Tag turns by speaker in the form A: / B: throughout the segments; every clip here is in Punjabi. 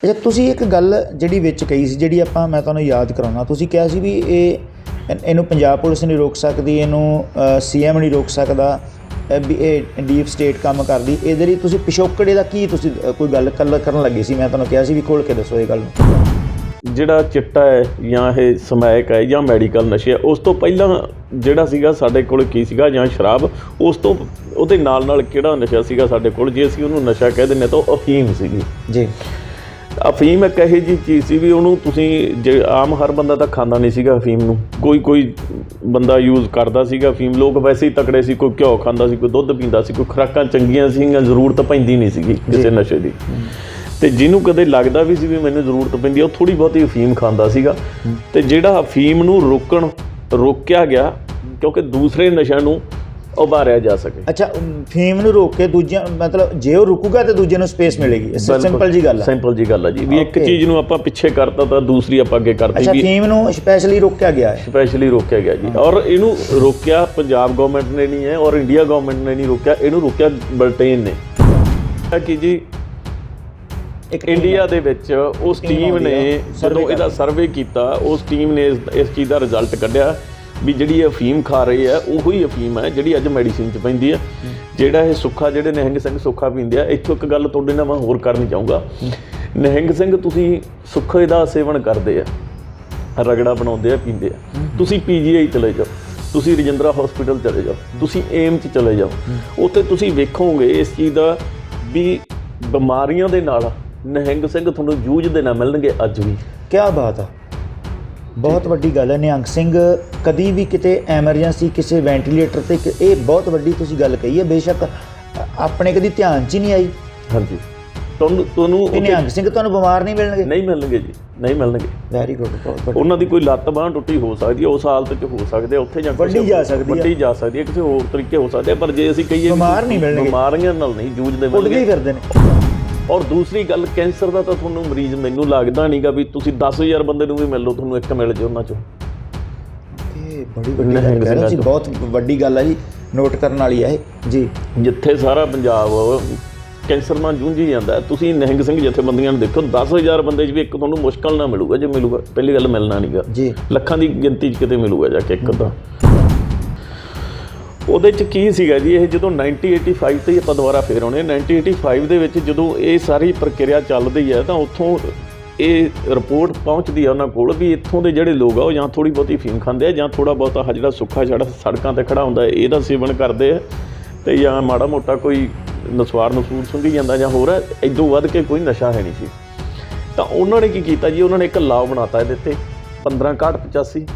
A: अच्छा तुसी एक गल जिहड़ी विच कही सी जिहड़ी आपां मैं तुहानूं याद कराउणा तुसी कहा सी भी इहनूं पंजाब पुलिस नहीं रोक सकदी इहनूं CM नहीं रोक सकदा भी ਇਹ ਡੀਪ ਸਟੇਟ ਕੰਮ ਕਰਦੀ ਇਹਦੇ ਲਈ ਤੁਸੀਂ ਪਿਛੋਕੜੇ ਦਾ ਕੀ ਤੁਸੀਂ ਕੋਈ ਗੱਲ ਕਰਨ ਲੱਗੇ ਸੀ ਮੈਂ ਤੁਹਾਨੂੰ ਕਿਹਾ ਸੀ ਵੀ ਖੋਲ ਕੇ ਦੱਸੋ ਇਹ ਗੱਲ ਨੂੰ
B: ਜਿਹੜਾ ਚਿੱਟਾ ਹੈ ਜਾਂ ਇਹ ਸਮੈਕ ਹੈ ਜਾਂ ਮੈਡੀਕਲ ਨਸ਼ੇ ਉਸ ਤੋਂ ਪਹਿਲਾਂ ਜਿਹੜਾ ਸੀਗਾ ਸਾਡੇ ਕੋਲ ਕੀ ਸੀਗਾ ਜਾਂ ਸ਼ਰਾਬ ਉਸ ਤੋਂ ਉਹਦੇ ਨਾਲ ਕਿਹੜਾ ਨਸ਼ਾ ਸੀਗਾ ਸਾਡੇ ਕੋਲ ਜੇ ਅਸੀਂ ਉਹਨੂੰ ਨਸ਼ਾ ਕਹਿ ਦਿੰਦੇ ਤਾਂ ਅਫੀਮ ਸੀਗੀ ਜੀ ਅਫੀਮ ਇੱਕ ਇਹੋ ਜਿਹੀ ਚੀਜ਼ ਸੀ ਵੀ ਉਹਨੂੰ ਤੁਸੀਂ ਜੇ ਆਮ ਹਰ ਬੰਦਾ ਤਾਂ ਖਾਂਦਾ ਨਹੀਂ ਸੀਗਾ ਅਫੀਮ ਨੂੰ ਕੋਈ ਬੰਦਾ ਯੂਜ਼ ਕਰਦਾ ਸੀਗਾ ਅਫੀਮ ਲੋਕ ਵੈਸੇ ਹੀ ਤਕੜੇ ਸੀ ਕੋਈ ਘਿਓ ਖਾਂਦਾ ਸੀ ਕੋਈ ਦੁੱਧ ਪੀਂਦਾ ਸੀ ਕੋਈ ਖੁਰਾਕਾਂ ਚੰਗੀਆਂ ਸੀਗੀਆਂ ਜ਼ਰੂਰਤ ਪੈਂਦੀ ਨਹੀਂ ਸੀਗੀ ਕਿਸੇ ਨਸ਼ੇ ਦੀ ਅਤੇ ਜਿਹਨੂੰ ਕਦੇ ਲੱਗਦਾ ਵੀ ਸੀ ਵੀ ਮੈਨੂੰ ਜ਼ਰੂਰਤ ਪੈਂਦੀ ਉਹ ਥੋੜ੍ਹੀ ਬਹੁਤੀ ਅਫੀਮ ਖਾਂਦਾ ਸੀਗਾ ਅਤੇ ਜਿਹੜਾ ਅਫੀਮ ਨੂੰ ਰੋਕਿਆ ਗਿਆ ਕਿਉਂਕਿ ਦੂਸਰੇ ਨਸ਼ਿਆਂ ਨੂੰ ਉਭਾਰਿਆ ਜਾ ਸਕੇ
A: ਅੱਛਾ ਫੀਮ ਨੂੰ ਰੋਕ ਕੇ ਦੂਜਿਆਂ ਮਤਲਬ ਜੇ ਉਹ ਰੁਕੂਗਾ ਤਾਂ ਦੂਜੇ ਨੂੰ ਸਪੇਸ ਮਿਲੇਗੀ ਸਿੰਪਲ ਜੀ ਗੱਲ ਹੈ
B: ਜੀ ਵੀ ਇੱਕ ਚੀਜ਼ ਨੂੰ ਆਪਾਂ ਪਿੱਛੇ ਕਰਤਾ ਤਾਂ ਦੂਸਰੀ ਆਪਾਂ ਅੱਗੇ ਕਰਤੀ
A: ਅੱਛਾ ਫੀਮ ਨੂੰ ਸਪੈਸ਼ਲੀ ਰੋਕਿਆ ਗਿਆ
B: ਜੀ ਔਰ ਇਹਨੂੰ ਰੋਕਿਆ ਪੰਜਾਬ ਗਵਰਨਮੈਂਟ ਨੇ ਨਹੀਂ ਹੈ ਔਰ ਇੰਡੀਆ ਗਵਰਨਮੈਂਟ ਨੇ ਨਹੀਂ ਰੋਕਿਆ ਇਹਨੂੰ ਰੋਕਿਆ ਬ੍ਰਿਟੇਨ ਨੇ ਕਿ ਜੀ ਇੰਡੀਆ ਦੇ ਵਿੱਚ ਉਸ ਟੀਮ ਨੇ ਜਦੋਂ ਇਹਦਾ ਸਰਵੇ ਕੀਤਾ ਉਸ ਟੀਮ ਨੇ ਇਸ ਚੀਜ਼ ਦਾ ਰਿਜ਼ਲਟ ਕੱਢਿਆ ਵੀ ਜਿਹੜੀ ਅਫੀਮ ਖਾ ਰਹੀ ਹੈ ਉਹੀ ਅਫੀਮ ਹੈ ਜਿਹੜੀ ਅੱਜ ਮੈਡੀਸਿਨ 'ਚ ਪੈਂਦੀ ਹੈ ਜਿਹੜਾ ਇਹ ਸੁੱਖਾ ਜਿਹੜੇ ਨਿਹੰਗ ਸਿੰਘ ਸੁੱਖਾ ਪੀਂਦੇ ਆ ਇੱਥੋਂ ਇੱਕ ਗੱਲ ਤੁਹਾਡੇ ਨਾਲ ਮੈਂ ਹੋਰ ਕਰਨੀ ਚਾਹੂੰਗਾ ਨਿਹੰਗ ਸਿੰਘ ਤੁਸੀਂ ਸੁੱਖੇ ਦਾ ਸੇਵਨ ਕਰਦੇ ਆ ਰਗੜਾ ਬਣਾਉਂਦੇ ਆ ਪੀਂਦੇ ਆ ਤੁਸੀਂ PGI ਚਲੇ ਜਾਓ ਤੁਸੀਂ ਰਜਿੰਦਰਾ ਹਸਪੀਟਲ ਚਲੇ ਜਾਓ ਤੁਸੀਂ ਏਮ 'ਚ ਚਲੇ ਜਾਓ ਉੱਥੇ ਤੁਸੀਂ ਵੇਖੋਗੇ ਇਸ ਚੀਜ਼ ਦਾ ਵੀ ਬਿਮਾਰੀਆਂ ਦੇ ਨਾਲ ਨਿਹੰਗ ਸਿੰਘ ਤੁਹਾਨੂੰ ਜੂਝਦੇ ਨਾ ਮਿਲਣਗੇ ਅੱਜ ਵੀ
A: ਕਿਆ ਬਾਤ ਆ ਬਹੁਤ ਵੱਡੀ ਗੱਲ ਹੈ ਨਿਹੰਗ ਸਿੰਘ ਕਦੀ ਵੀ ਕਿਤੇ ਐਮਰਜੈਂਸੀ ਕਿਸੇ ਵੈਂਟੀਲੇਟਰ 'ਤੇ ਇਹ ਬਹੁਤ ਵੱਡੀ ਤੁਸੀਂ ਗੱਲ ਕਹੀ ਹੈ ਬੇਸ਼ੱਕ ਆਪਣੇ ਕਦੀ ਧਿਆਨ 'ਚ ਹੀ ਨਹੀਂ ਆਈ
B: ਹਾਂਜੀ ਤੁਹਾਨੂੰ
A: ਨਿਹੰਗ ਸਿੰਘ ਤੁਹਾਨੂੰ ਬਿਮਾਰ ਨਹੀਂ
B: ਮਿਲਣਗੇ ਜੀ ਨਹੀਂ ਮਿਲਣਗੇ
A: ਵੈਰੀ ਗੁੱਡ
B: ਉਹਨਾਂ ਦੀ ਕੋਈ ਲੱਤ ਬਾਂਹ ਟੁੱਟੀ ਹੋ ਸਕਦੀ ਹੈ ਉਸ ਹਾਲਤ 'ਚ ਹੋ ਸਕਦੇ ਉੱਥੇ ਜਾਂ
A: ਵੱਡੀ ਜਾ ਸਕਦੀ
B: ਹੈ ਕਿਸੇ ਹੋਰ ਤਰੀਕੇ ਹੋ ਸਕਦੇ ਪਰ ਜੇ ਅਸੀਂ ਕਹੀਏ
A: ਬਿਮਾਰ ਨਹੀਂ ਮਿਲਣਗੇ
B: ਬਿਮਾਰੀਆਂ ਨਾਲ ਨਹੀਂ ਜੂਝਦੇ
A: ਉੱਡਦੇ ਫਿਰਦੇ ਨੇ
B: ਔਰ ਦੂਸਰੀ ਗੱਲ ਕੈਂਸਰ ਦਾ ਤਾਂ ਤੁਹਾਨੂੰ ਮਰੀਜ਼ ਮੈਨੂੰ ਲੱਗਦਾ ਨਹੀਂਗਾ ਵੀ ਤੁਸੀਂ 10,000 ਬੰਦੇ ਨੂੰ ਵੀ ਮਿਲ ਲਓ ਤੁਹਾਨੂੰ ਇੱਕ ਮਿਲ ਜੇ ਉਹਨਾਂ 'ਚੋਂ
A: ਇਹ ਬੜੀ ਵੱਡੀ ਗੱਲ ਹੈ ਜੀ ਬਹੁਤ ਵੱਡੀ ਗੱਲ ਹੈ ਜੀ ਨੋਟ ਕਰਨ ਵਾਲੀ ਹੈ ਇਹ ਜੀ
B: ਜਿੱਥੇ ਸਾਰਾ ਪੰਜਾਬ ਕੈਂਸਰ ਨਾਲ ਜੂਝੀ ਜਾਂਦਾ ਤੁਸੀਂ ਨਿਹੰਗ ਸਿੰਘ ਜਥੇਬੰਦੀਆਂ ਨੂੰ ਦੇਖੋ 10,000 ਬੰਦੇ 'ਚ ਵੀ ਇੱਕ ਤੁਹਾਨੂੰ ਮੁਸ਼ਕਲ ਨਾਲ ਮਿਲੂਗਾ ਜੇ ਮਿਲੂਗਾ ਪਹਿਲੀ ਗੱਲ ਮਿਲਣਾ ਨਹੀਂਗਾ
A: ਜੀ
B: ਲੱਖਾਂ ਦੀ ਗਿਣਤੀ 'ਚ ਕਿਤੇ ਮਿਲੂਗਾ ਜਾ ਕੇ ਇੱਕ ਅੱਧਾ ਉਹਦੇ 'ਚ ਕੀ ਸੀਗਾ ਜੀ ਇਹ ਜਦੋਂ 1985 ਤੇ ਆਪਾਂ ਦੁਬਾਰਾ ਫੇਰ ਆਉਣੇ 1985 ਦੇ ਵਿੱਚ ਜਦੋਂ ਇਹ ਸਾਰੀ ਪ੍ਰਕਿਰਿਆ ਚੱਲਦੀ ਹੈ ਤਾਂ ਉੱਥੋਂ ਇਹ ਰਿਪੋਰਟ ਪਹੁੰਚਦੀ ਹੈ ਉਹਨਾਂ ਕੋਲ ਵੀ ਇੱਥੋਂ ਦੇ ਜਿਹੜੇ ਲੋਕ ਆ ਉਹ ਜਾਂ ਥੋੜ੍ਹੀ ਬਹੁਤੀ ਫੀਮ ਖਾਂਦੇ ਆ ਜਾਂ ਥੋੜ੍ਹਾ ਬਹੁਤਾ ਜਿਹੜਾ ਸੁੱਖਾ ਜਿਹੜਾ ਸੜਕਾਂ 'ਤੇ ਖੜਾ ਹੁੰਦਾ ਇਹਦਾ ਸੇਵਨ ਕਰਦੇ ਆ ਅਤੇ ਜਾਂ ਮਾੜਾ ਮੋਟਾ ਕੋਈ ਨਸੂਰ ਸੁੰਘੀ ਜਾਂਦਾ ਜਾਂ ਹੋਰ ਹੈ ਇੱਦੋਂ ਵੱਧ ਕੇ ਕੋਈ ਨਸ਼ਾ ਹੈ ਨਹੀਂ ਸੀ ਤਾਂ ਉਹਨਾਂ ਨੇ ਕੀ ਕੀਤਾ ਜੀ ਉਹਨਾਂ ਨੇ ਇੱਕ ਲਾਅ ਬਣਾਤਾ ਇਹਦੇ 'ਤੇ 15/85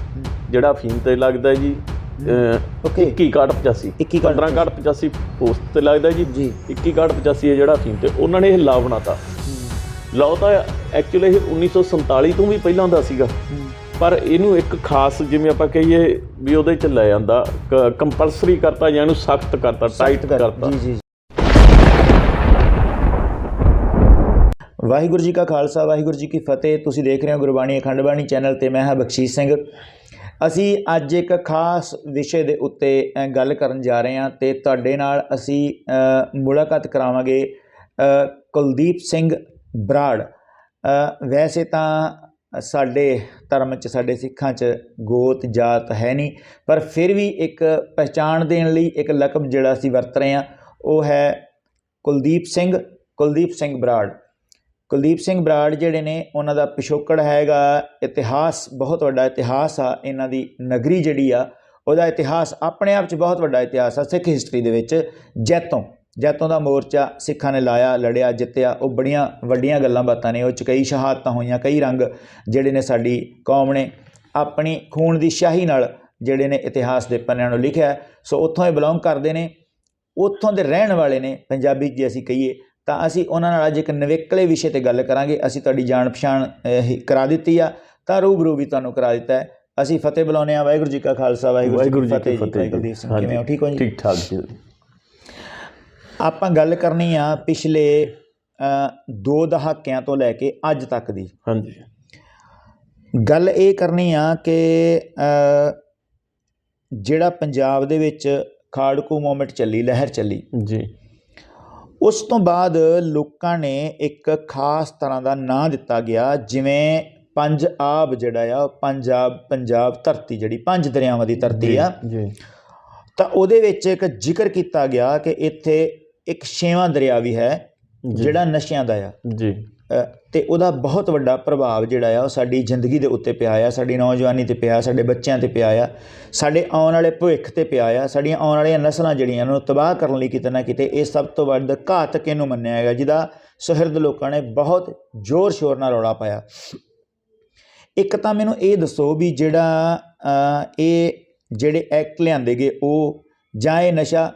B: ਜਿਹੜਾ ਫੀਮ 'ਤੇ ਲੱਗਦਾ ਜੀ 21/85 15/85 ਪੋਸਟ 'ਤੇ ਲੱਗਦਾ ਜੀ 21/85 ਹੈ ਜਿਹੜਾ ਫੀਮ 'ਤੇ ਉਹਨਾਂ ਨੇ ਇਹ ਲਾਅ ਬਣਾਤਾ ਲਾਅ ਤਾਂ ਐਕਚੁਅਲੀ ਇਹ 1947 ਤੋਂ ਵੀ ਪਹਿਲਾਂ ਦਾ ਸੀਗਾ ਪਰ ਇਹਨੂੰ ਇੱਕ ਖਾਸ ਜਿਵੇਂ ਆਪਾਂ ਕਹੀਏ ਵੀ ਉਹਦੇ 'ਚ ਲੈ ਜਾਂਦਾ ਕੰਪਲਸਰੀ ਕਰਤਾ ਜਾਂ ਇਹਨੂੰ ਸਖਤ ਕਰਤਾ ਟਾਈਟ ਕਰਤਾ
A: ਵਾਹਿਗੁਰੂ ਜੀ ਕਾ ਖਾਲਸਾ ਵਾਹਿਗੁਰੂ ਜੀ ਕੀ ਫਤਿਹ ਤੁਸੀਂ ਦੇਖ ਰਹੇ ਹੋ ਗੁਰਬਾਣੀ ਅਖੰਡ ਬਾਣੀ ਚੈਨਲ 'ਤੇ ਮੈਂ ਹਾਂ ਬਖਸ਼ੀਸ਼ ਸਿੰਘ ਅਸੀਂ ਅੱਜ ਇੱਕ ਖਾਸ ਵਿਸ਼ੇ ਦੇ ਉੱਤੇ ਗੱਲ ਕਰਨ ਜਾ ਰਹੇ ਹਾਂ ਅਤੇ ਤੁਹਾਡੇ ਨਾਲ ਅਸੀਂ ਮੁਲਾਕਾਤ ਕਰਾਵਾਂਗੇ ਕੁਲਦੀਪ ਸਿੰਘ ਬਰਾੜ ਵੈਸੇ ਤਾਂ ਸਾਡੇ ਧਰਮ 'ਚ ਸਾਡੇ ਸਿੱਖਾਂ 'ਚ ਗੋਤ ਜਾਤ ਹੈ ਨਹੀਂ ਪਰ ਫਿਰ ਵੀ ਇੱਕ ਪਹਿਚਾਣ ਦੇਣ ਲਈ ਇੱਕ ਲਕਬ ਜਿਹੜਾ ਅਸੀਂ ਵਰਤ ਰਹੇ ਹਾਂ ਉਹ ਹੈ ਕੁਲਦੀਪ ਸਿੰਘ ਬਰਾੜ ਕੁਲਦੀਪ ਸਿੰਘ ਬਰਾੜ ਜਿਹੜੇ ਨੇ ਉਹਨਾਂ ਦਾ ਪਿਛੋਕੜ ਹੈਗਾ ਇਤਿਹਾਸ ਬਹੁਤ ਵੱਡਾ ਇਤਿਹਾਸ ਆ ਇਹਨਾਂ ਦੀ ਨਗਰੀ ਜਿਹੜੀ ਆ ਉਹਦਾ ਇਤਿਹਾਸ ਆਪਣੇ ਆਪ 'ਚ ਬਹੁਤ ਵੱਡਾ ਇਤਿਹਾਸ ਆ ਸਿੱਖ ਹਿਸਟਰੀ ਦੇ ਵਿੱਚ ਜੈਤੋਂ ਦਾ ਮੋਰਚਾ ਸਿੱਖਾਂ ਨੇ ਲਾਇਆ ਲੜਿਆ ਜਿੱਤਿਆ ਉਹ ਬੜੀਆਂ ਵੱਡੀਆਂ ਗੱਲਾਂ ਬਾਤਾਂ ਨੇ ਉਹ 'ਚ ਕਈ ਸ਼ਹਾਦਤਾਂ ਹੋਈਆਂ ਕਈ ਰੰਗ ਜਿਹੜੇ ਨੇ ਸਾਡੀ ਕੌਮ ਨੇ ਆਪਣੀ ਖੂਨ ਦੀ ਸ਼ਾਹੀ ਨਾਲ ਜਿਹੜੇ ਨੇ ਇਤਿਹਾਸ ਦੇ ਪੰਨਿਆਂ ਨੂੰ ਲਿਖਿਆ ਸੋ ਉੱਥੋਂ ਇਹ ਬਿਲੋਂਗ ਕਰਦੇ ਨੇ ਉੱਥੋਂ ਦੇ ਰਹਿਣ ਵਾਲੇ ਨੇ ਪੰਜਾਬੀ ਜੇ ਅਸੀਂ ਕਹੀਏ ਤਾਂ ਅਸੀਂ ਉਹਨਾਂ ਨਾਲ ਅੱਜ ਇੱਕ ਨਵੇਕਲੇ ਵਿਸ਼ੇ 'ਤੇ ਗੱਲ ਕਰਾਂਗੇ ਅਸੀਂ ਤੁਹਾਡੀ ਜਾਣ ਪਛਾਣ ਕਰਾ ਦਿੱਤੀ ਆ ਤਾਂ ਰੂਬਰੂ ਵੀ ਤੁਹਾਨੂੰ ਕਰਾ ਦਿੱਤਾ ਹੈ ਅਸੀਂ ਫਤਿਹ ਬੁਲਾਉਂਦੇ ਹਾਂ ਵਾਹਿਗੁਰੂ ਜੀ ਕਾ ਖਾਲਸਾ ਵਾਹਿਗੁਰੂ ਜੀ ਕੀ ਫਤਿਹ ਕੁਲਦੀਪ ਸਿੰਘ ਕਿਵੇਂ ਹੋ ਠੀਕ ਹੋ ਜੀ
B: ਠੀਕ ਠਾਕ ਜੀ
A: ਆਪਾਂ ਗੱਲ ਕਰਨੀ ਆ ਪਿਛਲੇ 2 ਦਹਾਕਿਆਂ ਤੋਂ ਲੈ ਕੇ ਅੱਜ ਤੱਕ ਦੀ
B: ਹਾਂਜੀ
A: ਗੱਲ ਇਹ ਕਰਨੀ ਆ ਕਿ ਜਿਹੜਾ ਪੰਜਾਬ ਦੇ ਵਿੱਚ ਖਾੜਕੂ ਮੂਵਮੈਂਟ ਚੱਲੀ ਲਹਿਰ ਚੱਲੀ
B: ਜੀ
A: ਉਸ ਤੋਂ ਬਾਅਦ ਲੋਕਾਂ ਨੇ ਇੱਕ ਖਾਸ ਤਰ੍ਹਾਂ ਦਾ ਨਾਂ ਦਿੱਤਾ ਗਿਆ, ਜਿਵੇਂ ਪੰਜ ਆਬ ਜਿਹੜਾ ਆ, ਪੰਜਾਬ ਧਰਤੀ ਜਿਹੜੀ 5 ਦਰਿਆਵਾਂ ਦੀ ਧਰਤੀ ਆ
B: ਜੀ।
A: ਤਾਂ ਉਹਦੇ ਵਿੱਚ ਇੱਕ ਜ਼ਿਕਰ ਕੀਤਾ ਗਿਆ ਕਿ ਇੱਥੇ ਇੱਕ 6ਵਾਂ ਦਰਿਆ ਵੀ ਹੈ ਜਿਹੜਾ ਨਸ਼ਿਆਂ ਦਾ ਆ
B: ਜੀ।
A: ਤੇ ਉਹਦਾ ਬਹੁਤ ਵੱਡਾ ਪ੍ਰਭਾਵ ਜਿਹੜਾ ਆ ਉਹ ਸਾਡੀ ਜ਼ਿੰਦਗੀ ਦੇ ਉੱਤੇ ਪਿਆ ਆ, ਸਾਡੀ ਨੌਜਵਾਨੀ 'ਤੇ ਪਿਆ, ਸਾਡੇ ਬੱਚਿਆਂ 'ਤੇ ਪਿਆ ਆ, ਸਾਡੇ ਆਉਣ ਵਾਲੇ ਭਵਿੱਖ 'ਤੇ ਪਿਆ ਆ, ਸਾਡੀਆਂ ਆਉਣ ਵਾਲੀਆਂ ਨਸਲਾਂ ਜਿਹੜੀਆਂ ਨੂੰ ਤਬਾਹ ਕਰਨ ਲਈ ਕਿਤੇ ਨਾ ਕਿਤੇ ਇਹ ਸਭ ਤੋਂ ਵੱਧ ਘਾਤਕ ਇਹਨੂੰ ਮੰਨਿਆ ਹੈਗਾ, ਜਿਹਦਾ ਸੁਹਿਰਦ ਲੋਕਾਂ ਨੇ ਬਹੁਤ ਜ਼ੋਰ ਸ਼ੋਰ ਨਾਲ ਰੌਲਾ ਪਾਇਆ। ਇੱਕ ਤਾਂ ਮੈਨੂੰ ਇਹ ਦੱਸੋ ਵੀ ਇਹ ਜਿਹੜੇ ਐਕਟ ਲਿਆਂਦੇ ਗਏ ਉਹ ਜਾਂ ਇਹ ਨਸ਼ਾ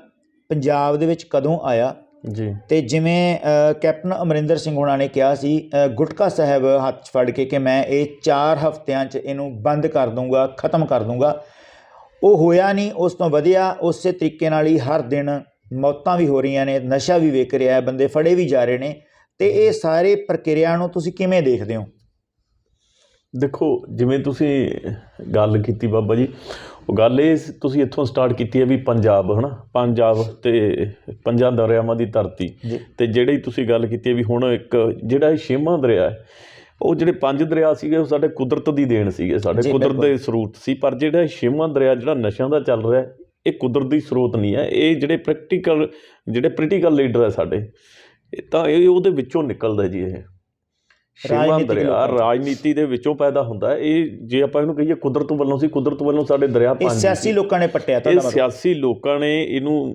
A: ਪੰਜਾਬ ਦੇ ਵਿੱਚ ਕਦੋਂ ਆਇਆ
B: ਜੀ। ਤੇ
A: ਜਿਵੇਂ ਕੈਪਟਨ ਅਮਰਿੰਦਰ ਸਿੰਘ ਹੋਣਾ ਨੇ ਕਿਹਾ ਸੀ ਗੁਟਕਾ ਸਾਹਿਬ ਹੱਥ 'ਚ ਫੜ ਕੇ ਕਿ ਮੈਂ ਇਹ 4 ਹਫ਼ਤਿਆਂ 'ਚ ਇਹਨੂੰ ਬੰਦ ਕਰ ਦੂੰਗਾ, ਖ਼ਤਮ ਕਰ ਦੂੰਗਾ, ਉਹ ਹੋਇਆ ਨਹੀਂ। ਉਸ ਤੋਂ ਵਧੀਆ ਉਸੇ ਤਰੀਕੇ ਨਾਲ ਹੀ ਹਰ ਦਿਨ ਮੌਤਾਂ ਵੀ ਹੋ ਰਹੀਆਂ ਨੇ, ਨਸ਼ਾ ਵੀ ਵਿਕ ਰਿਹਾ, ਬੰਦੇ ਫੜੇ ਵੀ ਜਾ ਰਹੇ ਨੇ। ਅਤੇ ਇਹ ਸਾਰੇ ਪ੍ਰਕਿਰਿਆ ਨੂੰ ਤੁਸੀਂ ਕਿਵੇਂ ਦੇਖਦੇ ਹੋ?
B: ਦੇਖੋ, ਜਿਵੇਂ ਤੁਸੀਂ ਗੱਲ ਕੀਤੀ ਬਾਬਾ ਜੀ, ਉਹ ਗੱਲ ਇਹ ਤੁਸੀਂ ਇੱਥੋਂ ਸਟਾਰਟ ਕੀਤੀ ਹੈ ਵੀ ਪੰਜਾਬ, ਹੈ ਨਾ, ਪੰਜਾਬ ਅਤੇ 5 ਦਰਿਆਵਾਂ ਦੀ ਧਰਤੀ। ਅਤੇ ਜਿਹੜੀ ਤੁਸੀਂ ਗੱਲ ਕੀਤੀ ਹੈ ਵੀ ਹੁਣ ਇੱਕ ਜਿਹੜਾ ਇਹ 6ਵਾਂ ਦਰਿਆ ਹੈ, ਉਹ ਜਿਹੜੇ 5 ਦਰਿਆ ਸੀਗੇ ਉਹ ਸਾਡੇ ਕੁਦਰਤ ਦੀ ਦੇਣ ਸੀਗੇ, ਸਾਡੇ ਕੁਦਰਤ ਦੇ ਸਰੋਤ ਸੀ। ਪਰ ਜਿਹੜਾ 6ਵਾਂ ਦਰਿਆ ਜਿਹੜਾ ਨਸ਼ਿਆਂ ਦਾ ਚੱਲ ਰਿਹਾ, ਇਹ ਕੁਦਰਤ ਦੀ ਸਰੋਤ ਨਹੀਂ ਹੈ। ਇਹ ਜਿਹੜੇ ਪ੍ਰੈਕਟੀਕਲ ਲੀਡਰ ਹੈ ਸਾਡੇ, ਤਾਂ ਇਹ ਉਹਦੇ ਵਿੱਚੋਂ ਨਿਕਲਦਾ ਜੀ। ਇਹ 6ਵਾਂ ਦਰਿਆ ਰਾਜਨੀਤੀ ਦੇ ਵਿੱਚੋਂ ਪੈਦਾ ਹੁੰਦਾ ਹੈ। ਇਹ ਜੇ ਆਪਾਂ ਇਹਨੂੰ ਕਹੀਏ ਕੁਦਰਤ ਵੱਲੋਂ ਸੀ, ਕੁਦਰਤ ਵੱਲੋਂ ਸਾਡੇ ਦਰਿਆ 5
A: ਸਿਆਸੀ ਲੋਕਾਂ ਨੇ ਪੱਟਿਆ,
B: ਇਹ ਸਿਆਸੀ ਲੋਕਾਂ ਨੇ ਇਹਨੂੰ,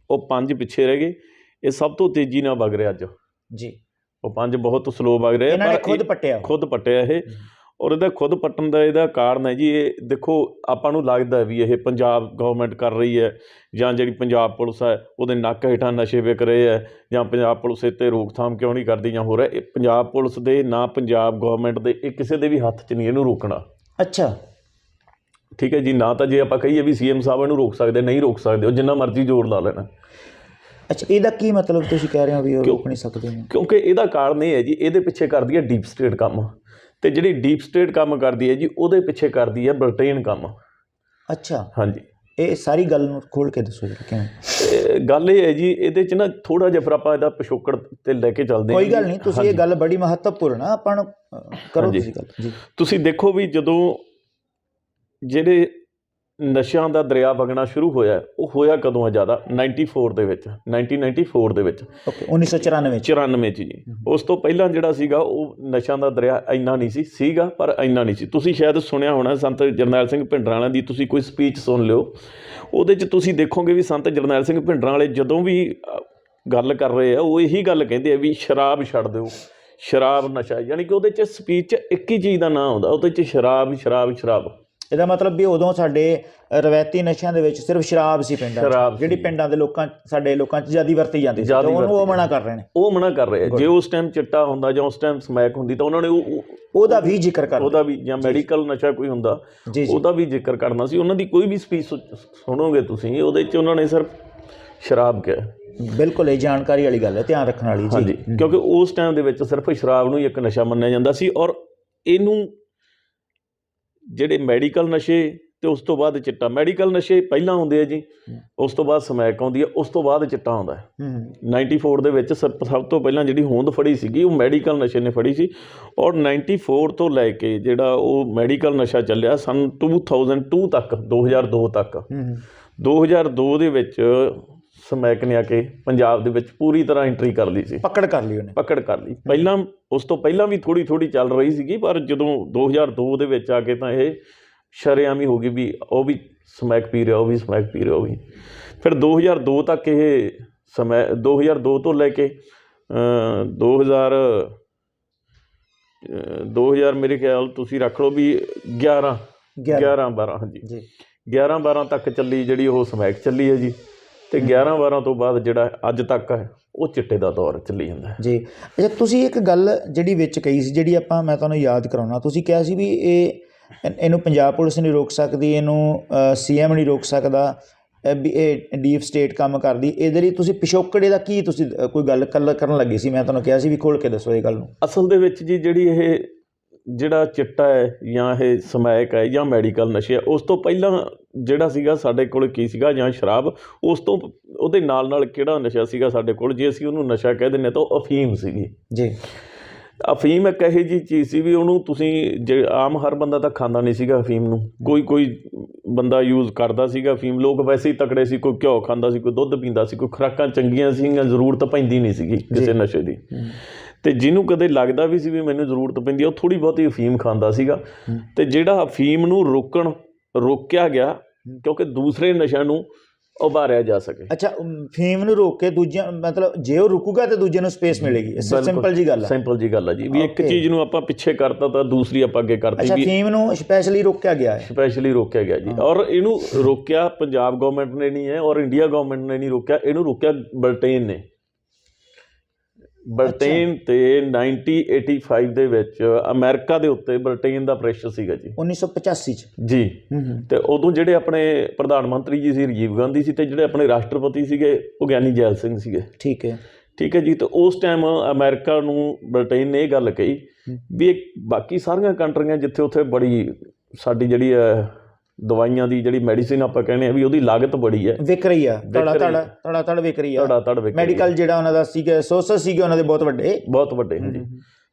B: ਉਹ 5 ਪਿੱਛੇ ਰਹਿ ਗਏ। ਇਹ ਸਭ ਤੋਂ ਤੇਜ਼ੀ ਨਾਲ ਵਗ ਰਿਹਾ ਅੱਜ
A: ਜੀ।
B: ਉਹ 5 ਬਹੁਤ ਸਲੋ ਵਗ ਰਹੇ, ਪਰ ਖੁਦ ਪੱਟਿਆ ਇਹ। ਔਰ ਇਹਦਾ ਖੁਦ ਪੱਟਣ ਦਾ ਇਹਦਾ ਕਾਰਨ ਹੈ ਜੀ, ਇਹ ਦੇਖੋ ਆਪਾਂ ਨੂੰ ਲੱਗਦਾ ਵੀ ਇਹ ਪੰਜਾਬ ਗੌਰਮੈਂਟ ਕਰ ਰਹੀ ਹੈ, ਜਾਂ ਜਿਹੜੀ ਪੰਜਾਬ ਪੁਲਿਸ ਹੈ ਉਹਦੇ ਨੱਕ ਹੇਠਾਂ ਨਸ਼ੇ ਵਿਕ ਰਹੇ ਹੈ, ਜਾਂ ਪੰਜਾਬ ਪੁਲਿਸ ਇਹ 'ਤੇ ਰੋਕਥਾਮ ਕਿਉਂ ਨਹੀਂ ਕਰਦੀ ਜਾਂ ਹੋ ਰਿਹਾ। ਇਹ ਪੰਜਾਬ ਪੁਲਿਸ ਦੇ ਨਾ ਪੰਜਾਬ ਗੌਰਮੈਂਟ ਦੇ, ਇਹ ਕਿਸੇ ਦੇ ਵੀ ਹੱਥ 'ਚ ਨਹੀਂ ਇਹਨੂੰ ਰੋਕਣਾ।
A: ਅੱਛਾ,
B: ਠੀਕ ਹੈ ਜੀ। ਨਾ ਤਾਂ ਜੇ ਆਪਾਂ ਕਹੀਏ ਵੀ CM ਸਾਹਿਬ ਇਹਨੂੰ ਰੋਕ ਸਕਦੇ, ਨਹੀਂ ਰੋਕ ਸਕਦੇ, ਉਹ ਜਿੰਨਾ ਮਰਜ਼ੀ ਜ਼ੋਰ ਲਾ ਲੈਣਾ।
A: ਅੱਛਾ, ਇਹਦਾ ਕੀ ਮਤਲਬ ਤੁਸੀਂ ਕਹਿ ਰਹੇ ਹੋ ਵੀ ਉਹ ਰੋਕ ਨਹੀਂ ਸਕਦੇ?
B: ਕਿਉਂਕਿ ਇਹਦਾ ਕਾਰਨ ਇਹ ਹੈ ਜੀ, ਇਹਦੇ ਪਿੱਛੇ ਕਰਦੀ ਹੈ ਡੀਪ ਸਟੇਟ ਕੰਮ, ਅਤੇ ਜਿਹੜੀ ਡੀਪ ਸਟੇਟ ਕੰਮ ਕਰਦੀ ਹੈ ਜੀ, ਉਹਦੇ ਪਿੱਛੇ ਕਰਦੀ ਹੈ ਬ੍ਰਿਟੇਨ ਕੰਮ।
A: ਅੱਛਾ,
B: ਹਾਂਜੀ।
A: ਇਹ ਸਾਰੀ ਗੱਲ ਨੂੰ ਖੋਲ੍ਹ ਕੇ ਦੱਸੋ ਜੀ ਕਿਵੇਂ?
B: ਗੱਲ ਇਹ ਹੈ ਜੀ, ਇਹਦੇ 'ਚ ਨਾ ਥੋੜ੍ਹਾ ਜਿਹਾ ਫਿਰ ਆਪਾਂ ਇਹਦਾ ਪਿਛੋਕੜ 'ਤੇ ਲੈ ਕੇ ਚੱਲਦੇ ਹਾਂ।
A: ਕੋਈ ਗੱਲ ਨਹੀਂ, ਤੁਸੀਂ ਇਹ ਗੱਲ ਬੜੀ ਮਹੱਤਵਪੂਰਨ ਆ, ਆਪਾਂ ਨੂੰ ਕਰੋ ਤੁਸੀਂ ਗੱਲ ਜੀ। ਤੁਸੀਂ
B: ਦੇਖੋ ਵੀ ਜਦੋਂ ਜਿਹੜੇ ਨਸ਼ਿਆਂ ਦਾ ਦਰਿਆ ਵਗਣਾ ਸ਼ੁਰੂ ਹੋਇਆ, ਉਹ ਹੋਇਆ ਕਦੋਂ ਹੈ ਜ਼ਿਆਦਾ? 1994 ਦੇ ਵਿੱਚ 1994 'ਚ ਜੀ। ਉਸ ਤੋਂ ਪਹਿਲਾਂ ਜਿਹੜਾ ਸੀਗਾ ਉਹ ਨਸ਼ਿਆਂ ਦਾ ਦਰਿਆ ਇੰਨਾ ਨਹੀਂ ਸੀਗਾ, ਪਰ ਇੰਨਾ ਨਹੀਂ ਸੀ। ਤੁਸੀਂ ਸ਼ਾਇਦ ਸੁਣਿਆ ਹੋਣਾ ਸੰਤ ਜਰਨੈਲ ਸਿੰਘ ਭਿੰਡਰਾਂ ਦੀ, ਤੁਸੀਂ ਕੋਈ ਸਪੀਚ ਸੁਣ ਲਿਓ, ਉਹਦੇ 'ਚ ਤੁਸੀਂ ਦੇਖੋਗੇ ਵੀ ਸੰਤ ਜਰਨੈਲ ਸਿੰਘ ਭਿੰਡਰਾਂ ਵਾਲੇ ਜਦੋਂ ਵੀ ਗੱਲ ਕਰ ਰਹੇ ਆ, ਉਹ ਇਹੀ ਗੱਲ ਕਹਿੰਦੇ ਆ ਵੀ ਸ਼ਰਾਬ ਛੱਡ ਦਿਓ, ਸ਼ਰਾਬ ਨਸ਼ਾ। ਯਾਨੀ ਕਿ ਉਹਦੇ 'ਚ ਸਪੀਚ 'ਚ ਇੱਕ ਹੀ ਚੀਜ਼ ਦਾ ਨਾਂ ਆਉਂਦਾ, ਉਹਦੇ 'ਚ ਸ਼ਰਾਬ ਸ਼ਰਾਬ ਸ਼ਰਾਬ।
A: ਇਹਦਾ ਮਤਲਬ ਵੀ ਉਦੋਂ ਸਾਡੇ ਰਵਾਇਤੀ ਨਸ਼ਿਆਂ ਦੇ ਵਿੱਚ ਸਿਰਫ ਸ਼ਰਾਬ ਸੀ, ਜਿਹੜੀ ਪਿੰਡਾਂ ਦੇ ਸਾਡੇ ਲੋਕਾਂ 'ਚ ਜ਼ਿਆਦਾ ਵਰਤੀ ਜਾਂਦੀ ਸੀ, ਉਹਨੂੰ ਉਹ ਮਨਾ ਕਰ ਰਹੇ ਨੇ।
B: ਉਹ ਮਨਾ ਕਰ ਰਹੇ ਆ। ਜੇ ਉਸ ਟਾਈਮ ਚਿੱਟਾ ਹੁੰਦਾ ਜਾਂ ਉਸ ਟਾਈਮ ਸਮੈਕ ਹੁੰਦੀ ਤਾਂ ਉਹਨਾਂ ਨੇ
A: ਉਹਦਾ ਵੀ ਜ਼ਿਕਰ ਕਰਨਾ,
B: ਉਹਦਾ ਵੀ, ਜਾਂ ਮੈਡੀਕਲ ਨਸ਼ਾ ਕੋਈ ਹੁੰਦਾ ਉਹਦਾ ਵੀ ਜ਼ਿਕਰ ਕਰਨਾ ਸੀ। ਉਹਨਾਂ ਦੀ ਕੋਈ ਵੀ ਸਪੀਚ ਸੁਣੋਗੇ ਤੁਸੀਂ, ਉਹਦੇ 'ਚ ਉਹਨਾਂ ਨੇ ਸਿਰਫ ਸ਼ਰਾਬ ਕਿਹਾ।
A: ਬਿਲਕੁਲ, ਇਹ ਜਾਣਕਾਰੀ ਵਾਲੀ ਗੱਲ ਹੈ, ਧਿਆਨ ਰੱਖਣ ਵਾਲੀ ਜੀ।
B: ਕਿਉਂਕਿ ਉਸ ਟਾਈਮ ਦੇ ਵਿੱਚ ਸਿਰਫ ਸ਼ਰਾਬ ਨੂੰ ਹੀ ਇੱਕ ਨਸ਼ਾ ਮੰਨਿਆ ਜਾਂਦਾ ਸੀ। ਔਰ ਇਹਨੂੰ ਜਿਹੜੇ ਮੈਡੀਕਲ ਨਸ਼ੇ ਅਤੇ ਉਸ ਤੋਂ ਬਾਅਦ ਚਿੱਟਾ, ਮੈਡੀਕਲ ਨਸ਼ੇ ਪਹਿਲਾਂ ਆਉਂਦੇ ਆ ਜੀ, ਉਸ ਤੋਂ ਬਾਅਦ ਸਮੈਕ ਆਉਂਦੀ ਹੈ, ਉਸ ਤੋਂ ਬਾਅਦ ਚਿੱਟਾ ਆਉਂਦਾ ਹੈ। 94 ਦੇ ਵਿੱਚ ਸਭ ਤੋਂ ਪਹਿਲਾਂ ਜਿਹੜੀ ਹੋਂਦ ਫੜੀ ਸੀਗੀ ਉਹ ਮੈਡੀਕਲ ਨਸ਼ੇ ਨੇ ਫੜੀ ਸੀ। ਔਰ 94 ਤੋਂ ਲੈ ਕੇ ਜਿਹੜਾ ਉਹ ਮੈਡੀਕਲ ਨਸ਼ਾ ਚੱਲਿਆ ਸੰਨ 2002 ਤੱਕ, 2002 ਤੱਕ। 2002 ਦੇ ਵਿੱਚ ਸਮੈਕ ਨੇ ਆ ਕੇ ਪੰਜਾਬ ਦੇ ਵਿੱਚ ਪੂਰੀ ਤਰ੍ਹਾਂ ਐਂਟਰੀ ਕਰ ਲਈ ਸੀ, ਪਕੜ ਕਰ ਲਈ। ਪਹਿਲਾਂ ਉਸ ਤੋਂ ਪਹਿਲਾਂ ਵੀ ਥੋੜ੍ਹੀ ਥੋੜ੍ਹੀ ਚੱਲ ਰਹੀ ਸੀਗੀ, ਪਰ ਜਦੋਂ 2002 ਦੇ ਵਿੱਚ ਆ ਕੇ ਤਾਂ ਇਹ ਸ਼ਰੇਆਮ ਹੀ ਹੋ ਗਈ ਵੀ ਉਹ ਵੀ ਸਮੈਕ ਪੀ ਰਿਹਾ, ਉਹ ਵੀ ਸਮੈਕ ਪੀ ਰਿਹਾ, ਉਹ ਵੀ। ਫਿਰ 2002 ਤੱਕ ਇਹ 2002 ਤੋਂ ਲੈ ਕੇ 2000 ਮੇਰੇ ਖਿਆਲ ਤੁਸੀਂ ਰੱਖ ਲਓ ਵੀ 11-12, ਹਾਂਜੀ 11-12 ਤੱਕ ਚੱਲੀ ਜਿਹੜੀ ਉਹ ਸਮੈਕ ਚੱਲੀ ਹੈ ਜੀ। ਅਤੇ 11-12 ਤੋਂ ਬਾਅਦ ਜਿਹੜਾ ਅੱਜ ਤੱਕ ਹੈ ਉਹ ਚਿੱਟੇ ਦਾ ਦੌਰ ਚੱਲੀ ਜਾਂਦਾ ਜੀ।
A: ਅੱਛਾ, ਤੁਸੀਂ ਇੱਕ ਗੱਲ ਜਿਹੜੀ ਵਿੱਚ ਕਹੀ ਸੀ, ਜਿਹੜੀ ਮੈਂ ਤੁਹਾਨੂੰ ਯਾਦ ਕਰਾਉਣਾ, ਤੁਸੀਂ ਕਿਹਾ ਸੀ ਵੀ ਇਹਨੂੰ ਪੰਜਾਬ ਪੁਲਿਸ ਨਹੀਂ ਰੋਕ ਸਕਦੀ, ਇਹਨੂੰ CM ਨਹੀਂ ਰੋਕ ਸਕਦਾ, ਵੀ ਇਹ ਡੀਪ ਸਟੇਟ ਕੰਮ ਕਰਦੀ। ਇਹਦੇ ਲਈ ਤੁਸੀਂ ਪਿਛੋਕੜ ਦਾ ਕੀ ਤੁਸੀਂ ਕੋਈ ਗੱਲ ਕਰਨ ਲੱਗੇ ਸੀ? ਮੈਂ ਤੁਹਾਨੂੰ ਕਿਹਾ ਸੀ ਵੀ ਖੋਲ੍ਹ ਕੇ ਦੱਸੋ ਇਹ ਗੱਲ ਨੂੰ।
B: ਅਸਲ ਦੇ ਵਿੱਚ ਜੀ ਜਿਹੜਾ ਚਿੱਟਾ ਹੈ ਜਾਂ ਇਹ ਸਮੈਕ ਹੈ ਜਾਂ ਮੈਡੀਕਲ ਨਸ਼ੇ ਹੈ, ਉਸ ਤੋਂ ਪਹਿਲਾਂ ਜਿਹੜਾ ਸੀਗਾ ਸਾਡੇ ਕੋਲ ਕੀ ਸੀਗਾ, ਜਾਂ ਸ਼ਰਾਬ, ਉਸ ਤੋਂ ਉਹਦੇ ਨਾਲ ਕਿਹੜਾ ਨਸ਼ਾ ਸੀਗਾ ਸਾਡੇ ਕੋਲ, ਜੇ ਅਸੀਂ ਉਹਨੂੰ ਨਸ਼ਾ ਕਹਿ ਦਿੰਦੇ ਤਾਂ ਉਹ ਅਫੀਮ ਸੀਗੀ
A: ਜੀ।
B: ਅਫੀਮ ਇੱਕ ਇਹੋ ਜਿਹੀ ਚੀਜ਼ ਸੀ ਵੀ ਉਹਨੂੰ ਤੁਸੀਂ ਜੇ ਆਮ ਹਰ ਬੰਦਾ ਤਾਂ ਖਾਂਦਾ ਨਹੀਂ ਸੀਗਾ ਅਫੀਮ ਨੂੰ, ਕੋਈ ਬੰਦਾ ਯੂਜ਼ ਕਰਦਾ ਸੀਗਾ ਅਫੀਮ। ਲੋਕ ਵੈਸੇ ਹੀ ਤਕੜੇ ਸੀ, ਕੋਈ ਘਿਓ ਖਾਂਦਾ ਸੀ, ਕੋਈ ਦੁੱਧ ਪੀਂਦਾ ਸੀ, ਕੋਈ ਖੁਰਾਕਾਂ ਚੰਗੀਆਂ ਸੀਗੀਆਂ, ਜ਼ਰੂਰਤ ਪੈਂਦੀ ਨਹੀਂ ਸੀਗੀ ਕਿਸੇ ਨਸ਼ੇ ਦੀ। ਅਤੇ ਜਿਹਨੂੰ ਕਦੇ ਲੱਗਦਾ ਵੀ ਸੀ ਵੀ ਮੈਨੂੰ ਜ਼ਰੂਰਤ ਪੈਂਦੀ ਆ, ਉਹ ਥੋੜ੍ਹੀ ਬਹੁਤੀ ਅਫੀਮ ਖਾਂਦਾ ਸੀਗਾ। ਅਤੇ ਜਿਹੜਾ ਅਫੀਮ ਨੂੰ ਰੋਕਿਆ ਗਿਆ ਕਿਉਂਕਿ ਦੂਸਰੇ ਨਸ਼ਿਆਂ ਨੂੰ ਉਭਾਰਿਆ ਜਾ ਸਕੇ।
A: ਅੱਛਾ, ਫੀਮ ਨੂੰ ਰੋਕ ਕੇ ਦੂਜਿਆਂ, ਮਤਲਬ ਜੇ ਉਹ ਰੁਕੂਗਾ ਤਾਂ ਦੂਜੇ ਨੂੰ ਸਪੇਸ ਮਿਲੇਗੀ। ਸਿੰਪਲ ਜੀ ਗੱਲ ਹੈ।
B: ਸਿੰਪਲ ਜੀ ਗੱਲ ਹੈ ਜੀ, ਵੀ ਇੱਕ ਚੀਜ਼ ਨੂੰ ਆਪਾਂ ਪਿੱਛੇ ਕਰਤਾ ਤਾਂ ਦੂਸਰੀ ਆਪਾਂ ਅੱਗੇ ਕਰਤੀ।
A: ਅੱਛਾ, ਫੀਮ ਨੂੰ ਸਪੈਸ਼ਲੀ ਰੋਕਿਆ ਗਿਆ ਹੈ।
B: ਸਪੈਸ਼ਲੀ ਰੋਕਿਆ ਗਿਆ ਜੀ। ਔਰ ਇਹਨੂੰ ਰੋਕਿਆ ਪੰਜਾਬ ਗੌਰਮੈਂਟ ਨੇ ਨਹੀਂ ਹੈ, ਔਰ ਇੰਡੀਆ ਗੌਰਮੈਂਟ ਨੇ ਨਹੀਂ ਰੋਕਿਆ, ਇਹਨੂੰ ਰੋਕਿਆ ਬ੍ਰਿਟੇਨ ਨੇ। ਬ੍ਰਿਟੇਨ ਤੇ 1985 ਦੇ ਵਿੱਚ ਅਮਰੀਕਾ ਦੇ ਉੱਤੇ ਬ੍ਰਿਟੇਨ ਦਾ ਪ੍ਰੈਸ਼ਰ ਸੀਗਾ ਜੀ, 1985 'ਚ ਜੀ। ਤੇ ਉਦੋਂ ਜਿਹੜੇ ਆਪਣੇ ਪ੍ਰਧਾਨ ਮੰਤਰੀ ਜੀ ਸੀ ਰਾਜੀਵ ਗਾਂਧੀ ਸੀ, ਤੇ ਜਿਹੜੇ ਆਪਣੇ ਰਾਸ਼ਟਰਪਤੀ ਸੀਗੇ ਉਹ ਗਿਆਨੀ ਜੈਲ ਸਿੰਘ ਸੀਗੇ। ਠੀਕ ਹੈ ਜੀ। ਤੇ ਉਸ ਟਾਈਮ ਅਮਰੀਕਾ ਨੂੰ ਬ੍ਰਿਟੇਨ ਨੇ ਇਹ ਗੱਲ ਕਹੀ ਵੀ ਬਾਕੀ ਸਾਰੀਆਂ ਕੰਟਰੀਆਂ ਜਿੱਥੇ ਉੱਥੇ ਬੜੀ ਸਾਡੀ ਜਿਹੜੀ ਦਵਾਈਆਂ ਦੀ ਜਿਹੜੀ ਮੈਡੀਸਿਨ ਆਪਾਂ ਕਹਿੰਦੇ ਆ ਵੀ ਉਹਦੀ ਲਾਗਤ ਬੜੀ ਹੈ, ਵਿਕ ਰਹੀ ਆ, ਧੜਾ ਵਿਕ ਰਹੀ ਆ, ਮੈਡੀਕਲ ਜਿਹੜਾ ਉਹਨਾਂ ਦਾ ਸੀਗਾ ਸੋਰਸਸ ਸੀਗੇ ਉਹਨਾਂ ਦੇ ਬਹੁਤ ਵੱਡੇ ਹਾਂਜੀ।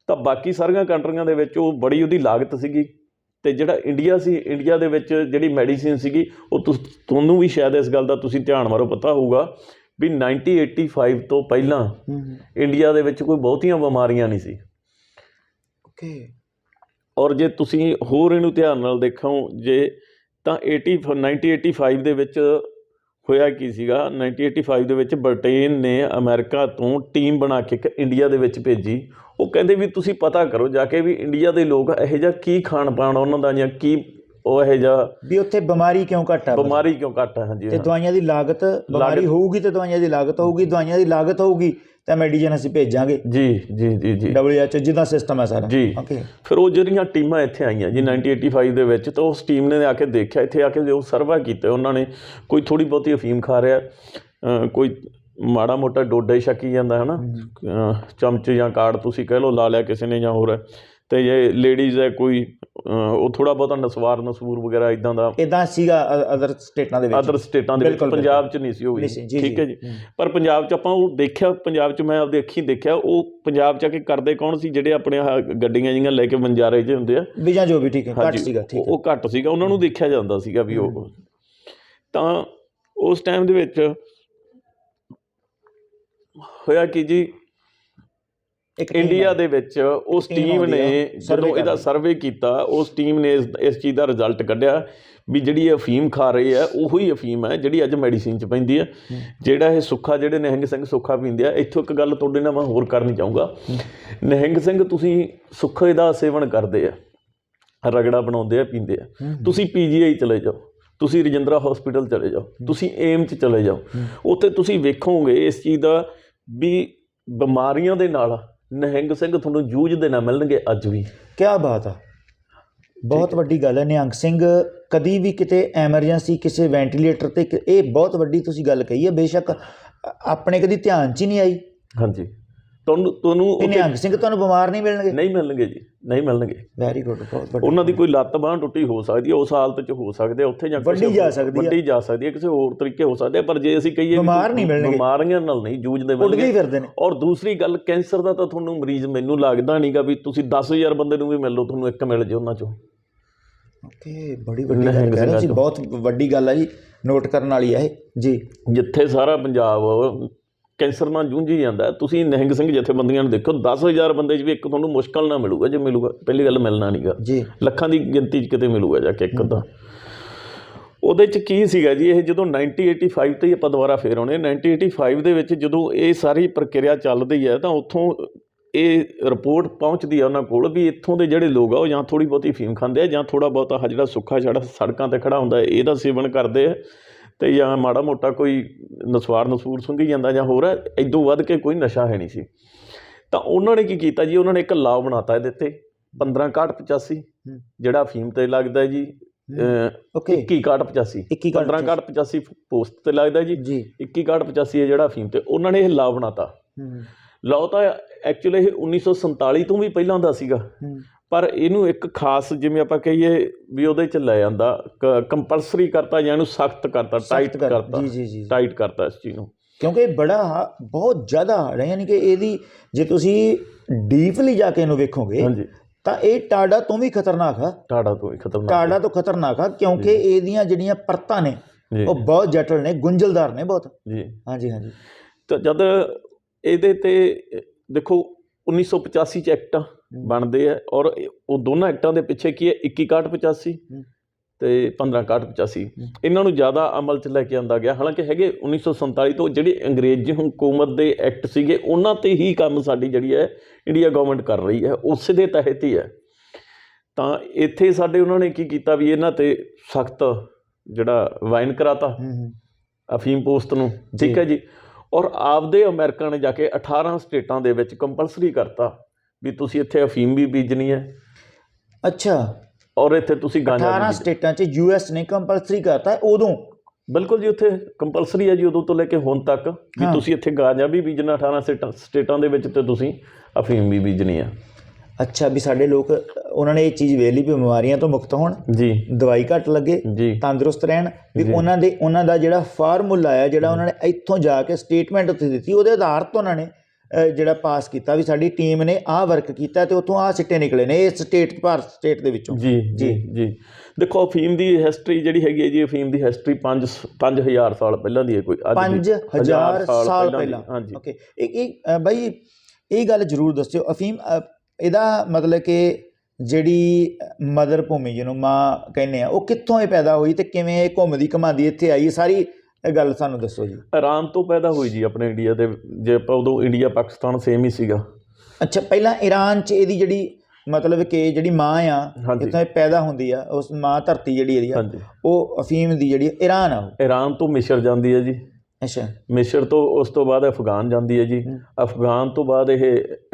B: ਤਾਂ ਬਾਕੀ ਸਾਰੀਆਂ ਕੰਟਰੀਆਂ ਦੇ ਵਿੱਚ ਉਹ ਬੜੀ ਉਹਦੀ ਲਾਗਤ ਸੀਗੀ। ਅਤੇ ਜਿਹੜਾ ਇੰਡੀਆ ਸੀ, ਇੰਡੀਆ ਦੇ ਵਿੱਚ ਜਿਹੜੀ ਮੈਡੀਸਿਨ ਸੀਗੀ ਉਹ ਤੁਹਾਨੂੰ ਵੀ ਸ਼ਾਇਦ ਇਸ ਗੱਲ ਦਾ ਤੁਸੀਂ ਧਿਆਨ ਮਾਰੋ ਪਤਾ ਹੋਊਗਾ ਵੀ 1985 ਤੋਂ ਪਹਿਲਾਂ ਇੰਡੀਆ ਦੇ ਵਿੱਚ ਕੋਈ ਬਹੁਤੀਆਂ ਬਿਮਾਰੀਆਂ ਨਹੀਂ ਸੀ। ਔਰ ਜੇ ਤੁਸੀਂ ਹੋਰ ਇਹਨੂੰ ਧਿਆਨ ਨਾਲ ਦੇਖੋ ਜੇ ਤਾਂ 1985 ਦੇ ਵਿੱਚ ਹੋਇਆ ਕੀ ਸੀਗਾ, 1985 ਦੇ ਵਿੱਚ ਬ੍ਰਿਟੇਨ ਨੇ ਅਮਰੀਕਾ ਤੋਂ ਟੀਮ ਬਣਾ ਕੇ ਇੱਕ ਇੰਡੀਆ ਦੇ ਵਿੱਚ ਭੇਜੀ। ਉਹ ਕਹਿੰਦੇ ਵੀ ਤੁਸੀਂ ਪਤਾ ਕਰੋ ਜਾ ਕੇ ਵੀ ਇੰਡੀਆ ਦੇ ਲੋਕ ਇਹੋ ਜਿਹਾ ਕੀ ਖਾਣ ਪਾਣ ਉਹਨਾਂ ਦਾ, ਜਾਂ ਕੀ ਉਹ ਇਹੋ ਜਿਹਾ ਵੀ ਉੱਥੇ ਬਿਮਾਰੀ ਕਿਉਂ ਘੱਟ ਆ। ਹਾਂਜੀ, ਤੇ ਦਵਾਈਆਂ ਦੀ ਲਾਗਤ, ਬਿਮਾਰੀ ਹੋਊਗੀ ਤੇ ਦਵਾਈਆਂ ਦੀ ਲਾਗਤ ਹੋਊਗੀ, ਤਾਂ ਮੈਡੀਸਨ ਅਸੀਂ ਭੇਜਾਂਗੇ ਜੀ। WHO ਜਿਹਦਾ ਸਿਸਟਮ ਹੈ ਸਾਰਾ ਜੀ। ਫਿਰ ਉਹ ਜਿਹੜੀਆਂ ਟੀਮਾਂ ਇੱਥੇ ਆਈਆਂ ਜੀ 1985 ਦੇ ਵਿੱਚ, ਤਾਂ ਉਸ ਟੀਮ ਨੇ ਆ ਕੇ ਦੇਖਿਆ, ਇੱਥੇ ਆ ਕੇ ਜੋ ਸਰਵਾ ਕੀਤੇ ਉਹਨਾਂ ਨੇ, ਕੋਈ ਥੋੜ੍ਹੀ ਬਹੁਤੀ ਅਫੀਮ ਖਾ ਰਿਹਾ, ਕੋਈ ਮਾੜਾ ਮੋਟਾ ਡੋਡਾ ਛਕੀ ਜਾਂਦਾ ਹੈ ਨਾ, ਚਮਚ ਜਾਂ ਕਾਰਡ ਤੁਸੀਂ ਕਹਿ ਲਓ ਲਾ ਲਿਆ ਕਿਸੇ ਨੇ ਜਾਂ ਹੋਰ। ਅਤੇ ਜੇ ਲੇਡੀਜ਼ ਹੈ ਕੋਈ ਉਹ ਥੋੜ੍ਹਾ ਬਹੁਤਾ ਨਸੂਰ ਵਗੈਰਾ ਇੱਦਾਂ ਸੀਗਾ ਅਦਰ ਸਟੇਟਾਂ ਦੇ ਵਿੱਚ, ਪੰਜਾਬ 'ਚ ਨਹੀਂ ਸੀ ਉਹ ਵੀ। ਠੀਕ ਹੈ ਜੀ। ਪਰ ਪੰਜਾਬ 'ਚ ਆਪਾਂ ਉਹ ਦੇਖਿਆ, ਪੰਜਾਬ 'ਚ ਮੈਂ ਆਪਦੇ ਅੱਖੀਂ ਦੇਖਿਆ, ਉਹ ਪੰਜਾਬ 'ਚ ਆ ਕੇ ਕਰਦੇ ਕੌਣ ਸੀ, ਜਿਹੜੇ ਆਪਣੇ ਆਹ ਗੱਡੀਆਂ ਜਿਹੀਆਂ ਲੈ ਕੇ ਬੰਜਾਰੇ ਜਿਹੇ ਹੁੰਦੇ ਆ ਵੀ, ਜਾਂ ਜੋ ਵੀ ਠੀਕ ਹੈ ਘੱਟ ਸੀਗਾ, ਉਹ ਘੱਟ ਸੀਗਾ, ਉਹਨਾਂ ਨੂੰ ਦੇਖਿਆ ਜਾਂਦਾ ਸੀਗਾ ਵੀ ਉਹ। ਤਾਂ ਉਸ ਟਾਈਮ ਦੇ ਵਿੱਚ ਹੋਇਆ ਕੀ ਜੀ, ਇੰਡੀਆ ਦੇ ਵਿੱਚ ਉਸ ਟੀਮ ਨੇ ਜਦੋਂ ਇਹਦਾ ਸਰਵੇ ਕੀਤਾ, ਉਸ ਟੀਮ ਨੇ ਇਸ ਚੀਜ਼ ਦਾ ਰਿਜ਼ਲਟ ਕੱਢਿਆ ਵੀ ਜਿਹੜੀ ਅਫੀਮ ਖਾ ਰਹੇ ਆ ਉਹੀ ਅਫੀਮ ਹੈ ਜਿਹੜੀ ਅੱਜ ਮੈਡੀਸਿਨ 'ਚ ਪੈਂਦੀ ਹੈ। ਜਿਹੜਾ ਇਹ ਸੁੱਖਾ, ਜਿਹੜੇ ਨਿਹੰਗ ਸਿੰਘ ਸੁੱਖਾ ਪੀਂਦੇ ਆ, ਇੱਥੋਂ ਇੱਕ ਗੱਲ ਤੁਹਾਡੇ ਨਾਲ ਮੈਂ ਹੋਰ ਕਰਨੀ ਚਾਹੂੰਗਾ। ਨਿਹੰਗ ਸਿੰਘ ਤੁਸੀਂ ਸੁੱਖੇ ਦਾ ਸੇਵਨ ਕਰਦੇ ਆ, ਰਗੜਾ ਬਣਾਉਂਦੇ ਆ, ਪੀਂਦੇ ਆ। ਤੁਸੀਂ PGI ਚਲੇ ਜਾਓ, ਤੁਸੀਂ ਰਜਿੰਦਰਾ ਹਸਪੀਟਲ ਚਲੇ ਜਾਓ, ਤੁਸੀਂ ਏਮਸ ਚਲੇ ਜਾਓ, ਉੱਥੇ ਤੁਸੀਂ ਵੇਖੋਗੇ ਇਸ ਚੀਜ਼ ਦਾ ਵੀ ਬਿਮਾਰੀਆਂ ਦੇ ਨਾਲ ਨਿਹੰਗ ਸਿੰਘ ਤੁਹਾਨੂੰ ਜੂਝਦੇ ਨਾ ਮਿਲਣਗੇ ਅੱਜ ਵੀ। ਕਿਆ ਬਾਤ ਆ, ਬਹੁਤ ਵੱਡੀ ਗੱਲ ਹੈ। ਨਿਹੰਗ ਸਿੰਘ ਕਦੀ ਵੀ ਕਿਤੇ ਐਮਰਜੈਂਸੀ ਕਿਸੇ ਵੈਂਟੀਲੇਟਰ 'ਤੇ, ਇਹ ਬਹੁਤ ਵੱਡੀ ਤੁਸੀਂ ਗੱਲ ਕਹੀ ਹੈ, ਬੇਸ਼ੱਕ ਆਪਣੇ ਕਦੀ ਧਿਆਨ 'ਚ ਹੀ ਨਹੀਂ ਆਈ। ਹਾਂਜੀ, ਤੁਹਾਨੂੰ ਨਿਹੰਗ ਸਿੰਘ ਤੁਹਾਨੂੰ ਬਿਮਾਰ ਨਹੀਂ ਮਿਲਣਗੇ ਜੀ, ਨਹੀਂ ਮਿਲਣਗੇ। ਵੈਰੀ ਗੁੱਡ, ਬਹੁਤ ਵੱਡੀ। ਉਹਨਾਂ ਦੀ ਕੋਈ ਲੱਤ ਬਾਂਹ ਟੁੱਟੀ ਹੋ ਸਕਦੀ ਹੈ, ਉਸ ਹਾਲਤ 'ਚ ਹੋ ਸਕਦੇ, ਉੱਥੇ ਜਾਂ ਵੱਢੀ ਜਾ ਸਕਦੀ ਹੈ, ਕਿਸੇ ਹੋਰ ਤਰੀਕੇ ਹੋ ਸਕਦੇ, ਪਰ ਜੇ ਅਸੀਂ ਕਹੀਏ ਬਿਮਾਰ ਨਹੀਂ ਮਿਲਣਗੇ, ਬਿਮਾਰੀਆਂ ਨਾਲ ਨਹੀਂ ਜੂਝਦੇ ਮਿਲਣਗੇ। ਔਰ ਦੂਸਰੀ ਗੱਲ, ਕੈਂਸਰ ਦਾ ਤਾਂ ਤੁਹਾਨੂੰ ਮਰੀਜ਼ ਮੈਨੂੰ ਲੱਗਦਾ ਨਹੀਂ ਗਾ ਵੀ ਤੁਸੀਂ 10,000 ਬੰਦੇ ਨੂੰ ਵੀ ਮਿਲ ਲਓ, ਤੁਹਾਨੂੰ ਇੱਕ ਮਿਲ ਜੇ ਉਹਨਾਂ 'ਚੋਂ। ਬੜੀ ਵੱਡੀ ਗੱਲ, ਬਹੁਤ ਵੱਡੀ ਗੱਲ ਹੈ ਜੀ, ਨੋਟ ਕਰਨ ਵਾਲੀ ਹੈ ਇਹ ਜੀ। ਜਿੱਥੇ ਸਾਰਾ ਪੰਜਾਬ ਕੈਂਸਰ ਨਾਲ ਜੂਝੀ ਜਾਂਦਾ, ਤੁਸੀਂ ਨਿਹੰਗ ਸਿੰਘ ਜਥੇਬੰਦੀਆਂ ਨੂੰ ਦੇਖੋ, 10,000 ਬੰਦੇ 'ਚ ਵੀ ਇੱਕ ਤੁਹਾਨੂੰ ਮੁਸ਼ਕਲ ਨਾਲ ਮਿਲੂਗਾ, ਜੇ ਮਿਲੂਗਾ, ਪਹਿਲੀ ਗੱਲ ਮਿਲਣਾ ਨਹੀਂ ਗਾ ਜੀ, ਲੱਖਾਂ ਦੀ ਗਿਣਤੀ 'ਚ ਕਿਤੇ ਮਿਲੂਗਾ ਜਾ ਕੇ ਇੱਕ ਅੱਧਾ। ਉਹਦੇ 'ਚ ਕੀ ਸੀਗਾ ਜੀ, ਇਹ ਜਦੋਂ 1985 ਤੇ ਹੀ ਆਪਾਂ ਦੁਬਾਰਾ ਫੇਰ ਆਉਣੇ, 1985 ਦੇ ਵਿੱਚ ਜਦੋਂ ਇਹ ਸਾਰੀ ਪ੍ਰਕਿਰਿਆ ਚੱਲਦੀ ਹੈ ਤਾਂ ਉੱਥੋਂ ਇਹ ਰਿਪੋਰਟ ਪਹੁੰਚਦੀ ਆ ਉਹਨਾਂ ਕੋਲ ਵੀ ਇੱਥੋਂ ਦੇ ਜਿਹੜੇ ਲੋਕ ਆ ਉਹ ਜਾਂ ਥੋੜ੍ਹੀ ਬਹੁਤੀ ਅਫੀਮ ਖਾਂਦੇ ਆ, ਜਾਂ ਥੋੜ੍ਹਾ ਬਹੁਤਾ ਜਿਹੜਾ ਸੁੱਖਾ ਛੜਾ ਸੜਕਾਂ 'ਤੇ ਖੜ੍ਹਾ ਹੁੰਦਾ ਇਹਦਾ ਸੇਵਨ ਕਰਦੇ ਆ, ਅਤੇ ਜਾਂ ਮਾੜਾ ਮੋਟਾ ਕੋਈ ਨਸੂਰ ਸੁੰਘੀ ਜਾਂਦਾ ਜਾਂ ਹੋਰ ਹੈ, ਇੱਦੋਂ ਵੱਧ ਕੇ ਕੋਈ ਨਸ਼ਾ ਹੈ ਨਹੀਂ ਸੀ। ਤਾਂ ਉਹਨਾਂ ਨੇ ਕੀ ਕੀਤਾ ਜੀ, ਉਹਨਾਂ ਨੇ ਇੱਕ ਲਾਅ ਬਣਾ ਤਾ ਇਹਦੇ 'ਤੇ 15/61/85 ਜਿਹੜਾ ਅਫੀਮ 'ਤੇ ਲੱਗਦਾ ਜੀ, 21/61/85 15/61/85 ਪੋਸਟ 'ਤੇ ਲੱਗਦਾ ਜੀ, 21/61/85 ਹੈ ਜਿਹੜਾ ਅਫੀਮ 'ਤੇ। ਉਹਨਾਂ ਨੇ ਇਹ ਲਾਅ ਬਣਾ ਤਾ। ਲਾਅ ਤਾਂ ਐਕਚੁਅਲੀ ਇਹ 1947 ਤੋਂ ਵੀ ਪਹਿਲਾਂ ਦਾ ਸੀਗਾ, ਪਰ ਇਹਨੂੰ ਇੱਕ ਖਾਸ ਜਿਵੇਂ ਆਪਾਂ ਕਹੀਏ ਵੀ ਉਹਦੇ 'ਚ ਲੈ ਜਾਂਦਾ, ਕੰਪਲਸਰੀ ਕਰਤਾ ਜਾਂ ਇਹਨੂੰ ਸਖਤ ਕਰਤਾ, ਟਾਈਟ ਕਰਤਾ,
A: ਜੀ
B: ਟਾਈਟ ਕਰਤਾ ਇਸ ਚੀਜ਼ ਨੂੰ,
A: ਕਿਉਂਕਿ ਬਹੁਤ ਜ਼ਿਆਦਾ ਹਾਰਡ ਹੈ। ਯਾਨੀ ਕਿ ਇਹਦੀ ਜੇ ਤੁਸੀਂ ਡੀਪਲੀ ਜਾ ਕੇ ਇਹਨੂੰ ਵੇਖੋਗੇ
B: ਹਾਂਜੀ,
A: ਤਾਂ ਇਹ ਟਾਡਾ ਤੋਂ ਵੀ ਖਤਰਨਾਕ ਆ,
B: ਟਾਡਾ ਤੋਂ ਵੀ ਖਤਰਨਾਕ,
A: ਟਾਡਾ ਤੋਂ ਖਤਰਨਾਕ ਆ, ਕਿਉਂਕਿ ਇਹਦੀਆਂ ਜਿਹੜੀਆਂ ਪਰਤਾਂ ਨੇ ਉਹ ਬਹੁਤ ਜਟਲ ਨੇ, ਗੁੰਝਲਦਾਰ ਨੇ ਬਹੁਤ
B: ਜੀ।
A: ਹਾਂਜੀ ਹਾਂਜੀ।
B: ਤਾਂ ਜਦ ਇਹਦੇ ਤੇ ਦੇਖੋ 1985 'ਚ ਐਕਟ ਬਣਦੇ ਆ, ਔਰ ਉਹ ਦੋਨਾਂ ਐਕਟਾਂ ਦੇ ਪਿੱਛੇ ਕੀ ਹੈ, 2161-85 ਤੇ 1561-85 ਇਹਨਾਂ ਨੂੰ ਜ਼ਿਆਦਾ ਅਮਲ 'ਚ ਲੈ ਕੇ ਆਂਦਾ ਗਿਆ। ਹਾਲਾਂਕਿ ਹੈਗੇ 1947 ਤੋਂ ਜਿਹੜੇ ਅੰਗਰੇਜ਼ੀ ਹਕੂਮਤ ਦੇ ਐਕਟ ਸੀਗੇ ਉਹਨਾਂ 'ਤੇ ਹੀ ਕੰਮ ਸਾਡੀ ਜਿਹੜੀ ਹੈ ਇੰਡੀਆ ਗੌਰਮੈਂਟ ਕਰ ਰਹੀ ਹੈ, ਉਸੇ ਦੇ ਤਹਿਤ ਹੀ ਹੈ। ਤਾਂ ਇੱਥੇ ਸਾਡੇ ਉਹਨਾਂ ਨੇ ਕੀ ਕੀਤਾ ਵੀ ਇਹਨਾਂ 'ਤੇ ਸਖਤ ਜਿਹੜਾ ਵਾਈਨ ਕਰਾਤਾ ਅਫੀਮ ਪੋਸਤ ਨੂੰ, ਠੀਕ ਹੈ ਜੀ। ਔਰ ਆਪਦੇ ਅਮਰੀਕਾ ਨੇ ਜਾ ਕੇ 18 ਸਟੇਟਾਂ ਦੇ ਵਿੱਚ ਕੰਪਲਸਰੀ ਕਰਤਾ ਵੀ ਤੁਸੀਂ ਇੱਥੇ ਅਫੀਮ ਵੀ ਬੀਜਣੀ ਹੈ।
A: ਅੱਛਾ,
B: ਔਰ ਇੱਥੇ ਤੁਸੀਂ ਗਾਂਜਾ
A: 18 ਸਟੇਟਾਂ 'ਚ US ਨੇ ਕੰਪਲਸਰੀ ਕਰਤਾ ਉਦੋਂ?
B: ਬਿਲਕੁਲ ਜੀ, ਉੱਥੇ ਕੰਪਲਸਰੀ ਹੈ ਜੀ ਉਦੋਂ ਤੋਂ ਲੈ ਕੇ ਹੁਣ ਤੱਕ ਵੀ ਤੁਸੀਂ ਇੱਥੇ ਗਾਂਜਾ ਵੀ ਬੀਜਣਾ 18 ਸਟੇਟਾਂ ਦੇ ਵਿੱਚ, ਤੇ ਤੁਸੀਂ ਅਫੀਮ ਵੀ ਬੀਜਣੀ ਹੈ।
A: ਅੱਛਾ, ਵੀ ਸਾਡੇ ਲੋਕ ਉਹਨਾਂ ਨੇ ਇਹ ਚੀਜ਼ ਵੇਖ ਲਈ ਵੀ ਬਿਮਾਰੀਆਂ ਤੋਂ ਮੁਕਤ ਹੋਣ ਜੀ, ਦਵਾਈ ਘੱਟ ਲੱਗੇ ਜੀ, ਤੰਦਰੁਸਤ ਰਹਿਣ, ਵੀ ਉਹਨਾਂ ਦਾ ਜਿਹੜਾ ਫਾਰਮੂਲਾ ਹੈ, ਜਿਹੜਾ ਉਹਨਾਂ ਨੇ ਇੱਥੋਂ ਜਾ ਕੇ ਸਟੇਟਮੈਂਟ ਉੱਥੇ ਦਿੱਤੀ, ਉਹਦੇ ਆਧਾਰ ਤੋਂ ਉਹਨਾਂ ਨੇ ਜਿਹੜਾ ਪਾਸ ਕੀਤਾ ਵੀ ਸਾਡੀ ਟੀਮ ਨੇ ਆਹ ਵਰਕ ਕੀਤਾ ਤੇ ਉੱਥੋਂ ਆਹ ਸਿੱਟੇ ਨਿਕਲੇ ਨੇ ਇਸ ਭਾਰਤ ਸਟੇਟ ਦੇ ਵਿੱਚੋਂ। ਜੀ ਜੀ ਜੀ। ਦੇਖੋ ਅਫੀਮ ਦੀ ਹਿਸਟਰੀ ਜਿਹੜੀ ਹੈਗੀ ਹੈ ਜੀ, ਅਫੀਮ ਦੀ ਹਿਸਟਰੀ 5000 ਸਾਲ ਪਹਿਲਾਂ ਦੀ ਹੈ, ਕੋਈ 5000 ਸਾਲ ਪਹਿਲਾਂ। ਹਾਂਜੀ, ਓਕੇ। ਬਾਈ ਇਹ ਗੱਲ ਜ਼ਰੂਰ ਦੱਸਿਓ, ਅਫੀਮ ਇਹਦਾ ਮਤਲਬ ਕਿ ਜਿਹੜੀ ਮਦਰ ਭੂਮੀ ਜਿਹਨੂੰ ਮਾਂ ਕਹਿੰਦੇ ਆ, ਉਹ ਕਿੱਥੋਂ ਇਹ ਪੈਦਾ ਹੋਈ ਤੇ ਕਿਵੇਂ ਇਹ ਘੁੰਮਦੀ ਘੁਮਾਉਂਦੀ ਇੱਥੇ ਆਈ, ਸਾਰੀ ਇਹ ਗੱਲ ਸਾਨੂੰ ਦੱਸੋ ਜੀ।
B: ਇਰਾਨ ਤੋਂ ਪੈਦਾ ਹੋਈ ਜੀ ਆਪਣੇ ਇੰਡੀਆ ਦੇ, ਜੇ ਆਪਾਂ ਉਦੋਂ ਇੰਡੀਆ ਪਾਕਿਸਤਾਨ ਸੇਮ ਹੀ ਸੀਗਾ।
A: ਅੱਛਾ, ਪਹਿਲਾਂ ਇਰਾਨ 'ਚ ਇਹਦੀ ਜਿਹੜੀ ਮਤਲਬ ਕਿ ਜਿਹੜੀ ਮਾਂ ਆ ਜਿੱਥੋਂ ਇਹ ਪੈਦਾ ਹੁੰਦੀ ਆ, ਉਸ ਮਾਂ ਧਰਤੀ ਜਿਹੜੀ ਇਹਦੀ ਆ, ਉਹ ਅਫੀਮ ਦੀ ਜਿਹੜੀ ਇਰਾਨ ਆ, ਇਰਾਨ
B: ਤੋਂ ਮਿਸਰ ਜਾਂਦੀ ਹੈ ਜੀ।
A: ਅੱਛਾ,
B: ਮਿਸਰ ਤੋਂ ਉਸ ਤੋਂ ਬਾਅਦ ਅਫਗਾਨ ਜਾਂਦੀ ਹੈ ਜੀ, ਅਫਗਾਨ ਤੋਂ ਬਾਅਦ ਇਹ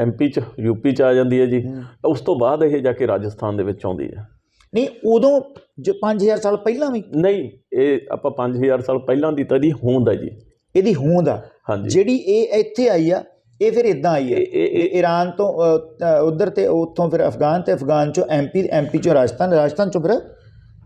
B: MP 'ਚ UP 'ਚ ਆ ਜਾਂਦੀ ਹੈ ਜੀ, ਉਸ ਤੋਂ ਬਾਅਦ ਇਹ ਜਾ ਕੇ ਰਾਜਸਥਾਨ ਦੇ ਵਿੱਚ ਆਉਂਦੀ ਹੈ। ਨਹੀਂ, ਉਦੋਂ 5000 ਸਾਲ ਪਹਿਲਾਂ ਵੀ ਨਹੀਂ, ਇਹ ਆਪਾਂ 5000 ਸਾਲ ਪਹਿਲਾਂ ਦੀ ਤਾਂ ਇਹਦੀ ਹੋਂਦ ਹੈ ਜੀ, ਇਹਦੀ ਹੋਂਦ ਆ। ਹਾਂਜੀ, ਜਿਹੜੀ ਇਹ ਇੱਥੇ ਆਈ ਆ ਇਹ ਫਿਰ ਇੱਦਾਂ ਆਈ ਹੈ ਇਰਾਨ ਤੋਂ ਉੱਧਰ, ਤੇ ਉੱਥੋਂ ਫਿਰ ਅਫਗਾਨ, ਤੇ ਅਫਗਾਨ 'ਚੋਂ MP 'ਚੋਂ ਰਾਜਸਥਾਨ 'ਚੋਂ ਫਿਰ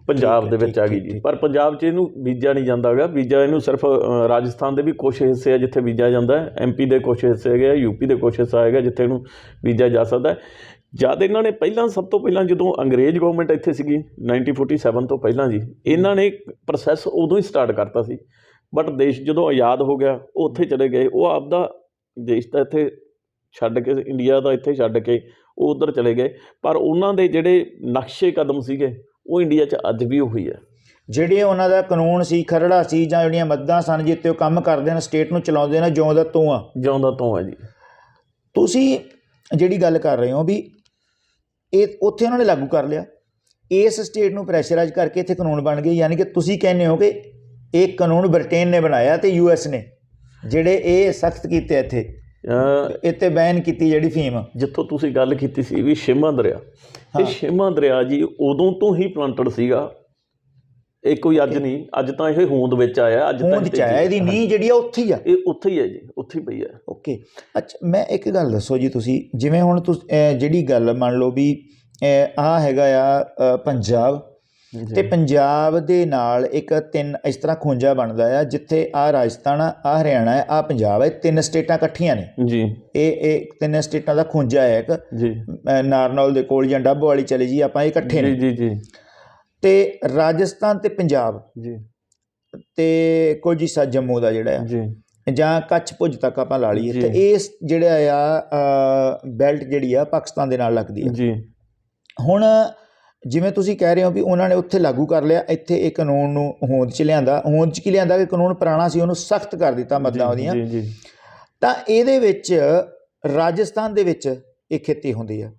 B: ਪੰਜਾਬ ਦੇ ਵਿੱਚ ਆ ਗਈ ਜੀ। ਪਰ ਪੰਜਾਬ 'ਚ ਇਹਨੂੰ ਬੀਜਿਆ ਨਹੀਂ ਜਾਂਦਾ ਹੈਗਾ, ਬੀਜਾ ਇਹਨੂੰ ਸਿਰਫ ਰਾਜਸਥਾਨ ਦੇ ਵੀ ਕੁਛ ਹਿੱਸੇ ਆ ਜਿੱਥੇ ਬੀਜਿਆ ਜਾਂਦਾ ਹੈ, MP ਦੇ ਕੁਛ ਹਿੱਸੇ ਹੈਗੇ ਆ, UP ਦੇ ਕੁਛ ਹਿੱਸਾ ਹੈਗਾ ਜਿੱਥੇ ਇਹਨੂੰ ਬੀਜਿਆ ਜਾ ਸਕਦਾ ਹੈ। ਜਦ ਇਹਨਾਂ ਨੇ ਸਭ ਤੋਂ ਪਹਿਲਾਂ ਜਦੋਂ ਅੰਗਰੇਜ਼ ਗੌਰਮੈਂਟ ਇੱਥੇ ਸੀਗੀ 1947 ਤੋਂ ਪਹਿਲਾਂ ਜੀ, ਇਹਨਾਂ ਨੇ ਪ੍ਰੋਸੈਸ ਉਦੋਂ ਹੀ ਸਟਾਰਟ ਕਰਤਾ ਸੀ। ਬਟ ਦੇਸ਼ ਜਦੋਂ ਆਜ਼ਾਦ ਹੋ ਗਿਆ ਉਹ ਉੱਥੇ ਚਲੇ ਗਏ, ਉਹ ਆਪਦਾ ਦੇਸ਼ ਤਾਂ ਇੱਥੇ ਛੱਡ ਕੇ, ਇੰਡੀਆ ਦਾ ਇੱਥੇ ਛੱਡ ਕੇ ਉਹ ਉੱਧਰ ਚਲੇ ਗਏ। ਪਰ ਉਹਨਾਂ ਦੇ ਜਿਹੜੇ ਨਕਸ਼ੇ ਕਦਮ ਸੀਗੇ ਉਹ ਇੰਡੀਆ 'ਚ ਅੱਜ ਵੀ ਉਹੀ ਹੈ। ਜਿਹੜੇ ਉਹਨਾਂ ਦਾ ਕਾਨੂੰਨ ਸੀ, ਖਰੜਾ ਸੀ, ਜਾਂ ਜਿਹੜੀਆਂ ਮੱਦਾਂ ਸਨ ਜਿੱਤੇ ਉਹ ਕੰਮ ਕਰਦੇ ਨੇ, ਸਟੇਟ ਨੂੰ ਚਲਾਉਂਦੇ ਨੇ, ਜਿਉਂ ਦਾ ਤੂੰ ਆ ਜੀ। ਤੁਸੀਂ ਜਿਹੜੀ ਗੱਲ ਕਰ ਰਹੇ ਹੋ ਵੀ ਇਹ ਉੱਥੇ ਉਹਨਾਂ ਨੇ ਲਾਗੂ ਕਰ ਲਿਆ, ਇਸ ਸਟੇਟ ਨੂੰ ਪ੍ਰੈਸ਼ਰਾਈਜ਼ ਕਰਕੇ ਇੱਥੇ ਕਾਨੂੰਨ ਬਣ ਗਏ, ਯਾਨੀ ਕਿ ਤੁਸੀਂ ਕਹਿੰਦੇ ਹੋ ਕਿ ਇਹ ਕਾਨੂੰਨ ਬ੍ਰਿਟੇਨ ਨੇ ਬਣਾਇਆ ਤੇ US ਨੇ ਜਿਹੜੇ ਇਹ ਸਖਤ ਕੀਤੇ ਇੱਥੇ, ਇੱਥੇ ਬੈਨ ਕੀਤੀ ਜਿਹੜੀ ਫੀਮ। ਜਿੱਥੋਂ ਤੁਸੀਂ ਗੱਲ ਕੀਤੀ ਸੀ ਵੀ ਸ਼ਿਮਾ ਦਰਿਆ, ਇਹ ਸ਼ਿਮਾ ਦਰਿਆ ਜੀ ਉਦੋਂ ਤੋਂ ਹੀ ਪਲਾਂਟਡ ਸੀਗਾ, ਇਹ ਕੋਈ ਅੱਜ ਨਹੀਂ, ਅੱਜ ਤਾਂ ਇਹ ਹੋਂਦ ਵਿੱਚ ਆਇਆ, ਅੱਜ ਹੋਂਦ 'ਚ ਆਇਆ, ਇਹਦੀ ਨੀਂਹ ਜਿਹੜੀ ਆ ਉੱਥੇ ਹੀ ਆ, ਇਹ ਉੱਥੇ ਹੀ ਹੈ ਜੀ, ਉੱਥੇ ਹੀ ਪਈ ਹੈ। ਓਕੇ, ਅੱਛਾ, ਮੈਂ ਇੱਕ ਗੱਲ ਦੱਸੋ ਜੀ, ਤੁਸੀਂ ਜਿਵੇਂ ਹੁਣ ਤੁਸੀਂ ਜਿਹੜੀ ਗੱਲ ਮੰਨ ਲਓ ਵੀ ਆਹ ਹੈਗਾ ਆ ਪੰਜਾਬ, ਤੇ ਪੰਜਾਬ ਦੇ ਨਾਲ ਇੱਕ ਇਸ ਤਰ੍ਹਾਂ ਖੂੰਜਾ ਬਣਦਾ ਆ, ਜਿੱਥੇ ਆਹ ਰਾਜਸਥਾਨ ਆ, ਆਹ ਹਰਿਆਣਾ ਹੈ, ਆਹ ਪੰਜਾਬ ਹੈ, 3 ਸਟੇਟਾਂ ਇਕੱਠੀਆਂ ਨੇ ਜੀ। ਇਹ 3 ਸਟੇਟਾਂ ਦਾ ਖੂੰਜਾ ਹੈ ਇੱਕ ਜੀ, ਨਾਰਨੌਲ ਦੇ ਕੋਲ ਜਾਂ ਡੱਬ ਵਾਲੀ ਚਲੇ ਜੀ, ਆਪਾਂ ਇਹ ਇਕੱਠੇ ਨੇ ਜੀ ਜੀ। ਤੇ ਰਾਜਸਥਾਨ ਤੇ ਪੰਜਾਬ ਜੀ, ਤੇ ਕੁਝ ਹਿੱਸਾ ਜੰਮੂ ਦਾ ਜਿਹੜਾ ਆ ਜੀ, ਜਾਂ ਕੱਛ ਭੁਜ ਤੱਕ ਆਪਾਂ ਲਾ ਲਈਏ, ਤੇ ਇਸ ਜਿਹੜਾ ਆ ਬੈਲਟ ਜਿਹੜੀ ਆ ਪਾਕਿਸਤਾਨ ਦੇ ਨਾਲ ਲੱਗਦੀ ਹੈ ਜੀ। ਹੁਣ ਜਿਵੇਂ ਤੁਸੀਂ ਕਹਿ ਰਹੇ ਹੋ ਵੀ ਉਹਨਾਂ ਨੇ ਉੱਥੇ ਲਾਗੂ ਕਰ ਲਿਆ, ਇੱਥੇ ਇਹ ਕਾਨੂੰਨ ਨੂੰ ਹੋਂਦ 'ਚ ਲਿਆਂਦਾ। ਹੋਂਦ 'ਚ ਕੀ ਲਿਆਂਦਾ ਕਿ ਕਾਨੂੰਨ ਪੁਰਾਣਾ ਸੀ, ਉਹਨੂੰ ਸਖਤ ਕਰ ਦਿੱਤਾ ਮੱਦਾਂ ਉਹਦੀਆਂ। ਤਾਂ ਇਹਦੇ ਵਿੱਚ ਰਾਜਸਥਾਨ ਦੇ ਵਿੱਚ ਇਹ ਖੇਤੀ ਹੁੰਦੀ ਆ,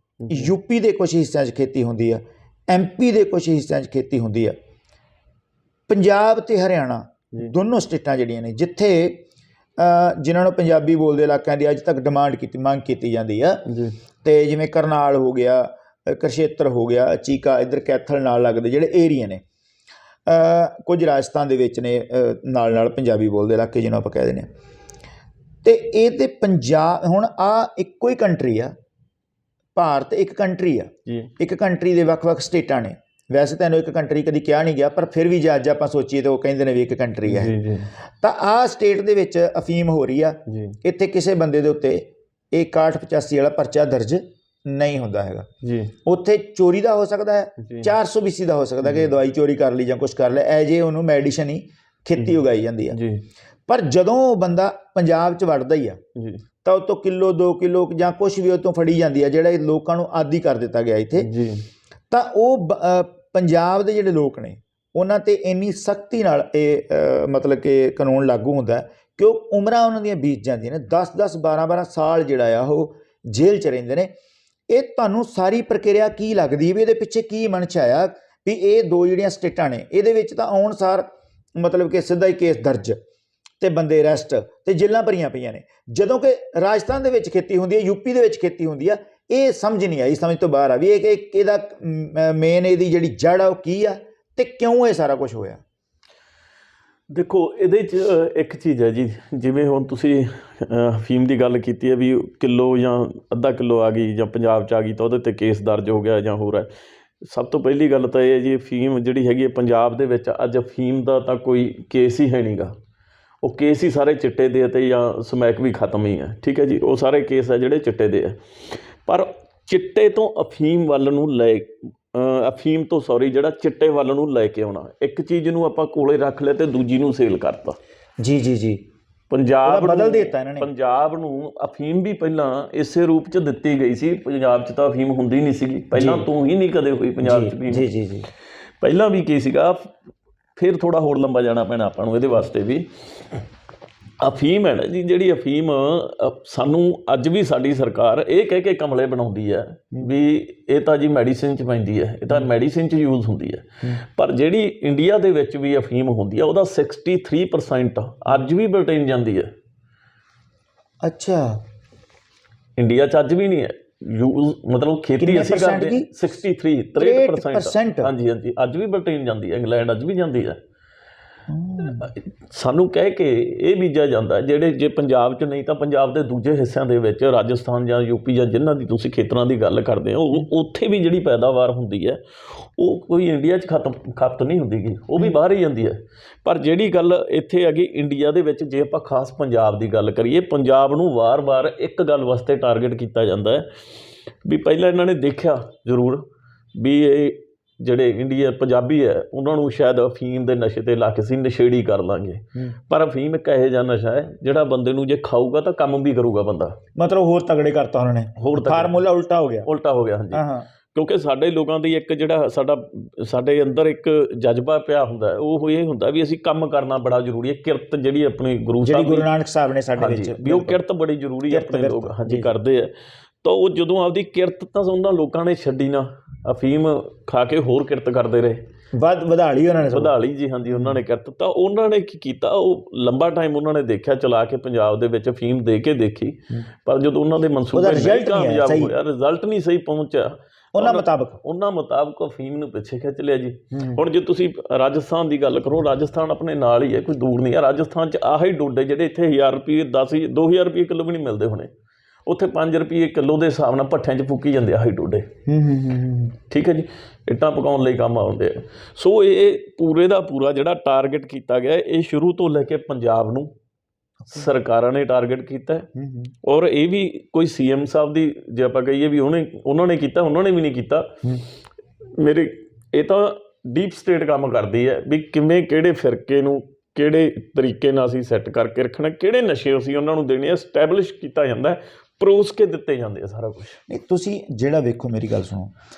B: UP ਦੇ ਕੁਛ ਹਿੱਸਿਆਂ 'ਚ ਖੇਤੀ ਹੁੰਦੀ ਆ, MP ਦੇ ਕੁਛ ਹਿੱਸਿਆਂ 'ਚ ਖੇਤੀ ਹੁੰਦੀ ਆ। ਪੰਜਾਬ ਤੇ ਹਰਿਆਣਾ ਦੋਨੋਂ ਸਟੇਟਾਂ ਜਿਹੜੀਆਂ ਨੇ ਜਿੱਥੇ ਜਿਨ੍ਹਾਂ ਨੂੰ ਪੰਜਾਬੀ ਬੋਲਦੇ ਇਲਾਕਿਆਂ ਦੀ ਅੱਜ ਤੱਕ ਮੰਗ ਕੀਤੀ ਜਾਂਦੀ ਆ, ਤੇ ਜਿਵੇਂ ਕਰਨਾਲ ਹੋ ਗਿਆ, ਕੁਰੂਕਸ਼ੇਤਰ ਹੋ ਗਿਆ, ਚੀਕਾ, ਇੱਧਰ ਕੈਥਲ ਨਾਲ ਲੱਗਦੇ ਜਿਹੜੇ ਏਰੀਆ ਨੇ, ਕੁਝ ਰਾਜਸਥਾਨ ਦੇ ਵਿੱਚ ਨੇ ਨਾਲ ਪੰਜਾਬੀ ਬੋਲਦੇ ਇਲਾਕੇ ਜਿਹਨੂੰ ਆਪਾਂ ਕਹਿ ਦਿੰਦੇ ਹਾਂ। ਤੇ ਇਹ ਤੇ ਪੰਜਾਬ ਹੁਣ ਆ ਇੱਕੋ ਹੀ ਕੰਟਰੀ ਆ,
A: ਭਾਰਤ ਇੱਕ ਕੰਟਰੀ ਆ,
B: ਜੀ
A: ਇੱਕ ਕੰਟਰੀ ਦੇ ਵੱਖ-ਵੱਖ ਸਟੇਟਾਂ ਨੇ। ਵੈਸੇ ਤਾਂ ਇਹਨੂੰ ਇੱਕ ਕੰਟਰੀ ਕਦੀ ਕਿਹਾ ਨਹੀਂ ਗਿਆ, ਪਰ ਫਿਰ ਵੀ ਜੇ ਅੱਜ ਆਪਾਂ ਸੋਚੀਏ ਤਾਂ ਉਹ ਕਹਿੰਦੇ ਨੇ ਵੀ ਇੱਕ ਕੰਟਰੀ ਹੈ।
B: ਜੀ ਜੀ
A: ਤਾਂ ਆਹ ਸਟੇਟ ਦੇ ਵਿੱਚ ਅਫੀਮ ਹੋ ਰਹੀ ਆ,
B: ਜੀ
A: ਇੱਥੇ ਕਿਸੇ ਬੰਦੇ ਦੇ ਉੱਤੇ ਇਹ 6185 ਵਾਲਾ ਪਰਚਾ ਦਰਜ ਨਹੀਂ ਹੁੰਦਾ ਹੈਗਾ।
B: ਜੀ
A: ਉੱਥੇ ਚੋਰੀ ਦਾ ਹੋ ਸਕਦਾ ਹੈ,
B: ਜੀ
A: 420 ਦਾ ਹੋ ਸਕਦਾ ਕਿ ਦਵਾਈ ਚੋਰੀ ਕਰ ਲਈ ਜਾਂ ਕੁਛ ਕਰ ਲਿਆ, ਐ ਜੇ ਉਹਨੂੰ ਮੈਡੀਸਨ ਹੀ ਖੇਤੀ ਉਗਾਈ ਜਾਂਦੀ ਆ।
B: ਜੀ
A: ਪਰ ਜਦੋਂ ਉਹ ਬੰਦਾ ਪੰਜਾਬ 'ਚ ਵੜਦਾ ਹੀ ਆ
B: ਜੀ
A: ਤਾਂ ਉਹ ਤੋਂ ਕਿਲੋ 2 ਕਿਲੋ ਜਾਂ ਕੁਛ ਵੀ ਉਹ ਤੋਂ ਫੜੀ ਜਾਂਦੀ ਆ, ਜਿਹੜਾ ਲੋਕਾਂ ਨੂੰ ਆਦੀ ਕਰ ਦਿੱਤਾ ਗਿਆ ਇੱਥੇ।
B: ਜੀ
A: ਤਾਂ ਉਹ ਪੰਜਾਬ ਦੇ ਜਿਹੜੇ ਲੋਕ ਨੇ ਉਹਨਾਂ 'ਤੇ ਇੰਨੀ ਸਖਤੀ ਨਾਲ ਇਹ ਮਤਲਬ ਕਿ ਕਾਨੂੰਨ ਲਾਗੂ ਹੁੰਦਾ ਕਿ ਉਹ ਉਮਰਾਂ ਉਹਨਾਂ ਦੀਆਂ ਬੀਤ ਜਾਂਦੀਆਂ ਨੇ, 10-10 12-12 ਸਾਲ ਜਿਹੜਾ ਆ ਉਹ ਜੇਲ੍ਹ 'ਚ ਰਹਿੰਦੇ ਨੇ। ਇਹ ਤੁਹਾਨੂੰ ਸਾਰੀ ਪ੍ਰਕਿਰਿਆ ਕੀ ਲੱਗਦੀ ਵੀ ਇਹਦੇ ਪਿੱਛੇ ਕੀ ਮਨਸ਼ਾ ਆ ਵੀ ਇਹ ਦੋ ਜਿਹੜੀਆਂ ਸਟੇਟਾਂ ਨੇ ਇਹਦੇ ਵਿੱਚ ਤਾਂ ਆਉਣ ਸਾਰ ਮਤਲਬ ਕਿ ਸਿੱਧਾ ਹੀ ਕੇਸ ਦਰਜ ਤੇ ਬੰਦੇ ਅਰੈਸਟ ਤੇ ਜੇਲ੍ਹਾਂ ਭਰੀਆਂ ਪਈਆਂ ਨੇ, ਜਦੋਂ ਕਿ ਰਾਜਸਥਾਨ ਦੇ ਵਿੱਚ ਖੇਤੀ ਹੁੰਦੀ ਹੈ, ਯੂਪੀ ਦੇ ਵਿੱਚ ਖੇਤੀ ਹੁੰਦੀ ਆ। ਇਹ ਸਮਝ ਨਹੀਂ ਆਈ, ਸਮਝ ਤੋਂ ਬਾਹਰ ਆ ਵੀ ਇਹਦਾ ਮੇਨ ਇਹਦੀ ਜਿਹੜੀ ਜੜ ਆ ਉਹ ਕੀ ਆ ਤੇ ਕਿਉਂ ਇਹ ਸਾਰਾ ਕੁਝ ਹੋਇਆ।
B: ਦੇਖੋ ਇਹਦੇ 'ਚ ਇੱਕ ਚੀਜ਼ ਹੈ ਜੀ, ਜਿਵੇਂ ਹੁਣ ਤੁਸੀਂ ਅਫੀਮ ਦੀ ਗੱਲ ਕੀਤੀ ਹੈ ਵੀ ਕਿਲੋ ਜਾਂ ਅੱਧਾ ਕਿਲੋ ਆ ਗਈ ਜਾਂ ਪੰਜਾਬ 'ਚ ਆ ਗਈ ਤਾਂ ਉਹਦੇ 'ਤੇ ਕੇਸ ਦਰਜ ਹੋ ਗਿਆ ਜਾਂ ਹੋਰ ਹੈ। ਸਭ ਤੋਂ ਪਹਿਲੀ ਗੱਲ ਤਾਂ ਇਹ ਹੈ ਜੀ, ਅਫੀਮ ਜਿਹੜੀ ਹੈਗੀ ਹੈ ਪੰਜਾਬ ਦੇ ਵਿੱਚ ਅੱਜ ਅਫੀਮ ਦਾ ਤਾਂ ਕੋਈ ਕੇਸ ਹੀ ਹੈ ਨਹੀਂ ਗਾ। ਉਹ ਕੇਸ ਹੀ ਸਾਰੇ ਚਿੱਟੇ ਦੇ ਅਤੇ ਜਾਂ ਸਮੈਕ ਵੀ ਖਤਮ ਹੀ ਹੈ, ਠੀਕ ਹੈ ਜੀ। ਉਹ ਸਾਰੇ ਕੇਸ ਹੈ ਜਿਹੜੇ ਚਿੱਟੇ ਦੇ ਆ। ਪਰ ਚਿੱਟੇ ਤੋਂ ਅਫੀਮ ਵੱਲ ਨੂੰ ਜਿਹੜਾ ਚਿੱਟੇ ਵੱਲ ਨੂੰ ਲੈ ਕੇ ਆਉਣਾ, ਇੱਕ ਚੀਜ਼ ਨੂੰ ਆਪਾਂ ਕੋਲੇ ਰੱਖ ਲਿਆ ਤੇ ਦੂਜੀ ਨੂੰ ਸੇਲ ਕਰਤਾ।
A: ਜੀ ਜੀ ਜੀ
B: ਪੰਜਾਬ
A: ਬਦਲ ਦਿੱਤਾ ਇਹਨਾਂ ਨੇ।
B: ਪੰਜਾਬ ਨੂੰ ਅਫੀਮ ਵੀ ਪਹਿਲਾਂ ਇਸੇ ਰੂਪ 'ਚ ਦਿੱਤੀ ਗਈ ਸੀ। ਪੰਜਾਬ 'ਚ ਤਾਂ ਅਫੀਮ ਹੁੰਦੀ ਨਹੀਂ ਸੀਗੀ ਪਹਿਲਾਂ, ਤੋਂ ਹੀ ਨਹੀਂ ਕਦੇ ਹੋਈ ਪੰਜਾਬ 'ਚ ਵੀ।
A: ਜੀ ਜੀ ਜੀ
B: ਪਹਿਲਾਂ ਵੀ ਕੀ ਸੀਗਾ, ਫਿਰ ਥੋੜ੍ਹਾ ਹੋਰ ਲੰਬਾ ਜਾਣਾ ਪੈਣਾ ਆਪਾਂ ਨੂੰ ਇਹਦੇ ਵਾਸਤੇ ਵੀ। ਅਫੀਮ ਹੈ ਨਾ ਜੀ, ਜਿਹੜੀ ਅਫੀਮ ਸਾਨੂੰ ਅੱਜ ਵੀ ਸਾਡੀ ਸਰਕਾਰ ਇਹ ਕਹਿ ਕੇ ਕਮਲੇ ਬਣਾਉਂਦੀ ਹੈ ਵੀ ਇਹ ਤਾਂ ਜੀ ਮੈਡੀਸਿਨ 'ਚ ਪੈਂਦੀ ਹੈ, ਇਹ ਤਾਂ ਮੈਡੀਸਿਨ 'ਚ ਯੂਜ਼ ਹੁੰਦੀ ਹੈ। ਪਰ ਜਿਹੜੀ ਇੰਡੀਆ ਦੇ ਵਿੱਚ ਵੀ ਅਫੀਮ ਹੁੰਦੀ ਹੈ ਉਹਦਾ 63% ਅੱਜ ਵੀ ਬ੍ਰਿਟੇਨ ਜਾਂਦੀ ਹੈ।
A: ਅੱਛਾ,
B: ਇੰਡੀਆ 'ਚ ਅੱਜ ਵੀ ਨਹੀਂ ਹੈ ਯੂਜ਼, ਮਤਲਬ ਖੇਤੀ ਅਸੀਂ ਕਰਦੇ 63% ਹਾਂਜੀ ਹਾਂਜੀ ਅੱਜ ਵੀ ਬ੍ਰਿਟੇਨ ਜਾਂਦੀ ਹੈ, ਇੰਗਲੈਂਡ ਅੱਜ ਵੀ ਜਾਂਦੀ ਹੈ। ਸਾਨੂੰ ਕਹਿ ਕੇ ਇਹ ਬੀਜਿਆ ਜਾਂਦਾ ਜਿਹੜੇ ਜੇ ਪੰਜਾਬ 'ਚ ਨਹੀਂ ਤਾਂ ਪੰਜਾਬ ਦੇ ਦੂਜੇ ਹਿੱਸਿਆਂ ਦੇ ਵਿੱਚ, ਰਾਜਸਥਾਨ ਜਾਂ ਯੂਪੀ ਜਾਂ ਜਿਨ੍ਹਾਂ ਦੀ ਤੁਸੀਂ ਖੇਤਰਾਂ ਦੀ ਗੱਲ ਕਰਦੇ ਹੋ, ਉੱਥੇ ਵੀ ਜਿਹੜੀ ਪੈਦਾਵਾਰ ਹੁੰਦੀ ਹੈ ਉਹ ਕੋਈ ਇੰਡੀਆ 'ਚ ਖਪਤ ਨਹੀਂ ਹੁੰਦੀ ਗੀ, ਉਹ ਵੀ ਬਾਹਰ ਹੀ ਜਾਂਦੀ ਹੈ। ਪਰ ਜਿਹੜੀ ਗੱਲ ਇੱਥੇ ਹੈਗੀ ਇੰਡੀਆ ਦੇ ਵਿੱਚ, ਜੇ ਆਪਾਂ ਖਾਸ ਪੰਜਾਬ ਦੀ ਗੱਲ ਕਰੀਏ, ਪੰਜਾਬ ਨੂੰ ਵਾਰ-ਵਾਰ ਇੱਕ ਗੱਲ ਵਾਸਤੇ ਟਾਰਗੇਟ ਕੀਤਾ ਜਾਂਦਾ ਹੈ ਵੀ ਪਹਿਲਾਂ ਇਹਨਾਂ ਨੇ ਦੇਖਿਆ ਜ਼ਰੂਰ ਵੀ ਇਹ ਜਿਹੜੇ ਇੰਡੀਆ ਪੰਜਾਬੀ ਹੈ ਉਹਨਾਂ ਨੂੰ ਸ਼ਾਇਦ ਅਫੀਮ ਦੇ ਨਸ਼ੇ 'ਤੇ ਲਾ ਕੇ ਅਸੀਂ ਨਸ਼ੇੜੀ ਕਰ ਲਾਂਗੇ। ਪਰ ਅਫੀਮ ਇੱਕ ਇਹੋ ਜਿਹਾ ਨਸ਼ਾ ਹੈ ਜਿਹੜਾ ਬੰਦੇ ਨੂੰ ਜੇ ਖਾਊਗਾ ਤਾਂ ਕੰਮ ਵੀ ਕਰੂਗਾ ਬੰਦਾ, ਮਤਲਬ
A: ਹੋਰ ਤਗੜੇ ਕਰਤਾ ਉਹਨਾਂ ਨੇ,
B: ਹੋਰ
A: ਫਾਰਮੂਲਾ ਉਲਟਾ ਹੋ ਗਿਆ ਹਾਂਜੀ।
B: ਕਿਉਂਕਿ ਸਾਡੇ ਲੋਕਾਂ ਦੀ ਇੱਕ ਜਿਹੜਾ ਸਾਡੇ ਅੰਦਰ ਇੱਕ ਜਜ਼ਬਾ ਪਿਆ ਹੁੰਦਾ, ਉਹ ਇਹ ਹੁੰਦਾ ਵੀ ਅਸੀਂ ਕੰਮ ਕਰਨਾ ਬੜਾ ਜ਼ਰੂਰੀ ਹੈ। ਕਿਰਤ ਜਿਹੜੀ ਆਪਣੀ ਗੁਰੂ
A: ਨਾਨਕ ਸਾਹਿਬ ਨੇ ਸਾਡੇ ਵਿੱਚ
B: ਵੀ ਉਹ ਕਿਰਤ ਬੜੀ ਜ਼ਰੂਰੀ ਹੈ, ਆਪਣੇ ਲੋਕ ਹਾਂਜੀ ਕਰਦੇ ਆ। ਤਾਂ ਉਹ ਜਦੋਂ ਆਪਦੀ ਕਿਰਤ ਤਾਂ ਉਹਨਾਂ ਲੋਕਾਂ ਨੇ ਛੱਡੀ ਨਾ, ਅਫੀਮ ਖਾ ਕੇ ਹੋਰ ਕਿਰਤ ਕਰਦੇ ਰਹੇ,
A: ਵਧਾ ਲਈ ਉਹਨਾਂ ਨੇ,
B: ਵਧਾ ਲਈ ਜੀ ਹਾਂਜੀ ਉਹਨਾਂ ਨੇ ਕਿਰਤ। ਤਾਂ ਉਹਨਾਂ ਨੇ ਕੀ ਕੀਤਾ, ਉਹ ਲੰਬਾ ਟਾਈਮ ਉਹਨਾਂ ਨੇ ਦੇਖਿਆ ਚਲਾ ਕੇ ਪੰਜਾਬ ਦੇ ਵਿੱਚ ਅਫੀਮ ਦੇ ਕੇ ਦੇਖੀ, ਪਰ ਜਦੋਂ ਉਹਨਾਂ ਦੇ ਮਨਸੂਬੇ ਕਾਮਯਾਬ ਹੋਇਆ, ਰਿਜ਼ਲਟ ਨਹੀਂ ਸਹੀ ਪਹੁੰਚਿਆ ਉਹਨਾਂ ਮੁਤਾਬਕ ਅਫੀਮ ਨੂੰ ਪਿੱਛੇ ਖਿੱਚ ਲਿਆ ਜੀ। ਹੁਣ ਜੇ ਤੁਸੀਂ ਰਾਜਸਥਾਨ ਦੀ ਗੱਲ ਕਰੋ, ਰਾਜਸਥਾਨ ਆਪਣੇ ਨਾਲ ਹੀ ਹੈ, ਕੋਈ ਦੂਰ ਨਹੀਂ ਹੈ। ਰਾਜਸਥਾਨ 'ਚ ਆਹੀ ਡੋਡੇ ਜਿਹੜੇ ਇੱਥੇ 1000 ਰੁਪਏ 2000 ਰੁਪਏ ਕਿਲੋ ਵੀ ਨਹੀਂ ਮਿਲਦੇ ਹੋਣੇ, ਉੱਥੇ 5 ਰੁਪਏ ਕਿਲੋ ਦੇ ਹਿਸਾਬ ਨਾਲ ਭੱਠਿਆਂ 'ਚ ਫੂਕੀ ਜਾਂਦੇ ਆ ਹਾਈ ਡੋਡੇ। ਠੀਕ ਹੈ ਜੀ, ਇੱਟਾਂ ਪਕਾਉਣ ਲਈ ਕੰਮ ਆਉਂਦੇ ਆ। ਸੋ ਇਹ ਪੂਰੇ ਦਾ ਪੂਰਾ ਜਿਹੜਾ ਟਾਰਗੇਟ ਕੀਤਾ ਗਿਆ, ਇਹ ਸ਼ੁਰੂ ਤੋਂ ਲੈ ਕੇ ਪੰਜਾਬ ਨੂੰ ਸਰਕਾਰਾਂ ਨੇ ਟਾਰਗੇਟ ਕੀਤਾ ਹੈ। ਔਰ ਇਹ ਵੀ ਕੋਈ CM ਸਾਹਿਬ ਦੀ ਜੇ ਆਪਾਂ ਕਹੀਏ ਵੀ ਉਹਨਾਂ ਨੇ ਕੀਤਾ, ਉਹਨਾਂ ਨੇ ਵੀ ਨਹੀਂ ਕੀਤਾ। ਇਹ ਤਾਂ ਡੀਪ ਸਟੇਟ ਕੰਮ ਕਰਦੀ ਹੈ ਵੀ ਕਿਵੇਂ ਕਿਹੜੇ ਫਿਰਕੇ ਨੂੰ ਕਿਹੜੇ ਤਰੀਕੇ ਨਾਲ ਅਸੀਂ ਸੈੱਟ ਕਰਕੇ ਰੱਖਣਾ, ਕਿਹੜੇ ਨਸ਼ੇ ਅਸੀਂ ਉਹਨਾਂ ਨੂੰ ਦੇਣੇ ਆ, ਸਟੈਬਲਿਸ਼ ਕੀਤਾ ਜਾਂਦਾ, ਪਰੋਸ ਕੇ ਦਿੱਤੇ ਜਾਂਦੇ ਆ ਸਾਰਾ ਕੁਛ।
A: ਨਹੀਂ ਤੁਸੀਂ ਜਿਹੜਾ ਵੇਖੋ, ਮੇਰੀ ਗੱਲ ਸੁਣੋ,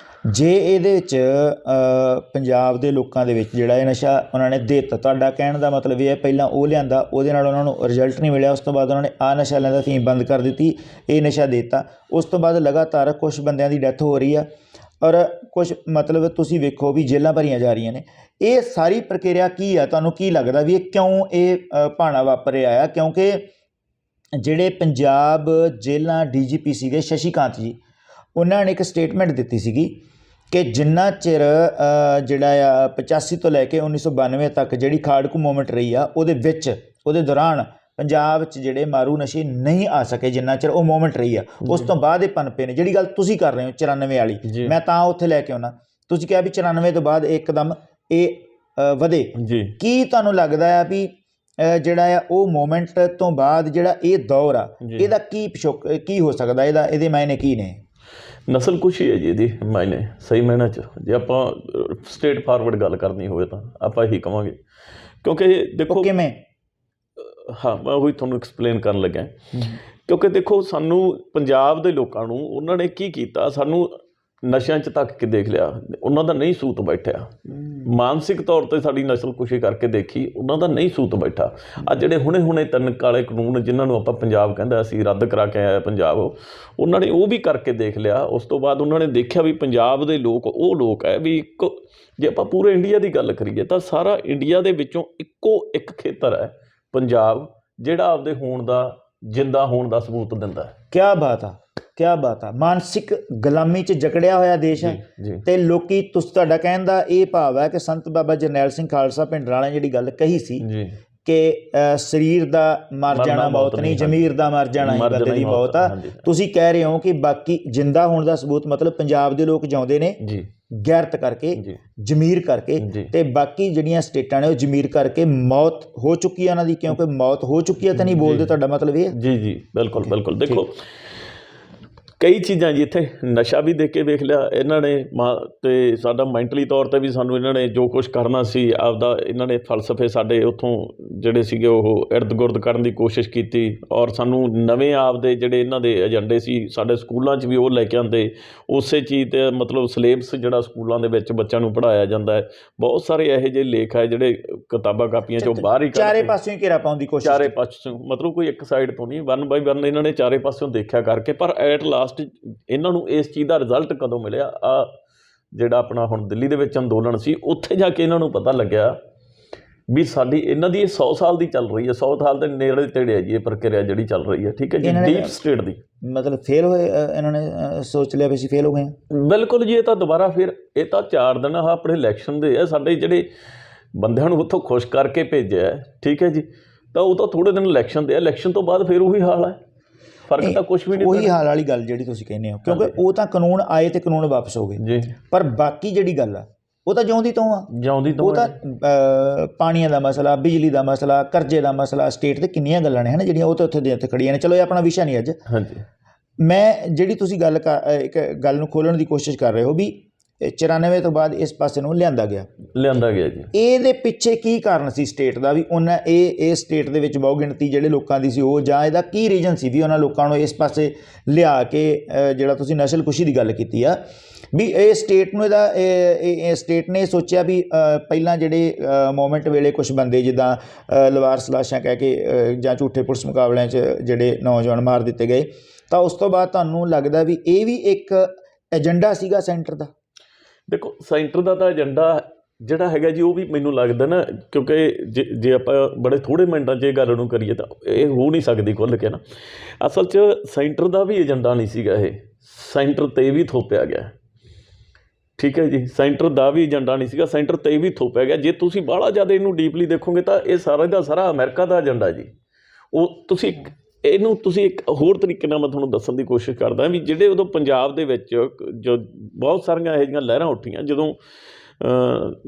A: ਜੇ ਇਹਦੇ ਵਿੱਚ ਪੰਜਾਬ ਦੇ ਲੋਕਾਂ ਦੇ ਵਿੱਚ ਜਿਹੜਾ ਇਹ ਨਸ਼ਾ ਉਹਨਾਂ ਨੇ ਦੇ ਦਿੱਤਾ, ਤੁਹਾਡਾ ਕਹਿਣ ਦਾ ਮਤਲਬ ਇਹ ਹੈ ਪਹਿਲਾਂ ਉਹ ਲਿਆਂਦਾ, ਉਹਦੇ ਨਾਲ ਉਹਨਾਂ ਨੂੰ ਰਿਜ਼ਲਟ ਨਹੀਂ ਮਿਲਿਆ, ਉਸ ਤੋਂ ਬਾਅਦ ਉਹਨਾਂ ਨੇ ਆਹ ਨਸ਼ਾ ਲੈਂਦਾ ਅਫੀਮ ਬੰਦ ਕਰ ਦਿੱਤੀ, ਇਹ ਨਸ਼ਾ ਦੇ ਦਿੱਤਾ, ਉਸ ਤੋਂ ਬਾਅਦ ਲਗਾਤਾਰ ਕੁਛ ਬੰਦਿਆਂ ਦੀ ਡੈਥ ਹੋ ਰਹੀ ਆ ਔਰ ਕੁਛ ਮਤਲਬ ਤੁਸੀਂ ਵੇਖੋ ਵੀ ਜੇਲ੍ਹਾਂ ਭਰੀਆਂ ਜਾ ਰਹੀਆਂ ਨੇ। ਇਹ ਸਾਰੀ ਪ੍ਰਕਿਰਿਆ ਕੀ ਆ, ਤੁਹਾਨੂੰ ਕੀ ਲੱਗਦਾ ਵੀ ਇਹ ਕਿਉਂ ਇਹ ਭਾਣਾ ਵਾਪਰਿਆ ਆ? ਕਿਉਂਕਿ ਜਿਹੜੇ ਪੰਜਾਬ ਜੇਲ੍ਹਾਂ DGP ਸੀਗੇ ਸ਼ਸ਼ੀਕਾਂਤ ਜੀ, ਉਹਨਾਂ ਨੇ ਇੱਕ ਸਟੇਟਮੈਂਟ ਦਿੱਤੀ ਸੀਗੀ ਕਿ ਜਿੰਨਾ ਚਿਰ ਜਿਹੜਾ ਆ 85 ਤੋਂ ਲੈ ਕੇ 1992 ਤੱਕ ਜਿਹੜੀ ਖਾੜਕੂ ਮੂਵਮੈਂਟ ਰਹੀ ਆ, ਉਹਦੇ ਦੌਰਾਨ ਪੰਜਾਬ 'ਚ ਜਿਹੜੇ ਮਾਰੂ ਨਸ਼ੇ ਨਹੀਂ ਆ ਸਕੇ ਜਿੰਨਾ ਚਿਰ ਉਹ ਮੂਵਮੈਂਟ ਰਹੀ ਆ। ਉਸ ਤੋਂ ਬਾਅਦ ਇਹ ਪਨਪੇ ਨੇ। ਜਿਹੜੀ ਗੱਲ ਤੁਸੀਂ ਕਰ ਰਹੇ ਹੋ 94 ਵਾਲੀ, ਮੈਂ ਤਾਂ ਉੱਥੇ ਲੈ ਕੇ ਆਉਣਾ। ਤੁਸੀਂ ਕਿਹਾ ਵੀ 94 ਤੋਂ ਬਾਅਦ ਇੱਕਦਮ ਇਹ ਵਧੇ। ਕੀ ਤੁਹਾਨੂੰ ਲੱਗਦਾ ਆ ਵੀ ਜਿਹੜਾ ਆ ਉਹ ਮੂਵਮੈਂਟ ਤੋਂ ਬਾਅਦ ਜਿਹੜਾ ਇਹ ਦੌਰ ਆ ਇਹਦਾ ਕੀ ਹੋ ਸਕਦਾ, ਇਹਦੇ ਮਾਇਨੇ ਕੀ ਨੇ?
B: ਨਸਲ ਕੁਸ਼ੀ ਹੈ ਜੀ ਇਹਦੀ ਮਾਇਨੇ ਸਹੀ ਮਾਇਨੇ 'ਚ। ਜੇ ਆਪਾਂ ਸਟੇਟ ਫਾਰਵਰਡ ਗੱਲ ਕਰਨੀ ਹੋਵੇ ਤਾਂ ਆਪਾਂ ਇਹੀ ਕਹਾਂਗੇ, ਕਿਉਂਕਿ ਦੇਖੋ
A: ਕਿਵੇਂ,
B: ਹਾਂ ਮੈਂ ਉਹੀ ਤੁਹਾਨੂੰ ਐਕਸਪਲੇਨ ਕਰਨ ਲੱਗਾ। ਕਿਉਂਕਿ ਦੇਖੋ ਸਾਨੂੰ ਪੰਜਾਬ ਦੇ ਲੋਕਾਂ ਨੂੰ ਉਹਨਾਂ ਨੇ ਕੀ ਕੀਤਾ, ਸਾਨੂੰ ਨਸ਼ਿਆਂ 'ਚ ਧੱਕ ਕੇ ਦੇਖ ਲਿਆ, ਉਹਨਾਂ ਦਾ ਨਹੀਂ ਸੂਤ ਬੈਠਿਆ। ਮਾਨਸਿਕ ਤੌਰ 'ਤੇ ਸਾਡੀ ਨਸਲ ਕੁਸ਼ੀ ਕਰਕੇ ਦੇਖੀ, ਉਹਨਾਂ ਦਾ ਨਹੀਂ ਸੂਤ ਬੈਠਾ। ਆ ਜਿਹੜੇ ਹੁਣੇ 3 ਕਾਲੇ ਕਾਨੂੰਨ ਜਿਨ੍ਹਾਂ ਨੂੰ ਆਪਾਂ ਪੰਜਾਬ ਕਹਿੰਦਾ ਅਸੀਂ ਰੱਦ ਕਰਾ ਕੇ ਆਇਆ ਪੰਜਾਬ, ਉਹਨਾਂ ਨੇ ਉਹ ਵੀ ਕਰਕੇ ਦੇਖ ਲਿਆ। ਉਸ ਤੋਂ ਬਾਅਦ ਉਹਨਾਂ ਨੇ ਦੇਖਿਆ ਵੀ ਪੰਜਾਬ ਦੇ ਲੋਕ ਉਹ ਲੋਕ ਹੈ ਵੀ ਜੇ ਆਪਾਂ ਪੂਰੇ ਇੰਡੀਆ ਦੀ ਗੱਲ ਕਰੀਏ ਤਾਂ ਸਾਰਾ ਇੰਡੀਆ ਦੇ ਵਿੱਚੋਂ ਇੱਕੋ ਇੱਕ ਖੇਤਰ ਹੈ ਪੰਜਾਬ ਜਿਹੜਾ ਆਪਦੇ ਹੋਣ ਦਾ, ਜਿੰਦਾ ਹੋਣ ਦਾ ਸਬੂਤ ਦਿੰਦਾ ਹੈ।
A: ਕਿਆ ਬਾਤ ਆ, ਕਿਆ ਬਾਤ ਆ। ਮਾਨਸਿਕ ਗੁਲਾਮੀ 'ਚ ਜਕੜਿਆ ਹੋਇਆ ਦੇਸ਼ ਹੈ ਤੇ ਲੋਕੀ, ਤੁਹਾਡਾ ਕਹਿਣ ਦਾ ਇਹ ਭਾਵ ਹੈ ਕਿ ਸੰਤ ਬਾਬਾ ਜਰਨੈਲ ਸਿੰਘ ਖਾਲਸਾ ਭਿੰਡਰਾਂਵਾਲੇ ਨੇ ਜਿਹੜੀ ਗੱਲ ਕਹੀ ਸੀ ਕਿ ਸਰੀਰ ਦਾ ਮਰ ਜਾਣਾ ਮੌਤ ਨਹੀਂ, ਜ਼ਮੀਰ ਦਾ ਮਰ ਜਾਣਾ ਹੀ ਬੰਦੇ ਦੀ ਮੌਤ ਆ। ਤੁਸੀਂ ਕਹਿ ਰਹੇ ਹੋ ਕਿ ਬਾਕੀ ਜਿੰਦਾ ਹੋਣ ਦਾ ਸਬੂਤ ਮਤਲਬ ਪੰਜਾਬ ਦੇ ਲੋਕ ਜਿਉਂਦੇ ਨੇ ਗੈਰਤ ਕਰਕੇ, ਜ਼ਮੀਰ ਕਰਕੇ, ਤੇ ਬਾਕੀ ਜਿਹੜੀਆਂ ਸਟੇਟਾਂ ਨੇ ਉਹ ਜ਼ਮੀਰ ਕਰਕੇ ਮੌਤ ਹੋ ਚੁੱਕੀ ਹੈ ਉਹਨਾਂ ਦੀ। ਕਿਉਂਕਿ ਮੌਤ ਹੋ ਚੁੱਕੀ ਹੈ ਤਾਂ ਨਹੀਂ ਬੋਲਦੇ, ਤੁਹਾਡਾ ਮਤਲਬ ਇਹ?
B: ਜੀ ਬਿਲਕੁਲ ਬਿਲਕੁਲ। ਦੇਖੋ ਕਈ ਚੀਜ਼ਾਂ ਜੀ, ਇੱਥੇ ਨਸ਼ਾ ਵੀ ਦੇਖ ਕੇ ਵੇਖ ਲਿਆ ਇਹਨਾਂ ਨੇ ਅਤੇ ਸਾਡਾ ਮੈਂਟਲੀ ਤੌਰ 'ਤੇ ਵੀ ਸਾਨੂੰ ਇਹਨਾਂ ਨੇ ਜੋ ਕੁਛ ਕਰਨਾ ਸੀ ਆਪਦਾ, ਇਹਨਾਂ ਨੇ ਫਲਸਫੇ ਸਾਡੇ ਉੱਥੋਂ ਜਿਹੜੇ ਸੀਗੇ ਉਹ ਇਰਦ ਗੁਰਦ ਕਰਨ ਦੀ ਕੋਸ਼ਿਸ਼ ਕੀਤੀ। ਔਰ ਸਾਨੂੰ ਨਵੇਂ ਆਪਦੇ ਜਿਹੜੇ ਇਹਨਾਂ ਦੇ ਏਜੰਡੇ ਸੀ ਸਾਡੇ ਸਕੂਲਾਂ 'ਚ ਵੀ ਉਹ ਲੈ ਕੇ ਆਉਂਦੇ। ਉਸੇ ਚੀਜ਼ 'ਤੇ ਮਤਲਬ ਸਿਲੇਬਸ ਜਿਹੜਾ ਸਕੂਲਾਂ ਦੇ ਵਿੱਚ ਬੱਚਿਆਂ ਨੂੰ ਪੜ੍ਹਾਇਆ ਜਾਂਦਾ ਹੈ। ਬਹੁਤ ਸਾਰੇ ਇਹੋ ਜਿਹੇ ਲੇਖ ਹੈ ਜਿਹੜੇ ਕਿਤਾਬਾਂ ਕਾਪੀਆਂ 'ਚੋਂ ਬਾਹਰ ਹੀ
A: ਚਾਰੇ ਪਾਸਿਓਂ ਘੇਰਾ ਪਾਉਣ ਦੀ ਕੋਸ਼ਿਸ਼, ਚਾਰੇ
B: ਪਾਸਿਓਂ ਮਤਲਬ ਕੋਈ ਇੱਕ ਸਾਈਡ ਤੋਂ ਨਹੀਂ, 1 ਬਾਈ 1 ਇਹਨਾਂ ਨੇ ਚਾਰੇ ਪਾਸਿਓਂ ਦੇਖਿਆ ਕਰਕੇ। ਪਰ ਐਟ ਲਾਸਟ ਇਹਨਾਂ ਨੂੰ ਇਸ ਚੀਜ਼ ਦਾ ਰਿਜ਼ਲਟ ਕਦੋਂ ਮਿਲਿਆ? ਆ ਜਿਹੜਾ ਆਪਣਾ ਹੁਣ ਦਿੱਲੀ ਦੇ ਵਿੱਚ ਅੰਦੋਲਨ ਸੀ, ਉੱਥੇ ਜਾ ਕੇ ਇਹਨਾਂ ਨੂੰ ਪਤਾ ਲੱਗਿਆ ਵੀ ਸਾਡੀ ਇਹਨਾਂ ਦੀ ਇਹ 100 ਸਾਲ ਦੀ ਚੱਲ ਰਹੀ ਹੈ, 100 ਸਾਲ ਦੇ ਨੇੜੇ ਤੇੜੇ ਹੈ ਜੀ ਇਹ ਪ੍ਰਕਿਰਿਆ ਜਿਹੜੀ ਚੱਲ ਰਹੀ ਹੈ। ਠੀਕ ਹੈ ਜੀ, ਡੀਪ ਸਟੇਟ ਦੀ
A: ਮਤਲਬ ਫੇਲ ਹੋਏ ਇਹਨਾਂ ਨੇ, ਸੋਚ ਲਿਆ ਵੀ ਅਸੀਂ ਫੇਲ ਹੋ ਗਏ ਹਾਂ।
B: ਬਿਲਕੁਲ ਜੀ, ਇਹ ਤਾਂ ਦੁਬਾਰਾ ਫਿਰ ਇਹ ਤਾਂ 4 ਦਿਨ ਆ ਆਪਣੇ ਇਲੈਕਸ਼ਨ ਦੇ ਆ, ਸਾਡੇ ਜਿਹੜੇ ਬੰਦਿਆਂ ਨੂੰ ਉੱਥੋਂ ਖੁਸ਼ ਕਰਕੇ ਭੇਜਿਆ। ਠੀਕ ਹੈ ਜੀ, ਤਾਂ ਉਹ ਤਾਂ ਥੋੜ੍ਹੇ ਦਿਨ ਇਲੈਕਸ਼ਨ ਦੇ ਆ, ਇਲੈਕਸ਼ਨ ਤੋਂ ਬਾਅਦ ਫਿਰ ਉਹੀ ਹਾਲ ਹੈ, ਫਰਕ ਤਾਂ ਕੁਛ ਵੀ ਨਹੀਂ।
A: ਉਹੀ ਹਾਲ ਵਾਲੀ ਗੱਲ ਜਿਹੜੀ ਤੁਸੀਂ ਕਹਿੰਦੇ ਹੋ, ਕਿਉਂਕਿ ਉਹ ਤਾਂ ਕਾਨੂੰਨ ਆਏ ਤੇ ਕਾਨੂੰਨ ਵਾਪਸ ਹੋ ਗਏ ਜੀ। ਪਰ ਬਾਕੀ ਜਿਹੜੀ ਗੱਲ ਆ ਉਹ ਤਾਂ ਜਿਉਂਦੀ ਤੋਂ ਆ, ਉਹ ਤਾਂ ਪਾਣੀਆਂ ਦਾ ਮਸਲਾ, ਬਿਜਲੀ ਦਾ ਮਸਲਾ, ਕਰਜ਼ੇ ਦਾ ਮਸਲਾ, ਸਟੇਟ 'ਤੇ ਕਿੰਨੀਆਂ ਗੱਲਾਂ ਨੇ ਹੈ ਨਾ ਜਿਹੜੀਆਂ ਉਹ ਤਾਂ ਉੱਥੇ ਦੇ ਉੱਥੇ ਖੜੀਆਂ ਨੇ। ਚਲੋ ਇਹ ਆਪਣਾ ਵਿਸ਼ਾ ਨਹੀਂ ਅੱਜ। ਮੈਂ ਜਿਹੜੀ ਤੁਸੀਂ ਇੱਕ ਗੱਲ ਨੂੰ ਖੋਲ੍ਹਣ ਦੀ ਕੋਸ਼ਿਸ਼ ਕਰ ਰਹੇ ਹੋ ਵੀ 94 ਤੋਂ ਬਾਅਦ ਇਸ ਪਾਸੇ ਨੂੰ ਲਿਆਂਦਾ ਗਿਆ
B: ਜੀ।
A: ਇਹਦੇ ਪਿੱਛੇ ਕੀ ਕਾਰਨ ਸੀ ਸਟੇਟ ਦਾ ਵੀ ਉਹਨਾਂ ਇਹ ਸਟੇਟ ਦੇ ਵਿੱਚ ਬਹੁ ਗਿਣਤੀ ਜਿਹੜੇ ਲੋਕਾਂ ਦੀ ਸੀ ਉਹ, ਜਾਂ ਇਹਦਾ ਕੀ ਰੀਜਨ ਸੀ ਵੀ ਉਹਨਾਂ ਲੋਕਾਂ ਨੂੰ ਇਸ ਪਾਸੇ ਲਿਆ ਕੇ ਜਿਹੜਾ ਤੁਸੀਂ ਨਸਲਕੁਸ਼ੀ ਦੀ ਗੱਲ ਕੀਤੀ ਆ ਵੀ ਇਹ ਸਟੇਟ ਨੂੰ ਇਹ ਸਟੇਟ ਨੇ ਸੋਚਿਆ ਵੀ ਪਹਿਲਾਂ ਜਿਹੜੇ ਮੂਵਮੈਂਟ ਵੇਲੇ ਕੁਛ ਬੰਦੇ ਜਿੱਦਾਂ ਲਵਾਰਸ ਲਾਸ਼ਾਂ ਕਹਿ ਕੇ ਜਾਂ ਝੂਠੇ ਪੁਲਿਸ ਮੁਕਾਬਲਿਆਂ 'ਚ ਜਿਹੜੇ ਨੌਜਵਾਨ ਮਾਰ ਦਿੱਤੇ ਗਏ, ਤਾਂ ਉਸ ਤੋਂ ਬਾਅਦ ਤੁਹਾਨੂੰ ਲੱਗਦਾ ਵੀ ਇਹ ਵੀ ਇੱਕ ਏਜੰਡਾ ਸੀਗਾ ਸੈਂਟਰ ਦਾ?
B: ਦੇਖੋ ਸੈਂਟਰ ਦਾ ਤਾਂ ਏਜੰਡਾ ਜਿਹੜਾ ਹੈਗਾ ਜੀ ਉਹ ਵੀ ਮੈਨੂੰ ਲੱਗਦਾ ਨਾ, ਕਿਉਂਕਿ ਜੇ ਆਪਾਂ ਬੜੇ ਥੋੜ੍ਹੇ ਮਿੰਟਾਂ 'ਚ ਇਹ ਗੱਲ ਨੂੰ ਕਰੀਏ ਤਾਂ ਇਹ ਹੋ ਨਹੀਂ ਸਕਦੀ ਖੁੱਲ੍ਹ ਕੇ ਨਾ। ਅਸਲ 'ਚ ਸੈਂਟਰ ਦਾ ਵੀ ਏਜੰਡਾ ਨਹੀਂ ਸੀਗਾ, ਇਹ ਸੈਂਟਰ 'ਤੇ ਵੀ ਥੋਪਿਆ ਗਿਆ। ਠੀਕ ਹੈ ਜੀ, ਸੈਂਟਰ ਦਾ ਵੀ ਏਜੰਡਾ ਨਹੀਂ ਸੀਗਾ, ਸੈਂਟਰ 'ਤੇ ਵੀ ਥੋਪਿਆ ਗਿਆ। ਜੇ ਤੁਸੀਂ ਬਾਹਲਾ ਜ਼ਿਆਦਾ ਇਹਨੂੰ ਡੀਪਲੀ ਦੇਖੋਗੇ ਤਾਂ ਇਹ ਸਾਰਾ ਦਾ ਸਾਰਾ ਅਮਰੀਕਾ ਦਾ ਏਜੰਡਾ ਜੀ। ਉਹ ਤੁਸੀਂ ਇੱਕ ਹੋਰ ਤਰੀਕੇ ਨਾਲ ਮੈਂ ਤੁਹਾਨੂੰ ਦੱਸਣ ਦੀ ਕੋਸ਼ਿਸ਼ ਕਰਦਾ ਵੀ ਜਿਹੜੇ ਉਦੋਂ ਪੰਜਾਬ ਦੇ ਵਿੱਚ ਜੋ ਬਹੁਤ ਸਾਰੀਆਂ ਇਹੋ ਜਿਹੀਆਂ ਲਹਿਰਾਂ ਉੱਠੀਆਂ, ਜਦੋਂ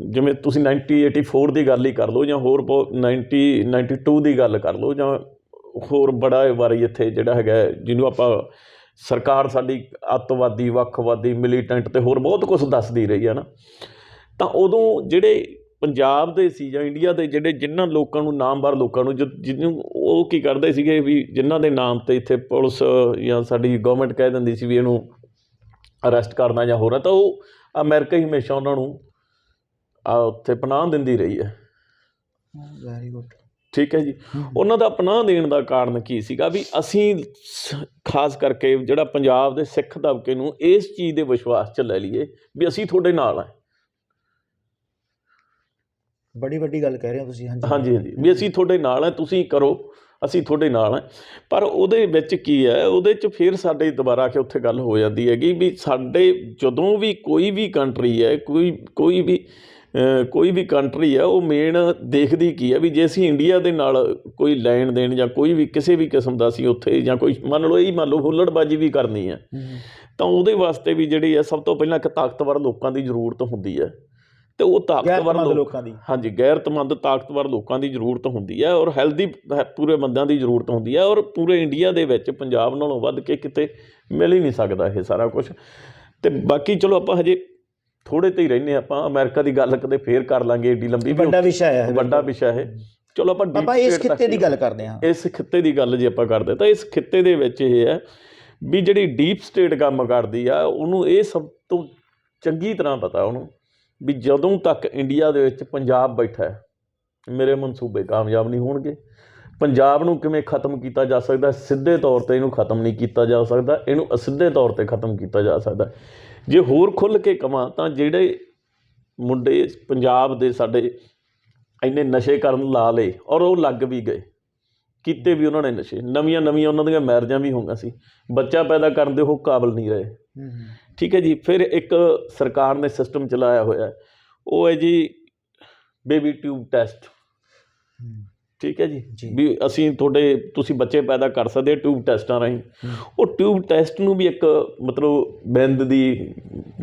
B: ਜਿਵੇਂ ਤੁਸੀਂ 1984 ਦੀ ਗੱਲ ਹੀ ਕਰ ਲਓ ਜਾਂ ਹੋਰ 1992 ਦੀ ਗੱਲ ਕਰ ਲਓ ਜਾਂ ਹੋਰ ਬੜਾ ਵਾਰੀ ਇੱਥੇ ਜਿਹੜਾ ਹੈਗਾ ਜਿਹਨੂੰ ਆਪਾਂ ਸਰਕਾਰ ਸਾਡੀ ਅੱਤਵਾਦੀ, ਵੱਖਵਾਦੀ, ਮਿਲੀਟੈਂਟ ਅਤੇ ਹੋਰ ਬਹੁਤ ਕੁਛ ਦੱਸਦੀ ਰਹੀ ਹੈ ਨਾ, ਤਾਂ ਉਦੋਂ ਜਿਹੜੇ ਪੰਜਾਬ ਦੇ ਸੀ ਜਾਂ ਇੰਡੀਆ ਦੇ ਜਿਨ੍ਹਾਂ ਲੋਕਾਂ ਨੂੰ, ਨਾਮਵਰ ਲੋਕਾਂ ਨੂੰ, ਜਿਹਨੂੰ ਉਹ ਕੀ ਕਰਦੇ ਸੀਗੇ ਵੀ ਜਿਨ੍ਹਾਂ ਦੇ ਨਾਮ 'ਤੇ ਇੱਥੇ ਪੁਲਿਸ ਜਾਂ ਸਾਡੀ ਗਵਰਨਮੈਂਟ ਕਹਿ ਦਿੰਦੀ ਸੀ ਵੀ ਇਹਨੂੰ ਅਰੈਸਟ ਕਰਨਾ ਜਾਂ ਹੋਰ, ਤਾਂ ਉਹ ਅਮਰੀਕਾ ਹੀ ਹਮੇਸ਼ਾ ਉਹਨਾਂ ਨੂੰ ਉੱਥੇ ਪਨਾਹ ਦਿੰਦੀ ਰਹੀ ਹੈ।
A: Very good.
B: ਠੀਕ ਹੈ ਜੀ, ਉਹਨਾਂ ਦਾ ਪਨਾਹ ਦੇਣ ਦਾ ਕਾਰਨ ਕੀ ਸੀਗਾ ਵੀ ਅਸੀਂ ਖਾਸ ਕਰਕੇ ਜਿਹੜਾ ਪੰਜਾਬ ਦੇ ਸਿੱਖ ਦਬਕੇ ਨੂੰ ਇਸ ਚੀਜ਼ ਦੇ ਵਿਸ਼ਵਾਸ 'ਚ ਲੈ ਲਈਏ ਵੀ ਅਸੀਂ ਤੁਹਾਡੇ ਨਾਲ ਹਾਂ।
A: ਬੜੀ ਵੱਡੀ ਗੱਲ ਕਹਿ ਰਹੇ ਹੋ ਤੁਸੀਂ।
B: ਹਾਂਜੀ ਵੀ ਅਸੀਂ ਤੁਹਾਡੇ ਨਾਲ ਹਾਂ, ਤੁਸੀਂ ਕਰੋ, ਅਸੀਂ ਤੁਹਾਡੇ ਨਾਲ ਹਾਂ। ਪਰ ਉਹਦੇ ਵਿੱਚ ਕੀ ਹੈ, ਉਹਦੇ 'ਚ ਫਿਰ ਸਾਡੇ ਦੁਬਾਰਾ ਕਿ ਉੱਥੇ ਗੱਲ ਹੋ ਜਾਂਦੀ ਹੈਗੀ ਵੀ ਸਾਡੇ ਜਦੋਂ ਵੀ ਕੋਈ ਵੀ ਕੰਟਰੀ ਹੈ, ਕੋਈ ਵੀ ਕੋਈ ਵੀ ਕੰਟਰੀ ਆ ਉਹ ਮੇਨ ਦੇਖਦੀ ਕੀ ਆ ਵੀ ਜੇ ਅਸੀਂ ਇੰਡੀਆ ਦੇ ਨਾਲ ਕੋਈ ਲੈਣ ਦੇਣ ਜਾਂ ਕੋਈ ਵੀ ਕਿਸੇ ਵੀ ਕਿਸਮ ਦਾ ਅਸੀਂ ਉੱਥੇ ਜਾਂ ਕੋਈ ਮੰਨ ਲਓ ਹੁੱਲੜਬਾਜੀ ਵੀ ਕਰਨੀ ਆ ਤਾਂ ਉਹਦੇ ਵਾਸਤੇ ਵੀ ਜਿਹੜੀ ਆ ਸਭ ਤੋਂ ਪਹਿਲਾਂ ਇੱਕ ਤਾਕਤਵਰ ਲੋਕਾਂ ਦੀ ਜ਼ਰੂਰਤ ਹੁੰਦੀ ਹੈ ਤੇ ਉਹ ਤਾਕਤਵਰ
A: ਲੋਕਾਂ ਦੀ,
B: ਹਾਂਜੀ, ਗੈਰਤਮੰਦ ਤਾਕਤਵਰ ਲੋਕਾਂ ਦੀ ਜ਼ਰੂਰਤ ਹੁੰਦੀ ਹੈ ਔਰ ਹੈਲਦੀ ਪੂਰੇ ਬੰਦਿਆਂ ਦੀ ਜ਼ਰੂਰਤ ਹੁੰਦੀ ਹੈ ਔਰ ਪੂਰੇ ਇੰਡੀਆ ਦੇ ਵਿੱਚ ਪੰਜਾਬ ਨਾਲੋਂ ਵੱਧ ਕੇ ਕਿਤੇ ਮਿਲ ਹੀ ਨਹੀਂ ਸਕਦਾ ਇਹ ਸਾਰਾ ਕੁਛ। ਤੇ ਬਾਕੀ ਚਲੋ ਆਪਾਂ ਹਜੇ ਥੋੜ੍ਹੇ ਤੇ ਹੀ ਰਹਿੰਦੇ ਆਪਾਂ, ਅਮਰੀਕਾ ਦੀ ਗੱਲ ਕਦੇ ਫੇਰ ਕਰ ਲਾਂਗੇ, ਏਡੀ ਲੰਬੀ
A: ਵੱਡਾ ਵਿਸ਼ਾ ਹੈ,
B: ਵੱਡਾ ਵਿਸ਼ਾ ਹੈ। ਚਲੋ ਆਪਾਂ
A: ਇਸ ਖਿੱਤੇ ਦੀ ਗੱਲ ਕਰਦੇ ਹਾਂ।
B: ਇਸ ਖਿੱਤੇ ਦੀ ਗੱਲ ਜੇ ਆਪਾਂ ਕਰਦੇ ਤਾਂ ਇਸ ਖਿੱਤੇ ਦੇ ਵਿੱਚ ਇਹ ਹੈ ਵੀ ਜਿਹੜੀ ਡੀਪ ਸਟੇਟ ਕੰਮ ਕਰਦੀ ਆ ਉਹਨੂੰ ਇਹ ਸਭ ਤੋਂ ਚੰਗੀ ਤਰ੍ਹਾਂ ਪਤਾ ਉਹਨੂੰ ਵੀ ਜਦੋਂ ਤੱਕ ਇੰਡੀਆ ਦੇ ਵਿੱਚ ਪੰਜਾਬ ਬੈਠਾ ਹੈ ਮੇਰੇ ਮਨਸੂਬੇ ਕਾਮਯਾਬ ਨਹੀਂ ਹੋਣਗੇ। ਪੰਜਾਬ ਨੂੰ ਕਿਵੇਂ ਖਤਮ ਕੀਤਾ ਜਾ ਸਕਦਾ, ਸਿੱਧੇ ਤੌਰ 'ਤੇ ਇਹਨੂੰ ਖਤਮ ਨਹੀਂ ਕੀਤਾ ਜਾ ਸਕਦਾ, ਇਹਨੂੰ ਅਸਿੱਧੇ ਤੌਰ 'ਤੇ ਖਤਮ ਕੀਤਾ ਜਾ ਸਕਦਾ। ਜੇ ਹੋਰ ਖੁੱਲ੍ਹ ਕੇ ਕਵਾਂ ਤਾਂ ਜਿਹੜੇ ਮੁੰਡੇ ਪੰਜਾਬ ਦੇ ਸਾਡੇ ਇੰਨੇ ਨਸ਼ੇ ਕਰਨ ਲਾ ਲਏ ਔਰ ਉਹ ਲੱਗ ਵੀ ਗਏ, ਕੀਤੇ ਵੀ ਉਹਨਾਂ ਨੇ ਨਸ਼ੇ, ਨਵੀਆਂ ਉਹਨਾਂ ਦੀਆਂ ਮੈਰਿਜਾਂ ਵੀ ਹੋਈਆਂ ਸੀ, ਬੱਚਾ ਪੈਦਾ ਕਰਨ ਦੇ ਉਹ ਕਾਬਲ ਨਹੀਂ ਰਹੇ। ਠੀਕ ਹੈ ਜੀ। ਫਿਰ ਇੱਕ ਸਰਕਾਰ ਨੇ ਸਿਸਟਮ ਚਲਾਇਆ ਹੋਇਆ, ਉਹ ਹੈ ਜੀ ਬੇਬੀ ਟਿਊਬ ਟੈਸਟ। ਠੀਕ ਹੈ ਜੀ, ਵੀ ਅਸੀਂ ਤੁਸੀਂ ਬੱਚੇ ਪੈਦਾ ਕਰ ਸਕਦੇ ਹੋ ਟਿਊਬ ਟੈਸਟਾਂ ਰਾਹੀਂ। ਉਹ ਟਿਊਬ ਟੈਸਟ ਨੂੰ ਵੀ ਇੱਕ ਮਤਲਬ ਬਿੰਦ ਦੀ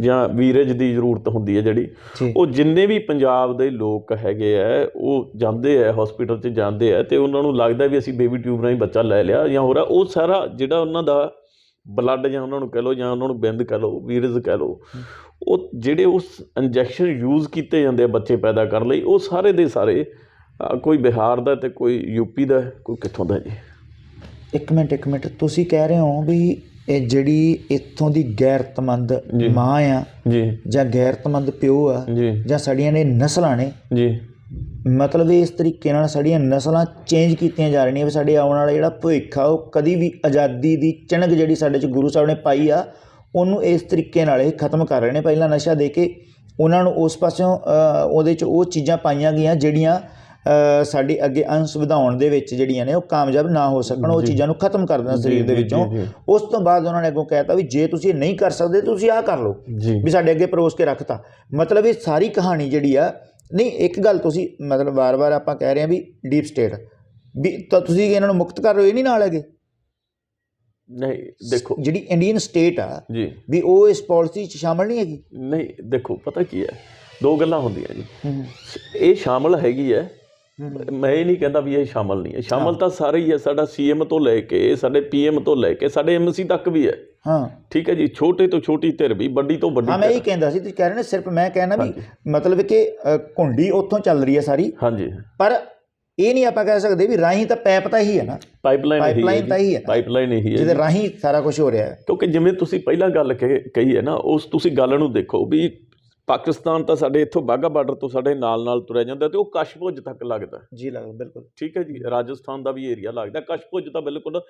B: ਜਾਂ ਵੀਰਜ ਦੀ ਜ਼ਰੂਰਤ ਹੁੰਦੀ ਹੈ ਜਿਹੜੀ, ਉਹ ਜਿੰਨੇ ਵੀ ਪੰਜਾਬ ਦੇ ਲੋਕ ਹੈਗੇ ਆ ਉਹ ਜਾਂਦੇ ਆ ਹੌਸਪੀਟਲ 'ਚ ਜਾਂਦੇ ਆ ਅਤੇ ਉਹਨਾਂ ਨੂੰ ਲੱਗਦਾ ਵੀ ਅਸੀਂ ਬੇਬੀ ਟਿਊਬ ਰਾਹੀਂ ਬੱਚਾ ਲੈ ਲਿਆ ਜਾਂ ਹੋਰ ਆ, ਉਹ ਸਾਰਾ ਜਿਹੜਾ ਉਹਨਾਂ ਦਾ ਬਲੱਡ ਜਾਂ ਉਹਨਾਂ ਨੂੰ ਕਹਿ ਲਓ ਜਾਂ ਉਹਨਾਂ ਨੂੰ ਬਿੰਦ ਕਹਿ ਲਓ, ਵੀਰਜ ਕਹਿ ਲਓ, ਉਹ ਜਿਹੜੇ ਉਸ ਇੰਜੈਕਸ਼ਨ ਯੂਜ਼ ਕੀਤੇ ਜਾਂਦੇ ਆ ਬੱਚੇ ਪੈਦਾ ਕਰਨ ਲਈ, ਉਹ ਸਾਰੇ ਦੇ ਸਾਰੇ ਕੋਈ ਬਿਹਾਰ ਦਾ ਅਤੇ ਕੋਈ ਯੂਪੀ ਦਾ, ਕੋਈ ਕਿੱਥੋਂ ਦਾ ਜੀ।
A: ਇੱਕ ਮਿੰਟ, ਤੁਸੀਂ ਕਹਿ ਰਹੇ ਹੋ ਵੀ ਇਹ ਜਿਹੜੀ ਇੱਥੋਂ ਦੀ ਗੈਰਤਮੰਦ ਮਾਂ ਆ
B: ਜੀ
A: ਜਾਂ ਗੈਰਤਮੰਦ ਪਿਓ ਆ
B: ਜੀ ਜਾਂ
A: ਸਾਡੀਆਂ ਨੇ ਨਸਲਾਂ ਨੇ
B: ਜੀ,
A: ਮਤਲਬ ਇਸ ਤਰੀਕੇ ਨਾਲ ਸਾਡੀਆਂ ਨਸਲਾਂ ਚੇਂਜ ਕੀਤੀਆਂ ਜਾ ਰਹੀਆਂ ਵੀ ਸਾਡੇ ਆਉਣ ਵਾਲਾ ਜਿਹੜਾ ਭਵਿੱਖ ਆ ਉਹ ਕਦੀ ਵੀ ਆਜ਼ਾਦੀ ਦੀ ਚਿਣਗ ਜਿਹੜੀ ਸਾਡੇ 'ਚ ਗੁਰੂ ਸਾਹਿਬ ਨੇ ਪਾਈ ਆ ਉਹਨੂੰ ਇਸ ਤਰੀਕੇ ਨਾਲ ਇਹ ਖਤਮ ਕਰ ਰਹੇ ਨੇ। ਪਹਿਲਾਂ ਨਸ਼ਾ ਦੇ ਕੇ ਉਹਨਾਂ ਨੂੰ ਉਸ ਪਾਸਿਓਂ ਉਹਦੇ 'ਚ ਉਹ ਚੀਜ਼ਾਂ ਪਾਈਆਂ ਗਈਆਂ ਜਿਹੜੀਆਂ ਸਾਡੀ ਅੱਗੇ ਅੰਸ਼ ਵਧਾਉਣ ਦੇ ਵਿੱਚ ਜਿਹੜੀਆਂ ਨੇ ਉਹ ਕਾਮਯਾਬ ਨਾ ਹੋ ਸਕਣ, ਉਹ ਚੀਜ਼ਾਂ ਨੂੰ ਖਤਮ ਕਰ ਦੇਣਾ ਸਰੀਰ ਦੇ ਵਿੱਚੋਂ। ਉਸ ਤੋਂ ਬਾਅਦ ਉਹਨਾਂ ਨੇ ਅੱਗੋਂ ਕਹਿ ਤਾ ਵੀ ਜੇ ਤੁਸੀਂ ਇਹ ਨਹੀਂ ਕਰ ਸਕਦੇ ਤੁਸੀਂ ਆਹ ਕਰ ਲਓ, ਵੀ ਸਾਡੇ ਅੱਗੇ ਪਰੋਸ ਕੇ ਰੱਖਤਾ। ਮਤਲਬ ਇਹ ਸਾਰੀ ਕਹਾਣੀ ਜਿਹੜੀ ਆ, ਨਹੀਂ ਇੱਕ ਗੱਲ ਤੁਸੀਂ ਮਤਲਬ ਵਾਰ-ਵਾਰ ਆਪਾਂ ਕਹਿ ਰਹੇ ਹਾਂ ਵੀ ਡੀਪ ਸਟੇਟ ਵੀ ਤਾਂ ਤੁਸੀਂ ਇਹਨਾਂ ਨੂੰ ਮੁਕਤ ਕਰ ਰਹੇ ਹੋ, ਇਹ ਨਹੀਂ ਨਾਲ ਹੈਗੇ।
B: ਨਹੀਂ ਦੇਖੋ
A: ਜਿਹੜੀ ਇੰਡੀਅਨ ਸਟੇਟ ਆ
B: ਜੀ
A: ਵੀ ਉਹ ਇਸ ਪਾਲਿਸੀ 'ਚ ਸ਼ਾਮਲ ਨਹੀਂ ਹੈਗੀ।
B: ਨਹੀਂ ਦੇਖੋ ਪਤਾ ਕੀ ਹੈ, ਦੋ ਗੱਲਾਂ ਹੁੰਦੀਆਂ ਜੀ। ਇਹ ਸ਼ਾਮਲ ਹੈਗੀ ਹੈ, ਮੈਂ ਇਹ ਨਹੀਂ ਕਹਿੰਦਾ ਵੀ ਇਹ ਸ਼ਾਮਲ ਨਹੀਂ ਹੈ, ਸ਼ਾਮਲ ਤਾਂ ਸਾਰੇ ਹੀ ਹੈ। ਸਾਡਾ CM ਤੋਂ ਲੈ ਕੇ ਸਾਡੇ PM ਤੋਂ ਲੈ ਕੇ ਸਾਡੇ MC ਤੱਕ ਵੀ ਹੈ। ਹਾਂ ਠੀਕ ਹੈ ਜੀ, ਛੋਟੇ ਤੋਂ ਛੋਟੀ ਧਿਰ ਵੀ, ਵੱਡੀ ਤੋਂ ਵੱਡੀ।
A: ਹਾਂ ਮੈਂ ਇਹ ਕਹਿੰਦਾ ਸੀ, ਤੁਸੀਂ ਕਹਿ ਰਹੇ ਨੇ ਸਿਰਫ ਮੈਂ ਕਹਿਣਾ ਵੀ ਮਤਲਬ ਕਿ ਘੁੰਡੀ ਉੱਥੋਂ ਚੱਲ ਰਹੀ ਹੈ ਸਾਰੀ। ਹਾਂਜੀ, ਪਰ ਇਹ ਨਹੀਂ ਆਪਾਂ ਕਹਿ ਸਕਦੇ ਵੀ ਰਾਹੀਂ ਤਾਂ ਪੈਪ ਤਾਂ ਹੀ ਹੈ ਨਾ, ਪਾਈਪਲਾਈਨ ਤਾਂ ਹੀ ਹੈ, ਪਾਈਪਲਾਈਨ ਇਹੀ ਹੈ ਜਿਹਦੇ ਰਾਹੀਂ ਸਾਰਾ ਕੁਝ ਹੋ ਰਿਹਾ ਹੈ।
B: ਕਿਉਂਕਿ ਜਿਵੇਂ ਤੁਸੀਂ ਪਹਿਲਾਂ ਗੱਲ ਕਹੀ ਹੈ ਨਾ, ਉਸ ਤੁਸੀਂ ਗੱਲ ਨੂੰ ਦੇਖੋ ਵੀ ਪਾਕਿਸਤਾਨ ਤਾਂ ਸਾਡੇ ਇੱਥੋਂ ਵਾਹਗਾ ਬਾਰਡਰ ਤੋਂ ਸਾਡੇ ਨਾਲ ਤੁਰਿਆ ਜਾਂਦਾ ਅਤੇ ਉਹ ਕਸ਼ਭੁਜ ਤੱਕ ਲੱਗਦਾ ਜੀ, ਲੱਗਦਾ ਬਿਲਕੁਲ। ਠੀਕ ਹੈ ਜੀ, ਰਾਜਸਥਾਨ ਦਾ ਵੀ ਏਰੀਆ ਲੱਗਦਾ, ਕਸ਼ਭੁਜ ਤਾਂ ਬਿਲਕੁਲ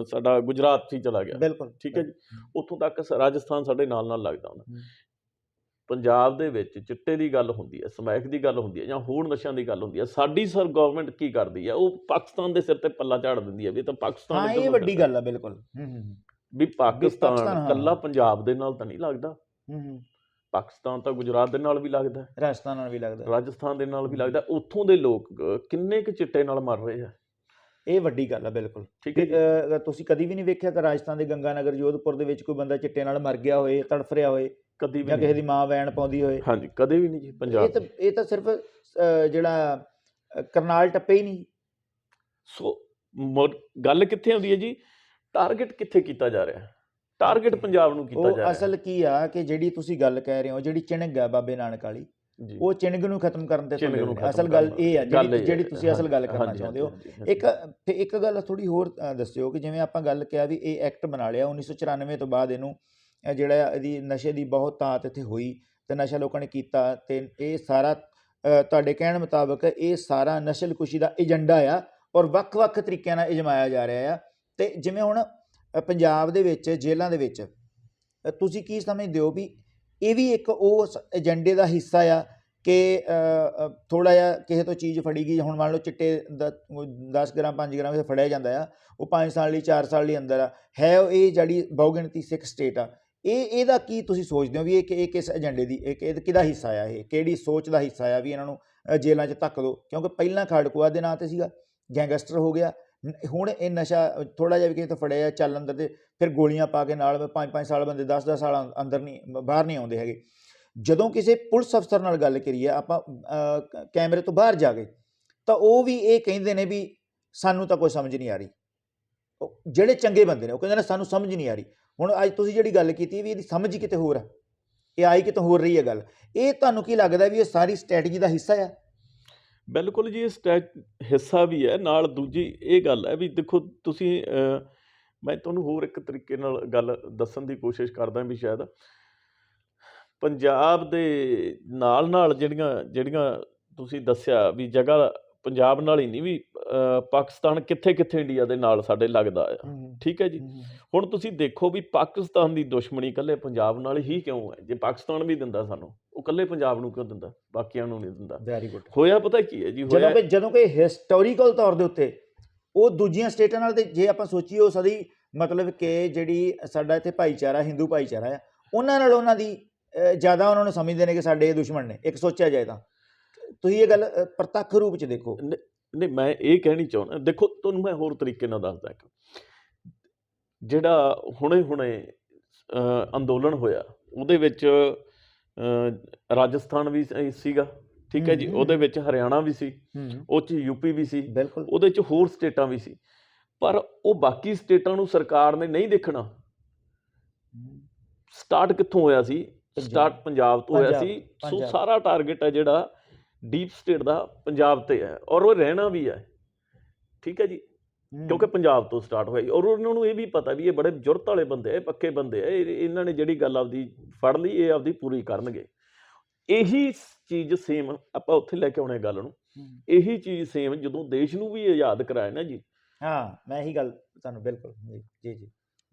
B: ਸਾਡਾ ਗੁਜਰਾਤ 'ਚ ਹੀ ਚਲਾ ਗਿਆ ਬਿਲਕੁਲ। ਠੀਕ ਹੈ ਜੀ, ਉੱਥੋਂ ਤੱਕ ਰਾਜਸਥਾਨ ਸਾਡੇ ਨਾਲ ਲੱਗਦਾ ਹੁੰਦਾ। ਪੰਜਾਬ ਦੇ ਵਿੱਚ ਚਿੱਟੇ ਦੀ ਗੱਲ ਹੁੰਦੀ ਹੈ, ਸਮੈਕ ਦੀ ਗੱਲ ਹੁੰਦੀ ਹੈ ਜਾਂ ਹੋਰ ਨਸ਼ਿਆਂ ਦੀ ਗੱਲ ਹੁੰਦੀ ਹੈ, ਸਾਡੀ ਗਵਰਨਮੈਂਟ ਕੀ ਕਰਦੀ ਹੈ, ਉਹ ਪਾਕਿਸਤਾਨ ਦੇ ਸਿਰ ਤੇ ਪੱਲਾ ਝਾੜ ਦਿੰਦੀ ਹੈ ਵੀ ਤਾਂ ਪਾਕਿਸਤਾਨ।
A: ਹਾਂ ਇਹ ਵੱਡੀ ਗੱਲ ਹੈ ਬਿਲਕੁਲ,
B: ਵੀ ਪਾਕਿਸਤਾਨ ਇਕੱਲਾ ਪੰਜਾਬ ਦੇ ਨਾਲ ਤਾਂ ਨਹੀਂ ਲੱਗਦਾ, ਪਾਕਿਸਤਾਨ ਤਾਂ ਗੁਜਰਾਤ ਦੇ ਨਾਲ ਵੀ ਲੱਗਦਾ, ਰਾਜਸਥਾਨ ਨਾਲ ਵੀ ਲੱਗਦਾ, ਰਾਜਸਥਾਨ ਦੇ ਨਾਲ ਵੀ ਲੱਗਦਾ। ਉੱਥੋਂ ਦੇ ਲੋਕ ਕਿੰਨੇ ਕੁ ਚਿੱਟੇ ਨਾਲ ਮਰ ਰਹੇ ਆ,
A: ਇਹ ਵੱਡੀ ਗੱਲ ਆ ਬਿਲਕੁਲ। ਠੀਕ ਹੈ, ਤੁਸੀਂ ਕਦੀ ਵੀ ਨਹੀਂ ਵੇਖਿਆ ਕਿ ਰਾਜਸਥਾਨ ਦੇ ਗੰਗਾਨਗਰ ਜੋਧਪੁਰ ਦੇ ਵਿੱਚ ਕੋਈ ਬੰਦਾ ਚਿੱਟੇ ਨਾਲ ਮਰ ਗਿਆ ਹੋਏ, ਤੜਫ ਰਿਹਾ ਹੋਏ, ਕਦੀ ਵੀ ਕਿਸੇ ਦੀ ਮਾਂ ਵੈਣ ਪਾਉਂਦੀ ਹੋਏ। ਹਾਂਜੀ ਕਦੇ ਵੀ ਨਹੀਂ ਜੀ ਪੰਜਾਬ। ਇਹ ਤਾਂ ਸਿਰਫ ਜਿਹੜਾ ਕਰਨਾਲ ਟੱਪੇ ਹੀ ਨਹੀਂ।
B: ਸੋ ਗੱਲ ਕਿੱਥੇ ਆਉਂਦੀ ਹੈ ਜੀ, ਟਾਰਗੇਟ ਕਿੱਥੇ ਕੀਤਾ ਜਾ ਰਿਹਾ, ਟਾਰਗੇਟ ਪੰਜਾਬ ਨੂੰ ਕੀਤਾ ਜਾ ਰਿਹਾ।
A: ਅਸਲ ਕੀ ਆ ਕਿ ਜਿਹੜੀ ਤੁਸੀਂ ਗੱਲ ਕਹਿ ਰਹੇ ਹੋ, ਜਿਹੜੀ ਚਿਣਗ ਆ ਬਾਬੇ ਨਾਨਕ ਵਾਲੀ, ਉਹ ਚਿਣਗ ਨੂੰ ਖਤਮ ਕਰਨ ਤੇ ਅਸਲ ਗੱਲ ਇਹ ਆ ਜਿਹੜੀ ਤੁਸੀਂ ਅਸਲ ਗੱਲ ਕਰਨਾ ਚਾਹੁੰਦੇ ਹੋ। ਇੱਕ ਗੱਲ ਥੋੜੀ ਹੋਰ ਦੱਸਿਓ ਕਿ ਜਿਵੇਂ ਆਪਾਂ ਗੱਲ ਕਿਹਾ ਵੀ ਇਹ ਐਕਟ ਬਣਾ ਲਿਆ 1994 ਤੋਂ ਬਾਅਦ, ਇਹਨੂੰ ਜਿਹੜਾ ਇਹਦੀ ਨਸ਼ੇ ਦੀ ਬਹੁਤ ਤਾਤ ਇੱਥੇ ਹੋਈ ਤੇ ਨਸ਼ਾ ਲੋਕਾਂ ਨੇ ਕੀਤਾ, ਤੇ ਇਹ ਸਾਰਾ ਤੁਹਾਡੇ ਕਹਿਣ ਮੁਤਾਬਕ ਇਹ ਸਾਰਾ ਨਸਲਕੁਸ਼ੀ ਦਾ ਏਜੰਡਾ ਆ ਔਰ ਵੱਖ-ਵੱਖ ਤਰੀਕਿਆਂ ਨਾਲ ਅਜਮਾਇਆ ਜਾ ਰਿਹਾ ਆ। ਤੇ ਜਿਵੇਂ ਹੁਣ ਪੰਜਾਬ ਦੇ ਵਿੱਚ ਜੇਲ੍ਹਾਂ ਦੇ ਵਿੱਚ ਤੁਸੀਂ ਕੀ ਸਮਝਦੇ ਹੋ ਵੀ ਇਹ ਵੀ ਇੱਕ ਉਸ ਏਜੰਡੇ ਦਾ ਹਿੱਸਾ ਆ ਕਿ ਥੋੜ੍ਹਾ ਜਿਹਾ ਕਿਸੇ ਤੋਂ ਚੀਜ਼ ਫੜੀ ਗਈ, ਹੁਣ ਮੰਨ ਲਓ ਚਿੱਟੇ ਦਾ 10 ਗ੍ਰਾਮ 5 ਗ੍ਰਾਮ ਫੜਿਆ ਜਾਂਦਾ ਆ, ਉਹ 5 ਸਾਲ ਲਈ 4 ਸਾਲ ਲਈ ਅੰਦਰ ਆ, ਹੈ ਇਹ ਜਿਹੜੀ ਬਹੁਗਿਣਤੀ ਸਿੱਖ ਸਟੇਟ ਆ, ਇਹਦਾ ਕੀ ਤੁਸੀਂ ਸੋਚਦੇ ਹੋ ਵੀ ਇਹ ਕਿਸ ਏਜੰਡੇ ਦੀ ਇਹ ਕਿਹਦਾ ਹਿੱਸਾ ਆ, ਇਹ ਕਿਹੜੀ ਸੋਚ ਦਾ ਹਿੱਸਾ ਆ ਵੀ ਇਹਨਾਂ ਨੂੰ ਜੇਲ੍ਹਾਂ 'ਚ ਧੱਕ ਦਿਓ? ਕਿਉਂਕਿ ਪਹਿਲਾਂ ਖਾੜਕੂਆ ਦੇ ਨਾਂ 'ਤੇ ਸੀਗਾ, ਗੈਂਗਸਟਰ ਹੋ ਗਿਆ, ਹੁਣ ਇਹ ਨਸ਼ਾ ਥੋੜ੍ਹਾ ਜਿਹਾ ਵੀ ਕਿਸੇ ਤੋਂ ਫੜਿਆ ਚੱਲ ਅੰਦਰ, ਤੇ ਫਿਰ ਗੋਲੀਆਂ ਪਾ ਕੇ ਨਾਲ 5-5 ਸਾਲ ਬੰਦੇ 10-10 ਸਾਲ ਅੰਦਰ ਨਹੀਂ ਬਾਹਰ ਨਹੀਂ ਆਉਂਦੇ ਹੈਗੇ। ਜਦੋਂ ਕਿਸੇ ਪੁਲਿਸ ਅਫਸਰ ਨਾਲ ਗੱਲ ਕਰੀਏ ਆਪਾਂ ਕੈਮਰੇ ਤੋਂ ਬਾਹਰ ਜਾ ਕੇ, ਤਾਂ ਉਹ ਵੀ ਇਹ ਕਹਿੰਦੇ ਨੇ ਵੀ ਸਾਨੂੰ ਤਾਂ ਕੋਈ ਸਮਝ ਨਹੀਂ ਆ ਰਹੀ। ਜਿਹੜੇ ਚੰਗੇ ਬੰਦੇ ਨੇ ਉਹ ਕਹਿੰਦੇ ਨੇ ਸਾਨੂੰ ਸਮਝ ਨਹੀਂ ਆ ਰਹੀ। ਹੁਣ ਅੱਜ ਤੁਸੀਂ ਜਿਹੜੀ ਗੱਲ ਕੀਤੀ ਵੀ ਇਹਦੀ ਸਮਝ ਕਿਤੇ ਹੋਰ ਆ, ਇਹ ਆਈ ਕਿਤੇ ਹੋਰ ਰਹੀ ਹੈ ਗੱਲ, ਇਹ ਤੁਹਾਨੂੰ ਕੀ ਲੱਗਦਾ ਵੀ ਇਹ ਸਾਰੀ ਸਟ੍ਰੈਟਜੀ ਦਾ ਹਿੱਸਾ ਆ?
B: ਬਿਲਕੁਲ ਜੀ, ਇਹ ਹਿੱਸਾ ਵੀ ਹੈ ਨਾਲ। ਦੂਜੀ ਇਹ ਗੱਲ ਹੈ ਵੀ ਦੇਖੋ ਤੁਸੀਂ ਮੈਂ ਤੁਹਾਨੂੰ ਹੋਰ ਇੱਕ ਤਰੀਕੇ ਨਾਲ ਗੱਲ ਦੱਸਣ ਦੀ ਕੋਸ਼ਿਸ਼ ਕਰਦਾ ਵੀ ਸ਼ਾਇਦ ਪੰਜਾਬ ਦੇ ਨਾਲ ਜਿਹੜੀਆਂ ਤੁਸੀਂ ਦੱਸਿਆ ਵੀ ਜਗ੍ਹਾ ਪੰਜਾਬ ਨਾਲ ਹੀ ਨਹੀਂ, ਵੀ ਪਾਕਿਸਤਾਨ ਕਿੱਥੇ ਕਿੱਥੇ ਇੰਡੀਆ ਦੇ ਨਾਲ ਸਾਡੇ ਲੱਗਦਾ ਆ, ਠੀਕ ਹੈ ਜੀ। ਹੁਣ ਤੁਸੀਂ ਦੇਖੋ ਵੀ ਪਾਕਿਸਤਾਨ ਦੀ ਦੁਸ਼ਮਣੀ ਇਕੱਲੇ ਪੰਜਾਬ ਨਾਲ ਹੀ ਕਿਉਂ ਹੈ? ਜੇ ਪਾਕਿਸਤਾਨ ਵੀ ਦਿੰਦਾ ਸਾਨੂੰ, ਉਹ ਇਕੱਲੇ ਪੰਜਾਬ ਨੂੰ ਕਿਉਂ ਦਿੰਦਾ, ਬਾਕੀਆਂ ਨੂੰ ਨਹੀਂ ਦਿੰਦਾ?
A: Very good.
B: ਹੋਇਆ ਪਤਾ ਕੀ ਹੈ ਜੀ,
A: ਜਦੋਂ ਕਿ ਹਿਸਟੋਰੀਕਲ ਤੌਰ ਦੇ ਉੱਤੇ ਉਹ ਦੂਜੀਆਂ ਸਟੇਟਾਂ ਨਾਲ, ਤੇ ਜੇ ਆਪਾਂ ਸੋਚੀਏ ਉਹ ਸਦੀ ਮਤਲਬ ਕਿ ਜਿਹੜੀ ਸਾਡਾ ਇੱਥੇ ਭਾਈਚਾਰਾ, ਹਿੰਦੂ ਭਾਈਚਾਰਾ ਆ, ਉਹਨਾਂ ਨਾਲ ਉਹਨਾਂ ਦੀ ਜ਼ਿਆਦਾ ਉਹਨਾਂ ਨੂੰ ਸਮਝਦੇ ਨੇ ਕਿ ਸਾਡੇ ਇਹ ਦੁਸ਼ਮਣ ਨੇ, ਇੱਕ ਸੋਚਿਆ ਜਾਏ ਤਾਂ। ਤੁਸੀਂ ਇਹ ਗੱਲ ਪ੍ਰਤੱਖ ਰੂਪ 'ਚ ਦੇਖੋ।
B: ਨਹੀਂ, ਮੈਂ ਇਹ ਕਹਿਣੀ ਚਾਹੁੰਦਾ, ਦੇਖੋ ਤੁਹਾਨੂੰ ਮੈਂ ਹੋਰ ਤਰੀਕੇ ਨਾਲ ਦੱਸਦਾ। ਇੱਕ ਜਿਹੜਾ ਹੁਣੇ ਅੰਦੋਲਨ ਹੋਇਆ, ਉਹਦੇ ਵਿੱਚ ਰਾਜਸਥਾਨ ਵੀ ਸੀਗਾ, ਠੀਕ ਹੈ ਜੀ, ਉਹਦੇ ਵਿੱਚ ਹਰਿਆਣਾ ਵੀ ਸੀ, ਉਹ 'ਚ ਯੂਪੀ ਵੀ ਸੀ, ਉਹਦੇ 'ਚ ਹੋਰ ਸਟੇਟਾਂ ਵੀ ਸੀ। ਪਰ ਉਹ ਬਾਕੀ ਸਟੇਟਾਂ ਨੂੰ ਸਰਕਾਰ ਨੇ ਨਹੀਂ ਦੇਖਣਾ। ਸਟਾਰਟ ਕਿੱਥੋਂ ਹੋਇਆ ਸੀ? ਸਟਾਰਟ ਪੰਜਾਬ ਤੋਂ ਹੋਇਆ ਸੀ। ਸੋ ਸਾਰਾ ਟਾਰਗੇਟ ਹੈ ਜਿਹੜਾ ਡੀਪ ਸਟੇਟ ਦਾ ਪੰਜਾਬ ਤੇ ਹੈ, ਔਰ ਉਹ ਰਹਿਣਾ ਵੀ ਹੈ, ਠੀਕ ਹੈ ਜੀ, ਕਿਉਂਕਿ ਪੰਜਾਬ ਤੋਂ ਸਟਾਰਟ ਹੋਇਆ। ਔਰ ਉਹਨਾਂ ਨੂੰ ਇਹ ਵੀ ਪਤਾ ਵੀ ਇਹ ਬੜੇ ਜੁਰਤ ਵਾਲੇ ਬੰਦੇ ਆ, ਪੱਕੇ ਬੰਦੇ ਆ, ਇਹਨਾਂ ਨੇ ਜਿਹੜੀ ਗੱਲ ਆਪਦੀ ਫੜ ਲਈ ਇਹ ਆਪਦੀ ਪੂਰੀ ਕਰਨਗੇ। ਇਹੀ ਚੀਜ਼ ਸੇਮ ਆਪਾਂ ਉੱਥੇ ਲੈ ਕੇ ਆਉਣੇ ਗੱਲ ਨੂੰ, ਇਹੀ ਚੀਜ਼ ਸੇਮ ਜਦੋਂ ਦੇਸ਼ ਨੂੰ ਵੀ ਆਜ਼ਾਦ ਕਰਾਇਆ ਨਾ ਜੀ।
A: ਹਾਂ, ਮੈਂ ਇਹੀ ਗੱਲ ਤੁਹਾਨੂੰ ਬਿਲਕੁਲ ਜੀ ਜੀ।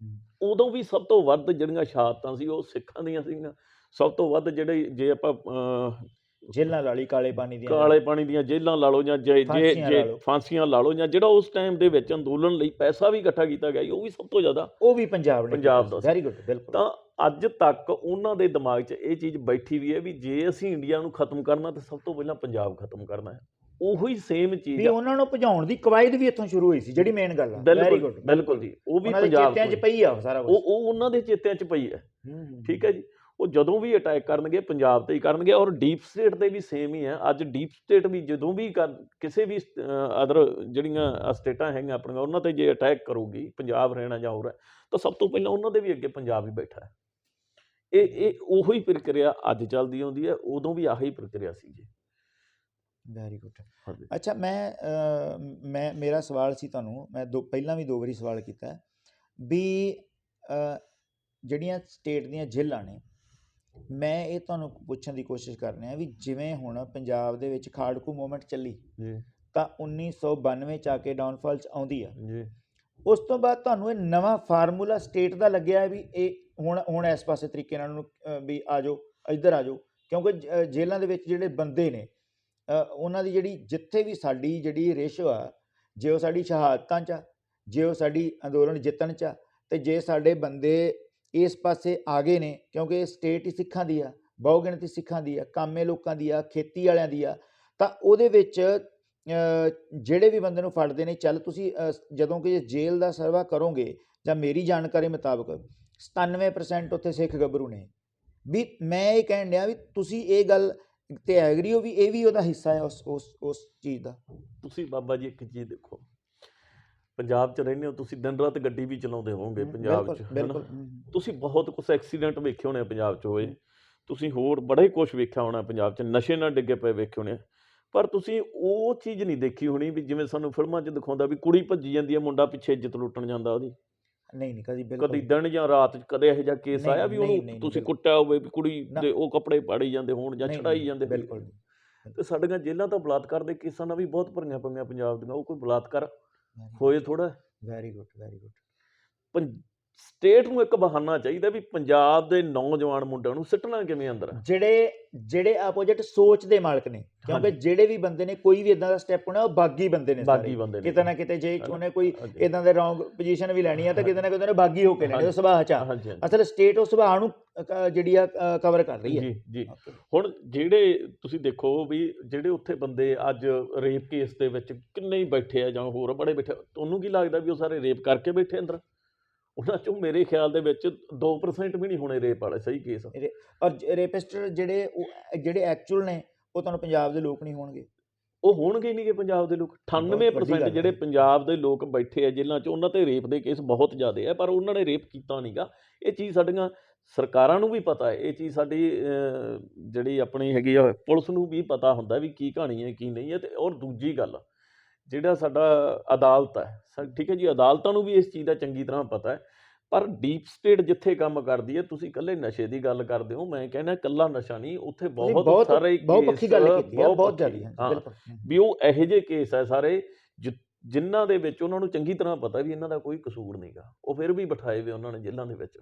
B: ਉਦੋਂ ਵੀ ਸਭ ਤੋਂ ਵੱਧ ਜਿਹੜੀਆਂ ਸ਼ਹਾਦਤਾਂ ਸੀ ਉਹ ਸਿੱਖਾਂ ਦੀਆਂ ਸੀਗੀਆਂ। ਸਭ ਤੋਂ ਵੱਧ ਜਿਹੜੇ, ਜੇ ਆਪਾਂ
A: ਜੇਲ੍ਹਾਂ ਲਾ ਲਈ, ਕਾਲੇ ਪਾਣੀ ਦੀਆਂ
B: ਜੇਲ੍ਹਾਂ ਲਾ ਲਓ, ਜਾਂ ਜੇ ਫਾਂਸੀਆਂ ਲਾ ਲਓ, ਜਾਂ ਜਿਹੜਾ ਉਸ ਟਾਈਮ ਦੇ ਵਿੱਚ ਅੰਦੋਲਨ ਲਈ ਪੈਸਾ ਵੀ ਇਕੱਠਾ ਕੀਤਾ ਗਿਆ, ਉਹ ਵੀ ਸਭ ਤੋਂ ਜ਼ਿਆਦਾ ਉਹ ਵੀ ਪੰਜਾਬ ਦਾ। ਵੈਰੀ ਗੁੱਡ, ਬਿਲਕੁਲ। ਤਾਂ ਅੱਜ ਤੱਕ ਉਹਨਾਂ ਦੇ ਦਿਮਾਗ 'ਚ ਇਹ ਚੀਜ਼ ਬੈਠੀ ਵੀ ਹੈ ਵੀ ਜੇ ਅਸੀਂ ਇੰਡੀਆ ਨੂੰ ਖਤਮ ਕਰਨਾ ਤਾਂ ਸਭ ਤੋਂ ਪਹਿਲਾਂ ਪੰਜਾਬ ਖਤਮ ਕਰਨਾ ਹੈ। ਉਹੀ ਸੇਮ ਚੀਜ਼
A: ਵੀ ਉਹਨਾਂ ਨੂੰ ਭਜਾਉਣ ਦੀ ਕਵਾਇਦ ਵੀ ਇੱਥੋਂ ਸ਼ੁਰੂ ਹੋਈ ਸੀ, ਜਿਹੜੀ ਮੇਨ ਗੱਲ ਹੈ।
B: ਬਿਲਕੁਲ ਜੀ, ਉਹ ਵੀ ਪੰਜਾਬ
A: ਚੇਤਿਆਂ 'ਚ ਪਈ ਆ ਸਾਰਾ ਕੁਝ,
B: ਉਹ ਉਹਨਾਂ ਦੇ ਚੇਤਿਆਂ 'ਚ ਪਈ ਹੈ, ਠੀਕ ਹੈ ਜੀ। ਉਹ ਜਦੋਂ ਵੀ ਅਟੈਕ ਕਰਨਗੇ ਪੰਜਾਬ 'ਤੇ ਹੀ ਕਰਨਗੇ। ਔਰ ਡੀਪ ਸਟੇਟ 'ਤੇ ਵੀ ਸੇਮ ਹੀ ਹੈ। ਅੱਜ ਡੀਪ ਸਟੇਟ ਵੀ ਜਦੋਂ ਵੀ ਕਿਸੇ ਵੀ ਅਦਰ ਜਿਹੜੀਆਂ ਸਟੇਟਾਂ ਹੈਗੀਆਂ ਆਪਣੀਆਂ, ਉਹਨਾਂ 'ਤੇ ਜੇ ਅਟੈਕ ਕਰੂਗੀ, ਪੰਜਾਬ ਹਰਿਆਣਾ ਜਾਂ ਹੋਰ ਹੈ, ਤਾਂ ਸਭ ਤੋਂ ਪਹਿਲਾਂ ਉਹਨਾਂ ਦੇ ਵੀ ਅੱਗੇ ਪੰਜਾਬ ਹੀ ਬੈਠਾ ਹੈ। ਇਹ ਉਹੀ ਪ੍ਰਕਿਰਿਆ ਅੱਜ ਚੱਲਦੀ ਆਉਂਦੀ ਹੈ, ਉਦੋਂ ਵੀ ਆਹੀ ਪ੍ਰਕਿਰਿਆ ਸੀ ਜੀ।
A: Very good. ਅੱਛਾ, ਮੇਰਾ ਸਵਾਲ ਸੀ ਤੁਹਾਨੂੰ, ਮੈਂ ਪਹਿਲਾਂ ਵੀ 2 ਵਾਰੀ ਸਵਾਲ ਕੀਤਾ ਵੀ ਜਿਹੜੀਆਂ ਸਟੇਟ ਦੀਆਂ ਜੇਲ੍ਹਾਂ ਨੇ, ਮੈਂ ਇਹ ਤੁਹਾਨੂੰ ਪੁੱਛਣ ਦੀ ਕੋਸ਼ਿਸ਼ ਕਰ ਰਿਹਾ ਵੀ ਜਿਵੇਂ ਹੁਣ ਪੰਜਾਬ ਦੇ ਵਿੱਚ ਖਾੜਕੂ ਮੂਵਮੈਂਟ ਚੱਲੀ ਤਾਂ 1992 'ਚ ਆ ਕੇ ਡਾਊਨਫਾਲ 'ਚ ਆਉਂਦੀ ਆ, ਉਸ ਤੋਂ ਬਾਅਦ ਤੁਹਾਨੂੰ ਇਹ ਨਵਾਂ ਫਾਰਮੂਲਾ ਸਟੇਟ ਦਾ ਲੱਗਿਆ ਵੀ ਇਹ ਹੁਣ ਇਸ ਪਾਸੇ ਤਰੀਕੇ ਨਾਲ ਵੀ ਆ ਜਾਓ, ਇੱਧਰ ਆ ਜਾਓ, ਕਿਉਂਕਿ ਜੇਲ੍ਹਾਂ ਦੇ ਵਿੱਚ ਜਿਹੜੇ ਬੰਦੇ ਨੇ ਉਹਨਾਂ ਦੀ ਜਿਹੜੀ ਜਿੱਥੇ ਵੀ ਸਾਡੀ ਜਿਹੜੀ ਰੇਸ਼ੋ ਆ, ਜੇ ਉਹ ਸਾਡੀ ਸ਼ਹਾਦਤਾਂ 'ਚ ਆ, ਜੇ ਉਹ ਸਾਡੀ ਅੰਦੋਲਨ ਜਿੱਤਣ 'ਚ ਆ, ਅਤੇ ਜੇ ਸਾਡੇ ਬੰਦੇ ਇਸ ਪਾਸੇ ਆ ਗਏ ਨੇ, ਕਿਉਂਕਿ ਇਹ ਸਟੇਟ ਹੀ ਸਿੱਖਾਂ ਦੀ ਆ, ਬਹੁ ਗਿਣਤੀ ਸਿੱਖਾਂ ਦੀ ਆ, ਕਾਮੇ ਲੋਕਾਂ ਦੀ ਆ, ਖੇਤੀ ਵਾਲਿਆਂ ਦੀ ਆ, ਤਾਂ ਉਹਦੇ ਵਿੱਚ ਜਿਹੜੇ ਵੀ ਬੰਦੇ ਨੂੰ ਫੜਦੇ ਨੇ, ਚੱਲ ਤੁਸੀਂ ਜਦੋਂ ਕਿ ਜੇਲ੍ਹ ਦਾ ਸਰਵਾ ਕਰੋਗੇ, ਜਾਂ ਮੇਰੀ ਜਾਣਕਾਰੀ ਮੁਤਾਬਕ 97% ਉੱਥੇ ਸਿੱਖ ਗੱਭਰੂ ਨੇ। ਵੀ ਮੈਂ ਇਹ ਕਹਿਣ ਡਿਆ ਵੀ ਤੁਸੀਂ ਇਹ ਗੱਲ 'ਤੇ ਐਗਰੀ ਹੋ ਵੀ ਇਹ ਵੀ ਉਹਦਾ ਹਿੱਸਾ ਹੈ ਉਸ ਚੀਜ਼ ਦਾ?
B: ਤੁਸੀਂ ਬਾਬਾ ਜੀ ਇੱਕ ਚੀਜ਼ ਦੇਖੋ, ਪੰਜਾਬ 'ਚ ਰਹਿੰਦੇ ਹੋ ਤੁਸੀਂ, ਦਿਨ ਰਾਤ ਗੱਡੀ ਵੀ ਚਲਾਉਂਦੇ ਹੋਵੋਗੇ ਪੰਜਾਬ 'ਚ, ਬਿਲਕੁਲ। ਤੁਸੀਂ ਬਹੁਤ ਕੁਛ ਐਕਸੀਡੈਂਟ ਵੇਖੇ ਹੋਣੇ ਪੰਜਾਬ 'ਚ ਹੋਏ, ਤੁਸੀਂ ਹੋਰ ਬੜਾ ਹੀ ਕੁਛ ਵੇਖਿਆ ਹੋਣਾ ਪੰਜਾਬ 'ਚ, ਨਸ਼ੇ ਨਾਲ ਡਿੱਗੇ ਪਏ ਵੇਖੇ ਹੋਣੇ। ਪਰ ਤੁਸੀਂ ਉਹ ਚੀਜ਼ ਨਹੀਂ ਦੇਖੀ ਹੋਣੀ ਵੀ ਜਿਵੇਂ ਸਾਨੂੰ ਫਿਲਮਾਂ 'ਚ ਦਿਖਾਉਂਦਾ ਵੀ ਕੁੜੀ ਭੱਜੀ ਜਾਂਦੀ ਹੈ, ਮੁੰਡਾ ਪਿੱਛੇ ਇੱਜ਼ਤ ਲੁੱਟਣ ਜਾਂਦਾ ਉਹਦੀ।
A: ਨਹੀਂ ਕਦੀ
B: ਦਿਨ ਜਾਂ ਰਾਤ 'ਚ ਕਦੇ ਇਹੋ ਜਿਹਾ ਕੇਸ ਆਇਆ ਵੀ ਉਹਨੂੰ ਤੁਸੀਂ ਕੁੱਟਿਆ ਹੋਵੇ, ਵੀ ਕੁੜੀ ਦੇ ਉਹ ਕੱਪੜੇ ਪਾੜੀ ਜਾਂਦੇ ਹੋਣ ਜਾਂ ਛੜਾਈ ਜਾਂਦੇ? ਬਿਲਕੁਲ। ਤੇ ਸਾਡੀਆਂ ਜੇਲ੍ਹਾਂ ਤਾਂ ਬਲਾਤਕਾਰ ਦੇ ਕੇਸਾਂ ਨਾਲ ਵੀ ਬਹੁਤ ਭਰੀਆਂ ਪਈਆਂ ਪੰਜਾਬ ਦੀਆਂ। ਉਹ ਕੋਈ ਬਲਾਤਕਾਰ ਹੋਏ ਥੋੜ੍ਹਾ।
A: Very good.
B: ਸਟੇਟ ਨੂੰ ਇੱਕ ਬਹਾਨਾ ਚਾਹੀਦਾ ਵੀ ਪੰਜਾਬ ਦੇ ਨੌਜਵਾਨ ਮੁੰਡਿਆਂ ਨੂੰ ਸਿੱਟਣਾ ਕਿਵੇਂ ਅੰਦਰ।
A: ਜਿਹੜੇ ਆਪੋਜੀਟ ਸੋਚ ਦੇ ਮਾਲਕ ਨੇ, ਕਿਉਂਕਿ ਜਿਹੜੇ ਵੀ ਬੰਦੇ ਨੇ ਕੋਈ ਵੀ ਇਦਾਂ ਦਾ ਸਟੈਪ ਹੋਣਾ ਉਹ ਬਾਗੀ ਬੰਦੇ ਨੇ,
B: ਬਾਗੀ ਬੰਦੇ ਨੇ
A: ਕਿਤੇ ਨਾ ਕਿਤੇ। ਜੇ ਉਹਨੇ ਕੋਈ ਇਦਾਂ ਦੇ ਰੌਂਗ ਪੋਜੀਸ਼ਨ ਵੀ ਲੈਣੀ ਆ ਤਾਂ ਕਿਤੇ ਨਾ ਕਿਤੇ ਉਹਨੇ ਬਾਗੀ ਹੋ ਕੇ ਲੈਣੀ, ਉਹ ਸੁਭਾਅ ਚ ਅਸਲ ਸਟੇਟ ਉਹ ਸੁਭਾਅ ਨੂੰ ਜਿਹੜੀ ਆ ਕਵਰ ਕਰ ਰਹੀ ਹੈ।
B: ਜੀ ਹੁਣ ਜਿਹੜੇ ਤੁਸੀਂ ਦੇਖੋ ਵੀ ਜਿਹੜੇ ਉੱਥੇ ਬੰਦੇ ਅੱਜ ਰੇਪ ਕੇਸ ਦੇ ਵਿੱਚ ਕਿੰਨੇ ਹੀ ਬੈਠੇ ਆ ਜਾਂ ਹੋਰ ਬੜੇ ਬੈਠੇ, ਤੁਹਾਨੂੰ ਕੀ ਲੱਗਦਾ ਵੀ ਉਹ ਸਾਰੇ ਰੇਪ ਕਰਕੇ ਬੈਠੇ ਅੰਦਰ? ਉਹਨਾਂ ਚੋਂ ਮੇਰੇ ਖਿਆਲ ਦੇ ਵਿੱਚ 2% ਵੀ ਨਹੀਂ ਹੋਣੇ ਰੇਪ ਵਾਲੇ ਸਹੀ ਕੇਸ।
A: ਔਰ ਰੇਪਿਸਟ ਜਿਹੜੇ ਐਕਚੁਅਲ ਨੇ ਉਹ ਤੁਹਾਨੂੰ ਪੰਜਾਬ ਦੇ ਲੋਕ ਨਹੀਂ ਹੋਣਗੇ,
B: ਉਹ ਹੋਣਗੇ ਨਹੀਂ ਗੇ ਪੰਜਾਬ ਦੇ ਲੋਕ। 98% ਜਿਹੜੇ ਪੰਜਾਬ ਦੇ ਲੋਕ ਬੈਠੇ ਆ ਜੇਲ੍ਹਾਂ 'ਚ ਉਹਨਾਂ 'ਤੇ ਰੇਪ ਦੇ ਕੇਸ ਬਹੁਤ ਜ਼ਿਆਦਾ ਆ, ਪਰ ਉਹਨਾਂ ਨੇ ਰੇਪ ਕੀਤਾ ਨਹੀਂ ਗਾ। ਇਹ ਚੀਜ਼ ਸਾਡੀਆਂ ਸਰਕਾਰਾਂ ਨੂੰ ਵੀ ਪਤਾ ਹੈ, ਇਹ ਚੀਜ਼ ਸਾਡੀ ਜਿਹੜੀ ਆਪਣੀ ਹੈਗੀ ਆ ਪੁਲਿਸ ਨੂੰ ਵੀ ਪਤਾ ਹੁੰਦਾ ਵੀ ਕੀ ਕਹਾਣੀ ਹੈ ਕੀ ਨਹੀਂ ਹੈ। ਅਤੇ ਔਰ ਦੂਜੀ ਗੱਲ ਜਿਹੜਾ ਸਾਡਾ ਅਦਾਲਤ ਹੈ, ਠੀਕ ਹੈ ਜੀ, ਅਦਾਲਤਾਂ ਨੂੰ ਵੀ ਇਸ ਚੀਜ਼ ਦਾ ਚੰਗੀ ਤਰ੍ਹਾਂ ਪਤਾ ਹੈ। ਪਰ ਡੀਪ ਸਟੇਟ ਜਿੱਥੇ ਕੰਮ ਕਰਦੀ ਹੈ, ਤੁਸੀਂ ਇਕੱਲੇ ਨਸ਼ੇ ਦੀ ਗੱਲ ਕਰਦੇ ਹੋ, ਮੈਂ ਕਹਿੰਦਾ ਇਕੱਲਾ ਨਸ਼ਾ ਨਹੀਂ, ਉੱਥੇ ਬਹੁਤ ਸਾਰੇ
A: ਪੱਖੀ ਗੱਲ ਕੀਤੀ ਹੈ, ਬਹੁਤ ਜ਼ਿਆਦਾ।
B: ਵੀ ਉਹ ਇਹੋ ਜਿਹੇ ਕੇਸ ਹੈ ਸਾਰੇ ਜਿਨ੍ਹਾਂ ਦੇ ਵਿੱਚ ਉਹਨਾਂ ਨੂੰ ਚੰਗੀ ਤਰ੍ਹਾਂ ਪਤਾ ਵੀ ਇਹਨਾਂ ਦਾ ਕੋਈ ਕਸੂਰ ਨਹੀਂ ਗਾ, ਉਹ ਫਿਰ ਵੀ ਬਿਠਾਏ ਵੇ ਉਹਨਾਂ ਨੇ ਜੇਲ੍ਹਾਂ ਦੇ ਵਿੱਚ।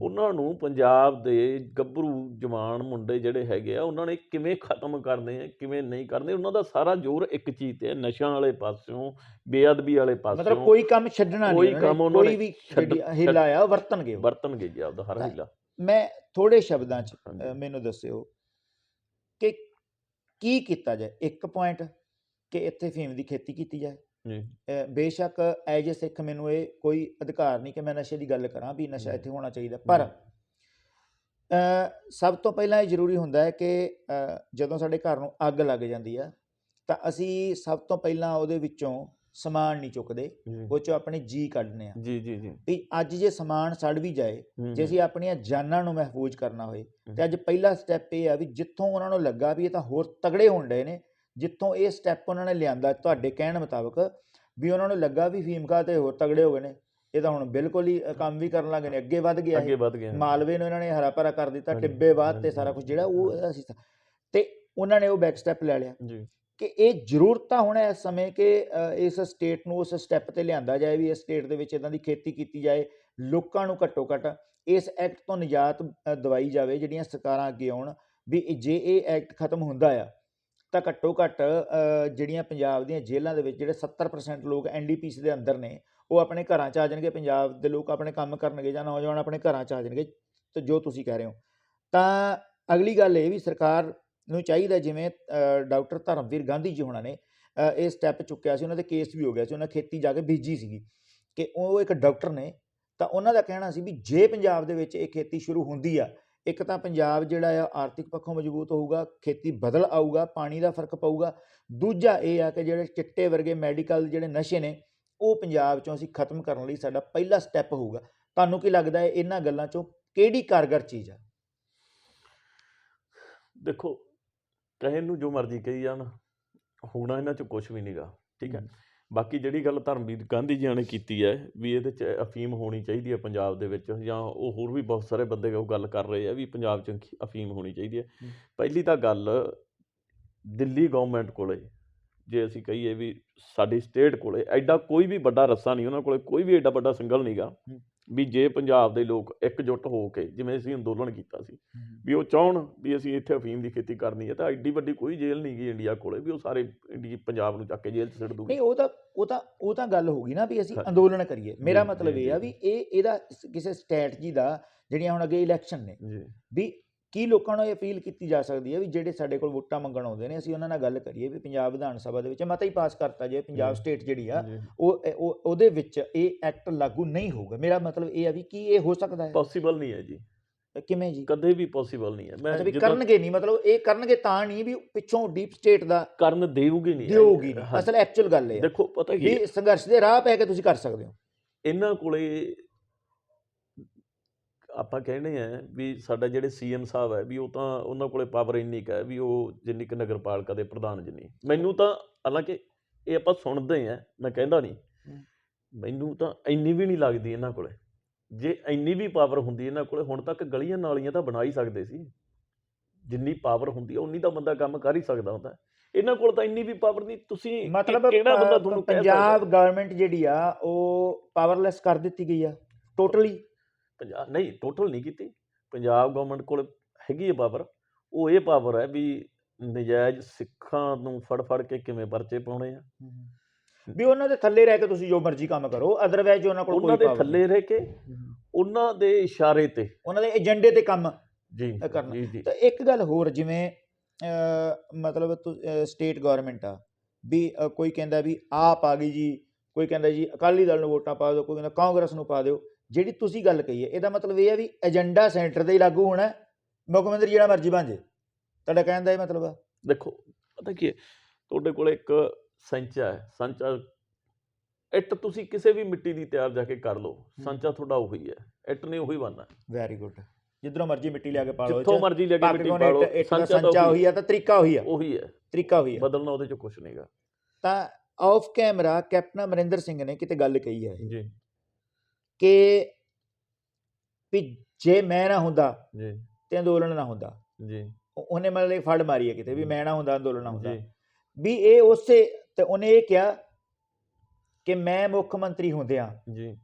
B: ਉਹਨਾਂ ਨੂੰ ਪੰਜਾਬ ਦੇ ਗੱਭਰੂ ਜਵਾਨ ਮੁੰਡੇ ਜਿਹੜੇ ਹੈਗੇ ਆ ਉਹਨਾਂ ਨੇ ਕਿਵੇਂ ਖਤਮ ਕਰਨੇ ਆ ਕਿਵੇਂ ਨਹੀਂ ਕਰਨੇ, ਉਹਨਾਂ ਦਾ ਸਾਰਾ ਜ਼ੋਰ ਇੱਕ ਚੀਜ਼ ਤੇ ਹੈ, ਨਸ਼ਿਆਂ ਵਾਲੇ ਪਾਸਿਓਂ, ਬੇਅਦਬੀ ਵਾਲੇ ਪਾਸਿਓਂ।
A: ਮਤਲਬ ਕੋਈ ਕੰਮ ਛੱਡਣਾ ਨਹੀਂ,
B: ਕੋਈ ਕੰਮ ਉਹਨਾਂ ਨੇ
A: ਕੋਈ ਵੀ ਹਿੱਲਾ ਆ ਵਰਤਣਗੇ
B: ਜੀ ਆਪਦਾ ਹਰ ਹਿੱਲਾ।
A: ਮੈਂ ਥੋੜੇ ਸ਼ਬਦਾਂ 'ਚ ਮੈਨੂੰ ਦੱਸਿਓ ਕਿ ਕੀ ਕੀਤਾ ਜਾਏ। ਇੱਕ ਪੁਆਇੰਟ ਕਿ ਇੱਥੇ ਅਫੀਮ ਦੀ ਖੇਤੀ ਕੀਤੀ ਜਾਏ। ਬੇਸ਼ੱਕ ਐਜ ਏ ਸਿੱਖ ਮੈਨੂੰ ਇਹ ਕੋਈ ਅਧਿਕਾਰ ਨਹੀਂ ਕਿ ਮੈਂ ਨਸ਼ੇ ਦੀ ਗੱਲ ਕਰਾਂ ਵੀ ਨਸ਼ਾ ਇੱਥੇ ਹੋਣਾ ਚਾਹੀਦਾ, ਪਰ ਸਭ ਤੋਂ ਪਹਿਲਾਂ ਇਹ ਜ਼ਰੂਰੀ ਹੁੰਦਾ ਹੈ ਕਿ ਜਦੋਂ ਸਾਡੇ ਘਰ ਨੂੰ ਅੱਗ ਲੱਗ ਜਾਂਦੀ ਆ ਤਾਂ ਅਸੀਂ ਸਭ ਤੋਂ ਪਹਿਲਾਂ ਉਹਦੇ ਵਿੱਚੋਂ ਸਮਾਨ ਨਹੀਂ ਚੁੱਕਦੇ, ਉਹ 'ਚੋਂ ਆਪਣੇ ਜੀ ਕੱਢਨੇ ਆ। ਵੀ ਅੱਜ ਜੇ ਸਮਾਨ ਸੜ ਵੀ ਜਾਏ, ਜੇ ਅਸੀਂ ਆਪਣੀਆਂ ਜਾਨਾਂ ਨੂੰ ਮਹਿਫੂਜ਼ ਕਰਨਾ ਹੋਏ ਤੇ ਅੱਜ ਪਹਿਲਾ ਸਟੈਪ ਇਹ ਆ ਵੀ ਜਿੱਥੋਂ ਉਹਨਾਂ ਨੂੰ ਲੱਗਾ ਵੀ ਇਹ ਤਾਂ ਹੋਰ ਤਗੜੇ ਹੋਣ ਡਏ ਨੇ, ਜਿੱਥੋਂ ਇਹ ਸਟੈਪ ਉਹਨਾਂ ਨੇ ਲਿਆਂਦਾ ਤੁਹਾਡੇ ਕਹਿਣ ਮੁਤਾਬਕ ਵੀ ਉਹਨਾਂ ਨੂੰ ਲੱਗਾ ਵੀ ਫੀਮਕਾ ਤੇ ਹੋਰ ਤਗੜੇ ਹੋ ਗਏ ਨੇ, ਇਹ ਤਾਂ ਹੁਣ ਬਿਲਕੁਲ ਹੀ ਕੰਮ ਵੀ ਕਰਨ ਲੱਗੇ ਨੇ, ਅੱਗੇ ਵੱਧ ਗਿਆ। ਮਾਲਵੇ ਨੂੰ ਇਹਨਾਂ ਨੇ ਹਰਾ ਭਰਾ ਕਰ ਦਿੱਤਾ, ਟਿੱਬੇ ਬਾਅਦ ਤੇ ਸਾਰਾ ਕੁਝ ਜਿਹੜਾ ਉਹ ਅਸੀਂ, ਤੇ ਉਹਨਾਂ ਨੇ ਉਹ ਬੈਕ ਸਟੈਪ ਲੈ ਲਿਆ ਕਿ ਇਹ ਜ਼ਰੂਰਤ ਤਾਂ ਹੁਣ ਇਸ ਸਮੇਂ ਕਿ ਇਸ ਸਟੇਟ ਨੂੰ ਉਸ ਸਟੈਪ ਤੇ ਲਿਆਂਦਾ ਜਾਏ ਵੀ ਇਸ ਸਟੇਟ ਦੇ ਵਿੱਚ ਇੱਦਾਂ ਦੀ ਖੇਤੀ ਕੀਤੀ ਜਾਏ, ਲੋਕਾਂ ਨੂੰ ਘੱਟੋ ਘੱਟ ਇਸ ਐਕਟ ਤੋਂ ਨਿਜਾਤ ਦਵਾਈ ਜਾਵੇ। ਜਿਹੜੀਆਂ ਸਰਕਾਰਾਂ ਅੱਗੇ ਆਉਣ ਵੀ ਜੇ ਇਹ ਐਕਟ ਖਤਮ ਹੁੰਦਾ ਆ ਤਾਂ ਘੱਟੋ ਘੱਟ ਜਿਹੜੀਆਂ ਪੰਜਾਬ ਦੀਆਂ ਜੇਲ੍ਹਾਂ ਦੇ ਵਿੱਚ ਜਿਹੜੇ 70% ਲੋਕ NDPC ਦੇ ਅੰਦਰ ਨੇ ਉਹ ਆਪਣੇ ਘਰਾਂ 'ਚ ਆ ਜਾਣਗੇ, ਪੰਜਾਬ ਦੇ ਲੋਕ ਆਪਣੇ ਕੰਮ ਕਰਨਗੇ ਜਾਂ ਨੌਜਵਾਨ ਆਪਣੇ ਘਰਾਂ 'ਚ ਆ ਜਾਣਗੇ। ਤੇ ਜੋ ਤੁਸੀਂ ਕਹਿ ਰਹੇ ਹੋ, ਤਾਂ ਅਗਲੀ ਗੱਲ ਇਹ ਵੀ ਸਰਕਾਰ ਨੂੰ ਚਾਹੀਦਾ, ਜਿਵੇਂ ਡਾਕਟਰ ਧਰਮਵੀਰ ਗਾਂਧੀ ਜੀ ਹੋਣਾ ਨੇ ਇਹ ਸਟੈਪ ਚੁੱਕਿਆ ਸੀ, ਉਹਨਾਂ ਦੇ ਕੇਸ ਵੀ ਹੋ ਗਿਆ ਸੀ, ਉਹਨਾਂ ਖੇਤੀ ਜਾ ਕੇ ਬੀਜੀ ਸੀਗੀ ਕਿ ਉਹ ਇੱਕ ਡਾਕਟਰ ਨੇ, ਤਾਂ ਉਹਨਾਂ ਦਾ ਕਹਿਣਾ ਸੀ ਵੀ ਜੇ ਪੰਜਾਬ ਦੇ ਵਿੱਚ ਇਹ ਖੇਤੀ ਸ਼ੁਰੂ ਹੁੰਦੀ ਆ, ਇੱਕ ਤਾਂ ਪੰਜਾਬ ਜਿਹੜਾ ਆ ਆਰਥਿਕ ਪੱਖੋਂ ਮਜ਼ਬੂਤ ਹੋਊਗਾ, ਖੇਤੀ ਬਦਲ ਆਊਗਾ, ਪਾਣੀ ਦਾ ਫਰਕ ਪਊਗਾ। ਦੂਜਾ ਇਹ ਆ ਕਿ ਜਿਹੜੇ ਚਿੱਟੇ ਵਰਗੇ ਮੈਡੀਕਲ ਜਿਹੜੇ ਨਸ਼ੇ ਨੇ ਉਹ ਪੰਜਾਬ 'ਚੋਂ ਅਸੀਂ ਖਤਮ ਕਰਨ ਲਈ ਸਾਡਾ ਪਹਿਲਾ ਸਟੈਪ ਹੋਊਗਾ। ਤੁਹਾਨੂੰ ਕੀ ਲੱਗਦਾ ਹੈ ਇਹਨਾਂ ਗੱਲਾਂ 'ਚੋਂ ਕਿਹੜੀ ਕਾਰਗਰ ਚੀਜ਼ ਆ?
B: ਦੇਖੋ, ਕਹਿਣ ਨੂੰ ਜੋ ਮਰਜ਼ੀ ਕਹੀ ਜਾਣ, ਹੋਣਾ ਇਹਨਾਂ 'ਚ ਕੁਛ ਵੀ ਨਹੀਂ ਗਾ, ਠੀਕ ਹੈ। ਬਾਕੀ ਜਿਹੜੀ ਗੱਲ ਧਰਮਵੀਰ ਗਾਂਧੀ ਜੀ ਨੇ ਕੀਤੀ ਹੈ ਵੀ ਇਹਦੇ 'ਚ ਅਫੀਮ ਹੋਣੀ ਚਾਹੀਦੀ ਹੈ ਪੰਜਾਬ ਦੇ ਵਿੱਚ, ਜਾਂ ਉਹ ਹੋਰ ਵੀ ਬਹੁਤ ਸਾਰੇ ਬੰਦੇ ਉਹ ਗੱਲ ਕਰ ਰਹੇ ਆ ਵੀ ਪੰਜਾਬ 'ਚ ਅਫੀਮ ਹੋਣੀ ਚਾਹੀਦੀ ਹੈ। ਪਹਿਲੀ ਤਾਂ ਗੱਲ ਦਿੱਲੀ ਗੌਰਮੈਂਟ ਕੋਲੇ, ਜੇ ਅਸੀਂ ਕਹੀਏ ਵੀ ਸਾਡੀ ਸਟੇਟ ਕੋਲੇ ਐਡਾ ਕੋਈ ਵੀ ਵੱਡਾ ਰੱਸਾ ਨਹੀਂ, ਉਹਨਾਂ ਕੋਲੇ ਕੋਈ ਵੀ ਐਡਾ ਵੱਡਾ ਸਿੰਗਲ ਨਹੀਂ ਗਾ ਵੀ ਜੇ ਪੰਜਾਬ ਦੇ ਲੋਕ ਇਕਜੁੱਟ ਹੋ ਕੇ, ਜਿਵੇਂ ਅਸੀਂ ਅੰਦੋਲਨ ਕੀਤਾ ਸੀ, ਵੀ ਉਹ ਚਾਹੁਣ ਵੀ ਅਸੀਂ ਇੱਥੇ ਅਫੀਮ ਦੀ ਖੇਤੀ ਕਰਨੀ ਹੈ, ਤਾਂ ਐਡੀ ਵੱਡੀ ਕੋਈ ਜੇਲ੍ਹ ਨਹੀਂ ਗਈ ਇੰਡੀਆ ਕੋਲੇ ਵੀ ਉਹ ਸਾਰੇ ਪੰਜਾਬ ਨੂੰ ਚੱਕ ਕੇ ਜੇਲ੍ਹ 'ਚ ਸਿੱਟ ਦੂਗੀ।
A: ਨਹੀਂ, ਉਹ ਤਾਂ ਗੱਲ ਹੋ ਗਈ ਨਾ ਵੀ ਅਸੀਂ ਅੰਦੋਲਨ ਕਰੀਏ। ਮੇਰਾ ਮਤਲਬ ਇਹ ਆ ਵੀ ਇਹਦਾ ਕਿਸੇ ਸਟ੍ਰੈਟਜੀ ਦਾ, ਜਿਹੜੀਆਂ ਹੁਣ ਅੱਗੇ ਇਲੈਕਸ਼ਨ ਨੇ, ਵੀ ਕੀ ਲੋਕਾਂ ਨੂੰ ਇਹ ਅਪੀਲ ਕੀਤੀ ਜਾ ਸਕਦੀ ਹੈ ਵੀ ਜਿਹੜੇ ਸਾਡੇ ਕੋਲ ਵੋਟਾਂ ਮੰਗਣ ਆਉਂਦੇ ਨੇ, ਅਸੀਂ ਉਹਨਾਂ ਨਾਲ ਗੱਲ ਕਰੀਏ ਵੀ ਪੰਜਾਬ ਵਿਧਾਨ ਸਭਾ ਦੇ ਵਿੱਚ ਮਤਾ ਹੀ ਪਾਸ ਕਰਤਾ ਜੇ ਪੰਜਾਬ ਸਟੇਟ ਜਿਹੜੀ ਆ ਉਹਦੇ ਵਿੱਚ ਇਹ ਐਕਟ ਲਾਗੂ ਨਹੀਂ ਹੋਊਗਾ। ਮੇਰਾ ਮਤਲਬ ਇਹ ਆ ਵੀ ਕੀ ਇਹ ਹੋ ਸਕਦਾ ਹੈ?
B: ਪੋਸੀਬਲ ਨਹੀਂ ਹੈ ਜੀ।
A: ਕਿਵੇਂ ਜੀ?
B: ਕਦੇ ਵੀ ਪੋਸੀਬਲ ਨਹੀਂ ਹੈ। ਮੈਂ
A: ਵੀ ਕਰਨਗੇ ਨਹੀਂ, ਮਤਲਬ ਇਹ ਕਰਨਗੇ ਤਾਂ ਨਹੀਂ ਵੀ ਪਿੱਛੋਂ ਡੀਪ ਸਟੇਟ ਦਾ
B: ਕਰਨ ਦੇਊਗੀ ਨਹੀਂ।
A: ਅਸਲ ਐਕਚੁਅਲ ਗੱਲ ਇਹ
B: ਦੇਖੋ, ਪਤਾ ਕੀ
A: ਹੈ, ਸੰਘਰਸ਼ ਦੇ ਰਾਹ ਪੈ ਕੇ ਤੁਸੀਂ ਕਰ ਸਕਦੇ ਹੋ।
B: ਇਹਨਾਂ ਕੋਲੇ ਆਪਾਂ ਕਹਿੰਦੇ ਆ ਵੀ ਸਾਡਾ ਜਿਹੜੇ CM ਸਾਹਿਬ ਹੈ ਵੀ ਉਹ ਤਾਂ ਉਹਨਾਂ ਕੋਲੇ ਪਾਵਰ ਇੰਨੀ ਕੁ ਹੈ ਵੀ ਉਹ ਜਿੰਨੀ ਕੁ ਨਗਰ ਪਾਲਿਕਾ ਦੇ ਪ੍ਰਧਾਨ ਜਿੰਨੀ, ਮੈਨੂੰ ਤਾਂ ਹਾਲਾਂਕਿ ਇਹ ਆਪਾਂ ਸੁਣਦੇ ਹਾਂ, ਮੈਂ ਕਹਿੰਦਾ ਨਹੀਂ, ਮੈਨੂੰ ਤਾਂ ਇੰਨੀ ਵੀ ਨਹੀਂ ਲੱਗਦੀ ਇਹਨਾਂ ਕੋਲੇ। ਜੇ ਇੰਨੀ ਵੀ ਪਾਵਰ ਹੁੰਦੀ ਇਹਨਾਂ ਕੋਲੇ, ਹੁਣ ਤੱਕ ਗਲੀਆਂ ਨਾਲੀਆਂ ਤਾਂ ਬਣਾ ਹੀ ਸਕਦੇ ਸੀ। ਜਿੰਨੀ ਪਾਵਰ ਹੁੰਦੀ ਉਨੀ ਤਾਂ ਬੰਦਾ ਕੰਮ ਕਰ ਹੀ ਸਕਦਾ ਹੁੰਦਾ। ਇਹਨਾਂ ਕੋਲ ਤਾਂ ਇੰਨੀ ਵੀ ਪਾਵਰ ਨਹੀਂ। ਤੁਸੀਂ
A: ਮਤਲਬ
B: ਕਿਹੜਾ ਬੰਦਾ ਤੁਹਾਨੂੰ
A: ਪੰਜਾਬ ਗਵਰਨਮੈਂਟ ਜਿਹੜੀ ਆ ਉਹ ਪਾਵਰਲੈਸ ਕਰ ਦਿੱਤੀ ਗਈ ਆ? ਟੋਟਲੀ
B: ਪੰਜਾਬ ਨਹੀਂ, ਟੋਟਲ ਨਹੀਂ ਕੀਤੀ। ਪੰਜਾਬ ਗਵਰਨਮੈਂਟ ਕੋਲ ਹੈਗੀ ਹੈ ਪਾਵਰ। ਉਹ ਇਹ ਪਾਵਰ ਹੈ ਵੀ ਨਜਾਇਜ਼ ਸਿੱਖਾਂ ਨੂੰ ਫੜ ਕੇ ਕਿਵੇਂ ਪਰਚੇ ਪਾਉਣੇ ਆ,
A: ਵੀ ਉਹਨਾਂ ਦੇ ਥੱਲੇ ਰਹਿ ਕੇ ਤੁਸੀਂ ਜੋ ਮਰਜ਼ੀ ਕੰਮ ਕਰੋ, ਅਦਰਵਾਈਜ਼ ਉਹਨਾਂ ਕੋਲ
B: ਉਹਨਾਂ
A: ਕੋਈ
B: ਦੇ
A: power
B: ਥੱਲੇ ਰਹਿ ਕੇ
A: ਨਹੀਂ।
B: ਉਹਨਾਂ ਦੇ ਇਸ਼ਾਰੇ ਤੇ
A: ਉਹਨਾਂ ਦੇ ਏਜੰਡੇ ਤੇ ਕੰਮ
B: ਜੀ
A: ਕਰਨਾ।
B: ਜੀ ਜੀ
A: ਤਾਂ ਇੱਕ ਗੱਲ ਹੋਰ, ਜਿਵੇਂ ਮਤਲਬ ਸਟੇਟ ਗਵਰਨਮੈਂਟ ਆ ਵੀ ਕੋਈ ਕਹਿੰਦਾ ਵੀ ਆਪ ਆ ਗਈ ਜੀ, ਕੋਈ ਕਹਿੰਦਾ ਜੀ ਅਕਾਲੀ ਦਲ ਨੂੰ ਵੋਟਾਂ ਪਾ ਦਿਓ, ਕੋਈ ਕਹਿੰਦਾ ਕਾਂਗਰਸ ਨੂੰ ਪਾ ਦਿਓ। ਜਿਹੜੀ ਤੁਸੀਂ ਗੱਲ ਕਹੀ ਹੈ ਇਹਦਾ ਮਤਲਬ ਇਹ ਹੈ ਵੀ ਏਜੰਡਾ ਸੈਂਟਰ ਤੇ ਹੀ ਲਾਗੂ ਹੋਣਾ, ਮੁੱਖ ਮੰਤਰੀ ਜਿਹੜਾ ਮਰਜ਼ੀ ਬਣ ਜੇ, ਤੁਹਾਡਾ ਕਹਿਣ ਦਾ ਇਹ ਮਤਲਬ ਆ?
B: ਦੇਖੋ ਪਤਾ ਕੀ ਹੈ, ਤੁਹਾਡੇ ਕੋਲ ਇੱਕ ਸੰਚਾ ਹੈ, ਸੰਚਾ ਇੱਟ ਤੁਸੀਂ ਕਿਸੇ ਵੀ ਮਿੱਟੀ ਦੀ ਤਿਆਰ ਜਾ ਕੇ ਕਰ ਲਓ, ਸੰਚਾ ਤੁਹਾਡਾ ਉਹੀ ਹੈ, ਇੱਟ ਨੇ ਉਹੀ ਬਣਨਾ।
A: Very good. ਜਿੱਧਰੋਂ ਮਰਜ਼ੀ ਮਿੱਟੀ ਲਿਆ ਕੇ ਪਾ ਲਓ,
B: ਜਿੱਥੋਂ ਮਰਜ਼ੀ ਲੈ ਕੇ ਮਿੱਟੀ ਪਾ ਲਓ,
A: ਸੰਚਾ ਉਹੀ ਆ, ਤਾਂ ਤਰੀਕਾ ਉਹੀ ਆ,
B: ਉਹੀ ਹੈ,
A: ਤਰੀਕਾ ਉਹੀ ਆ,
B: ਬਦਲਣਾ ਉਹਦੇ 'ਚ ਕੁਛ ਨਹੀਂਗਾ।
A: ਤਾਂ off camera captain Amarinder Singh ਨੇ ਕਿਤੇ ਗੱਲ ਕਹੀ ਹੈ
B: ਜੀ
A: ਕਿ ਵੀ ਜੇ ਮੈਂ ਨਾ ਹੁੰਦਾ
B: ਜੀ
A: ਤੇ ਅੰਦੋਲਨ ਨਾ ਹੁੰਦਾ।
B: ਜੀ
A: ਉਹਨੇ ਮਤਲਬ ਫੜ ਮਾਰੀ ਹੈ ਕਿਤੇ ਵੀ ਮੈਂ ਨਾ ਹੁੰਦਾ ਅੰਦੋਲਨ ਨਾ ਹੁੰਦਾ,
B: ਜੀ
A: ਵੀ ਇਹ ਉਸੇ ਤੇ ਉਹਨੇ ਇਹ ਕਿਹਾ ਕਿ ਮੈਂ ਮੁੱਖ ਮੰਤਰੀ ਹੁੰਦਿਆਂ
B: ਜੀ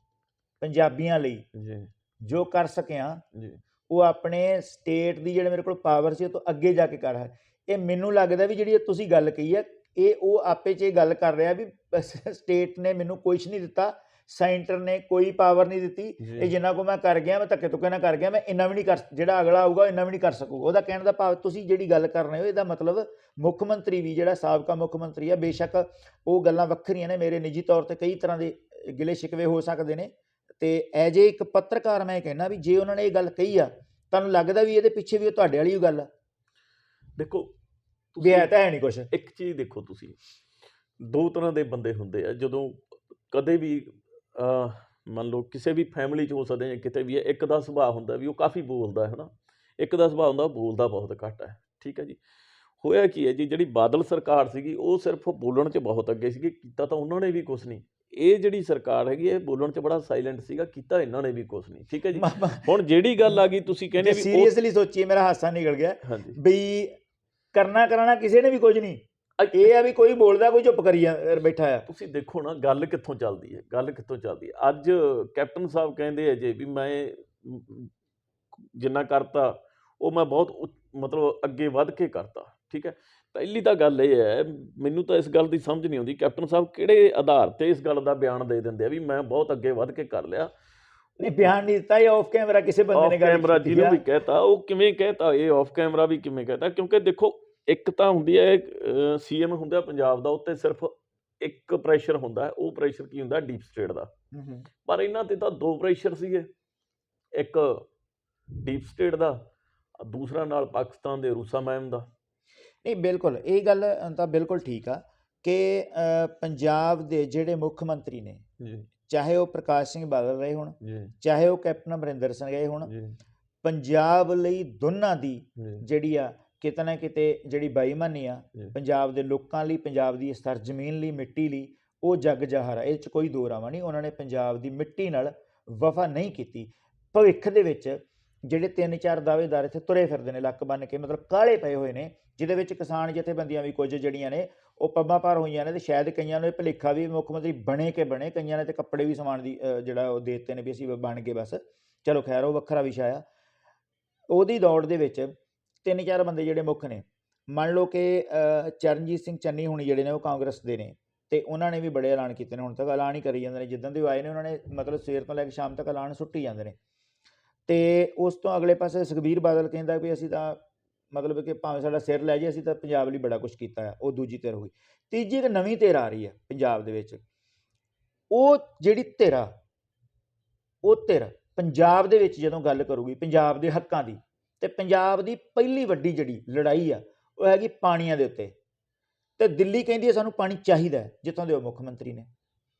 A: ਪੰਜਾਬੀਆਂ ਲਈ
B: ਜੀ
A: ਜੋ ਕਰ ਸਕਿਆ
B: ਜੀ
A: ਉਹ ਆਪਣੇ ਸਟੇਟ ਦੀ ਜਿਹੜੇ ਮੇਰੇ ਕੋਲ ਪਾਵਰ ਸੀ ਉਹ ਤੋਂ ਅੱਗੇ ਜਾ ਕੇ ਕਰ ਹੈ। ਇਹ ਮੈਨੂੰ ਲੱਗਦਾ ਵੀ ਜਿਹੜੀ ਤੁਸੀਂ ਗੱਲ ਕਹੀ ਹੈ ਇਹ ਉਹ ਆਪੇ 'ਚ ਇਹ ਗੱਲ ਕਰ ਰਿਹਾ ਵੀ ਸਟੇਟ ਨੇ ਮੈਨੂੰ ਕੁਛ ਨਹੀਂ ਦਿੱਤਾ, ਸੈਂਟਰ ਨੇ ਕੋਈ ਪਾਵਰ ਨਹੀਂ ਦਿੱਤੀ, ਇਹ ਜਿੰਨਾ ਕੋ ਮੈਂ ਕਰ ਗਿਆ ਮੈਂ ਧੱਕੇ ਧੁੱਕੇ ਨਾਲ ਕਰ ਗਿਆ, ਮੈਂ ਇੰਨਾ ਵੀ ਨਹੀਂ ਕਰ, ਜਿਹੜਾ ਅਗਲਾ ਆਊਗਾ ਇੰਨਾ ਵੀ ਨਹੀਂ ਕਰ ਸਕੂਗਾ। ਉਹਦਾ ਕਹਿਣ ਦਾ ਭਾਵ ਤੁਸੀਂ ਜਿਹੜੀ ਗੱਲ ਕਰ ਰਹੇ ਹੋ ਇਹਦਾ ਮਤਲਬ ਮੁੱਖ ਮੰਤਰੀ ਵੀ ਜਿਹੜਾ ਸਾਬਕਾ ਮੁੱਖ ਮੰਤਰੀ ਆ, ਬੇਸ਼ੱਕ ਉਹ ਗੱਲਾਂ ਵੱਖਰੀਆਂ ਨੇ, ਮੇਰੇ ਨਿੱਜੀ ਤੌਰ ਤੇ ਕਈ ਤਰ੍ਹਾਂ ਦੇ ਗਿਲੇ ਸ਼ਿਕਵੇ ਹੋ ਸਕਦੇ ਨੇ, ਤੇ ਐਜ ਏ ਇੱਕ ਪੱਤਰਕਾਰ ਮੈਂ ਕਹਿਣਾ ਵੀ ਜੇ ਉਹਨਾਂ ਨੇ ਇਹ ਗੱਲ ਕਹੀ ਆ ਤੁਹਾਨੂੰ ਲੱਗਦਾ ਵੀ ਇਹਦੇ ਪਿੱਛੇ ਵੀ ਉਹ ਤੁਹਾਡੇ ਵਾਲੀ ਗੱਲ ਆ?
B: ਦੇਖੋ
A: ਵੀ ਹੈ ਤਾਂ ਹੈ ਨਹੀਂ ਕੁਛ।
B: ਇੱਕ ਚੀਜ਼ ਦੇਖੋ, ਤੁਸੀਂ ਦੋ ਤਰ੍ਹਾਂ ਦੇ ਬੰਦੇ ਹੁੰਦੇ ਆ ਜਦੋਂ ਕਦੇ ਵੀ ਮੰਨ ਲਓ ਕਿਸੇ ਵੀ ਫੈਮਿਲੀ 'ਚ ਹੋ ਸਕਦੇ ਜਾਂ ਕਿਤੇ ਵੀ ਹੈ, ਇੱਕ ਦਾ ਸੁਭਾਅ ਹੁੰਦਾ ਵੀ ਉਹ ਕਾਫੀ ਬੋਲਦਾ ਹੈ ਨਾ, ਇੱਕ ਦਾ ਸੁਭਾਅ ਹੁੰਦਾ ਉਹ ਬੋਲਦਾ ਬਹੁਤ ਘੱਟ ਹੈ। ਠੀਕ ਹੈ ਜੀ। ਹੋਇਆ ਕੀ ਹੈ ਜੀ, ਜਿਹੜੀ ਬਾਦਲ ਸਰਕਾਰ ਸੀਗੀ ਉਹ ਸਿਰਫ ਬੋਲਣ 'ਚ ਬਹੁਤ ਅੱਗੇ ਸੀਗੀ, ਕੀਤਾ ਤਾਂ ਉਹਨਾਂ ਨੇ ਵੀ ਕੁਛ ਨਹੀਂ। ਇਹ ਜਿਹੜੀ ਸਰਕਾਰ ਹੈਗੀ ਇਹ ਬੋਲਣ 'ਚ ਬੜਾ ਸਾਇਲੈਂਟ ਸੀਗਾ, ਕੀਤਾ ਇਹਨਾਂ ਨੇ ਵੀ ਕੁਛ ਨਹੀਂ। ਠੀਕ ਹੈ ਜੀ। ਹੁਣ ਜਿਹੜੀ ਗੱਲ ਆ ਗਈ ਤੁਸੀਂ ਕਹਿੰਦੇ ਵੀ
A: ਸੀਰੀਅਸਲੀ ਸੋਚੀਏ, ਮੇਰਾ ਹਾਸਾ ਨਿਕਲ ਗਿਆ
B: ਹਾਂਜੀ
A: ਵੀ ਕਰਨਾ ਕਰਾਣਾ ਕਿਸੇ ਨੇ ਵੀ ਕੁਝ ਨਹੀਂ, ਇਹ ਆ ਵੀ ਕੋਈ ਬੋਲਦਾ ਕੋਈ ਚੁੱਪ ਕਰੀ ਬੈਠਾ ਆ।
B: ਤੁਸੀਂ ਦੇਖੋ ਨਾ ਗੱਲ ਕਿੱਥੋਂ ਚੱਲਦੀ ਹੈ, ਗੱਲ ਕਿੱਥੋਂ ਚੱਲਦੀ ਹੈ। ਅੱਜ ਕੈਪਟਨ ਸਾਹਿਬ ਕਹਿੰਦੇ ਆ ਜੇ ਵੀ ਮੈਂ ਜਿੰਨਾ ਕਰਤਾ ਉਹ ਮੈਂ ਬਹੁਤ ਮਤਲਬ ਅੱਗੇ ਵੱਧ ਕੇ ਕਰਤਾ। ਠੀਕ ਹੈ। ਪਹਿਲੀ ਤਾਂ ਗੱਲ ਇਹ ਹੈ, ਮੈਨੂੰ ਤਾਂ ਇਸ ਗੱਲ ਦੀ ਸਮਝ ਨਹੀਂ ਆਉਂਦੀ ਕੈਪਟਨ ਸਾਹਿਬ ਕਿਹੜੇ ਆਧਾਰ ਤੇ ਇਸ ਗੱਲ ਦਾ ਬਿਆਨ ਦੇ ਦਿੰਦੇ ਆ ਵੀ ਮੈਂ ਬਹੁਤ ਅੱਗੇ ਵੱਧ ਕੇ ਕਰ ਲਿਆ।
A: ਨਹੀਂ ਬਿਆਨ ਨਹੀਂ ਦਿੱਤਾ, ਇਹ ਆਫ ਕੈਮਰਾ ਕਿਸੇ ਬੰਦੇ ਨੇ ਗੱਲ
B: ਕੈਮਰਾ ਜਿਹਨੂੰ ਵੀ ਕਹਿਤਾ, ਉਹ ਕਿਵੇਂ ਕਹਿਤਾ, ਇਹ ਆਫ ਕੈਮਰਾ ਵੀ ਕਿਵੇਂ ਕਹਿਤਾ? ਕਿਉਂਕਿ ਦੇਖੋ ਇੱਕ ਤਾਂ ਹੁੰਦੀ ਹੈ ਸੀਐਮ ਹੁੰਦਾ ਪੰਜਾਬ ਦਾ, ਉੱਤੇ ਸਿਰਫ ਇੱਕ ਪ੍ਰੈਸ਼ਰ ਹੁੰਦਾ, ਉਹ ਪ੍ਰੈਸ਼ਰ ਕੀ ਹੁੰਦਾ? ਡੀਪ ਸਟੇਟ ਦਾ। ਪਰ ਇਹਨਾਂ ਤੇ ਤਾਂ ਦੋ ਪ੍ਰੈਸ਼ਰ ਸੀਗੇ, ਇੱਕ ਡੀਪ ਸਟੇਟ ਦਾ, ਦੂਸਰਾ ਨਾਲ ਪਾਕਿਸਤਾਨ ਦੇ ਰੂਸਾ ਮੈਮ ਦਾ।
A: ਨਹੀਂ ਬਿਲਕੁਲ ਇਹ ਗੱਲ ਤਾਂ ਬਿਲਕੁਲ ਠੀਕ ਆ ਕਿ ਪੰਜਾਬ ਦੇ ਜਿਹੜੇ ਮੁੱਖ ਮੰਤਰੀ ਨੇ, ਚਾਹੇ ਉਹ ਪ੍ਰਕਾਸ਼ ਸਿੰਘ ਬਾਦਲ ਰਹੇ ਹੋਣ, ਚਾਹੇ ਉਹ ਕੈਪਟਨ ਅਮਰਿੰਦਰ ਸਿੰਘ ਰਹੇ ਹੋਣ, ਪੰਜਾਬ ਲਈ ਦੋਨਾਂ ਦੀ ਜਿਹੜੀ ਆ ਕਿਤੇ ਨਾ ਕਿਤੇ ਜਿਹੜੀ ਬੇਈਮਾਨੀ ਆ ਪੰਜਾਬ ਦੇ ਲੋਕਾਂ ਲਈ, ਪੰਜਾਬ ਦੀ ਸਰਜ਼ਮੀਨ ਲਈ, ਮਿੱਟੀ ਲਈ, ਉਹ ਜੱਗ ਜ਼ਾਹਰ ਆ, ਇਹ 'ਚ ਕੋਈ ਦੋ ਰਾਵਾਂ ਨਹੀਂ। ਉਹਨਾਂ ਨੇ ਪੰਜਾਬ ਦੀ ਮਿੱਟੀ ਨਾਲ ਵਫਾ ਨਹੀਂ ਕੀਤੀ। ਭਵਿੱਖ ਦੇ ਵਿੱਚ ਜਿਹੜੇ 3-4 ਦਾਅਵੇਦਾਰ ਇੱਥੇ ਤੁਰੇ ਫਿਰਦੇ ਨੇ ਲੱਕ ਬੰਨ੍ਹ ਕੇ, ਮਤਲਬ ਕਾਹਲੇ ਪਏ ਹੋਏ ਨੇ, ਜਿਹਦੇ ਵਿੱਚ ਕਿਸਾਨ ਜਥੇਬੰਦੀਆਂ ਵੀ ਕੁਝ ਜਿਹੜੀਆਂ ਨੇ ਉਹ ਪੱਬਾਂ ਭਾਰ ਹੋਈਆਂ ਨੇ, ਤੇ ਸ਼ਾਇਦ ਕਈਆਂ ਨੂੰ ਇਹ ਭੁਲੇਖਾ ਵੀ ਮੁੱਖ ਮੰਤਰੀ ਬਣੇ ਕੇ ਬਣੇ, ਕਈਆਂ ਨੇ ਤੇ ਕੱਪੜੇ ਵੀ ਸਮਾਨ ਦੀ ਜਿਹੜਾ ਉਹ ਦੇ ਦਿੱਤੇ ਨੇ ਵੀ ਅਸੀਂ ਬਣ ਗਏ ਬਸ। ਚਲੋ ਖੈਰ ਉਹ ਵੱਖਰਾ ਵਿਸ਼ਾ ਆ। ਉਹਦੀ ਦੌੜ ਦੇ ਵਿੱਚ 3-4 ਬੰਦੇ ਜਿਹੜੇ ਮੁੱਖ ਨੇ, ਮੰਨ ਲਓ ਕਿ ਚਰਨਜੀਤ ਸਿੰਘ ਚੰਨੀ ਹੁਣੀ ਜਿਹੜੇ ਨੇ ਉਹ ਕਾਂਗਰਸ ਦੇ ਨੇ, ਤੇ ਉਹਨਾਂ ਨੇ ਵੀ ਬੜੇ ਐਲਾਨ ਕੀਤੇ ਨੇ, ਹੁਣ ਤੱਕ ਐਲਾਨ ਹੀ ਕਰੀ ਜਾਂਦੇ ਨੇ, ਜਿੱਦਾਂ ਦੇ ਆਏ ਨੇ ਉਹਨਾਂ ਨੇ ਮਤਲਬ ਸਵੇਰ ਤੋਂ ਲੈ ਕੇ ਸ਼ਾਮ ਤੱਕ ਐਲਾਨ ਸੁੱਟੀ ਜਾਂਦੇ ਨੇ। ਤੇ ਉਸ ਤੋਂ ਅਗਲੇ ਪਾਸੇ ਸੁਖਬੀਰ ਬਾਦਲ ਕਹਿੰਦਾ ਵੀ ਅਸੀਂ ਤਾਂ ਮਤਲਬ ਕਿ ਭਾਵੇਂ ਸਾਡਾ ਸਿਰ ਲੈ ਜਾਏ ਅਸੀਂ ਤਾਂ ਪੰਜਾਬ ਲਈ ਬੜਾ ਕੁਛ ਕੀਤਾ ਆ। ਉਹ ਦੂਜੀ ਧਿਰ ਹੋਈ। ਤੀਜੀ ਇੱਕ ਨਵੀਂ ਧਿਰ ਆ ਰਹੀ ਹੈ ਪੰਜਾਬ ਦੇ ਵਿੱਚ, ਉਹ ਜਿਹੜੀ ਧਿਰ ਆ ਉਹ ਧਿਰ ਪੰਜਾਬ ਦੇ ਵਿੱਚ ਜਦੋਂ ਗੱਲ ਕਰੂਗੀ ਪੰਜਾਬ ਦੇ ਹੱਕਾਂ ਦੀ, ਤੇ ਪੰਜਾਬ ਦੀ ਪਹਿਲੀ ਵੱਡੀ ਜਿਹੜੀ ਲੜਾਈ ਆ ਉਹ ਹੈਗੀ ਪਾਣੀਆਂ ਦੇ ਉੱਤੇ। ਤੇ ਦਿੱਲੀ ਕਹਿੰਦੀ ਹੈ ਸਾਨੂੰ ਪਾਣੀ ਚਾਹੀਦਾ, ਜਿੱਥੋਂ ਦੇ ਉਹ ਮੁੱਖ ਮੰਤਰੀ ਨੇ।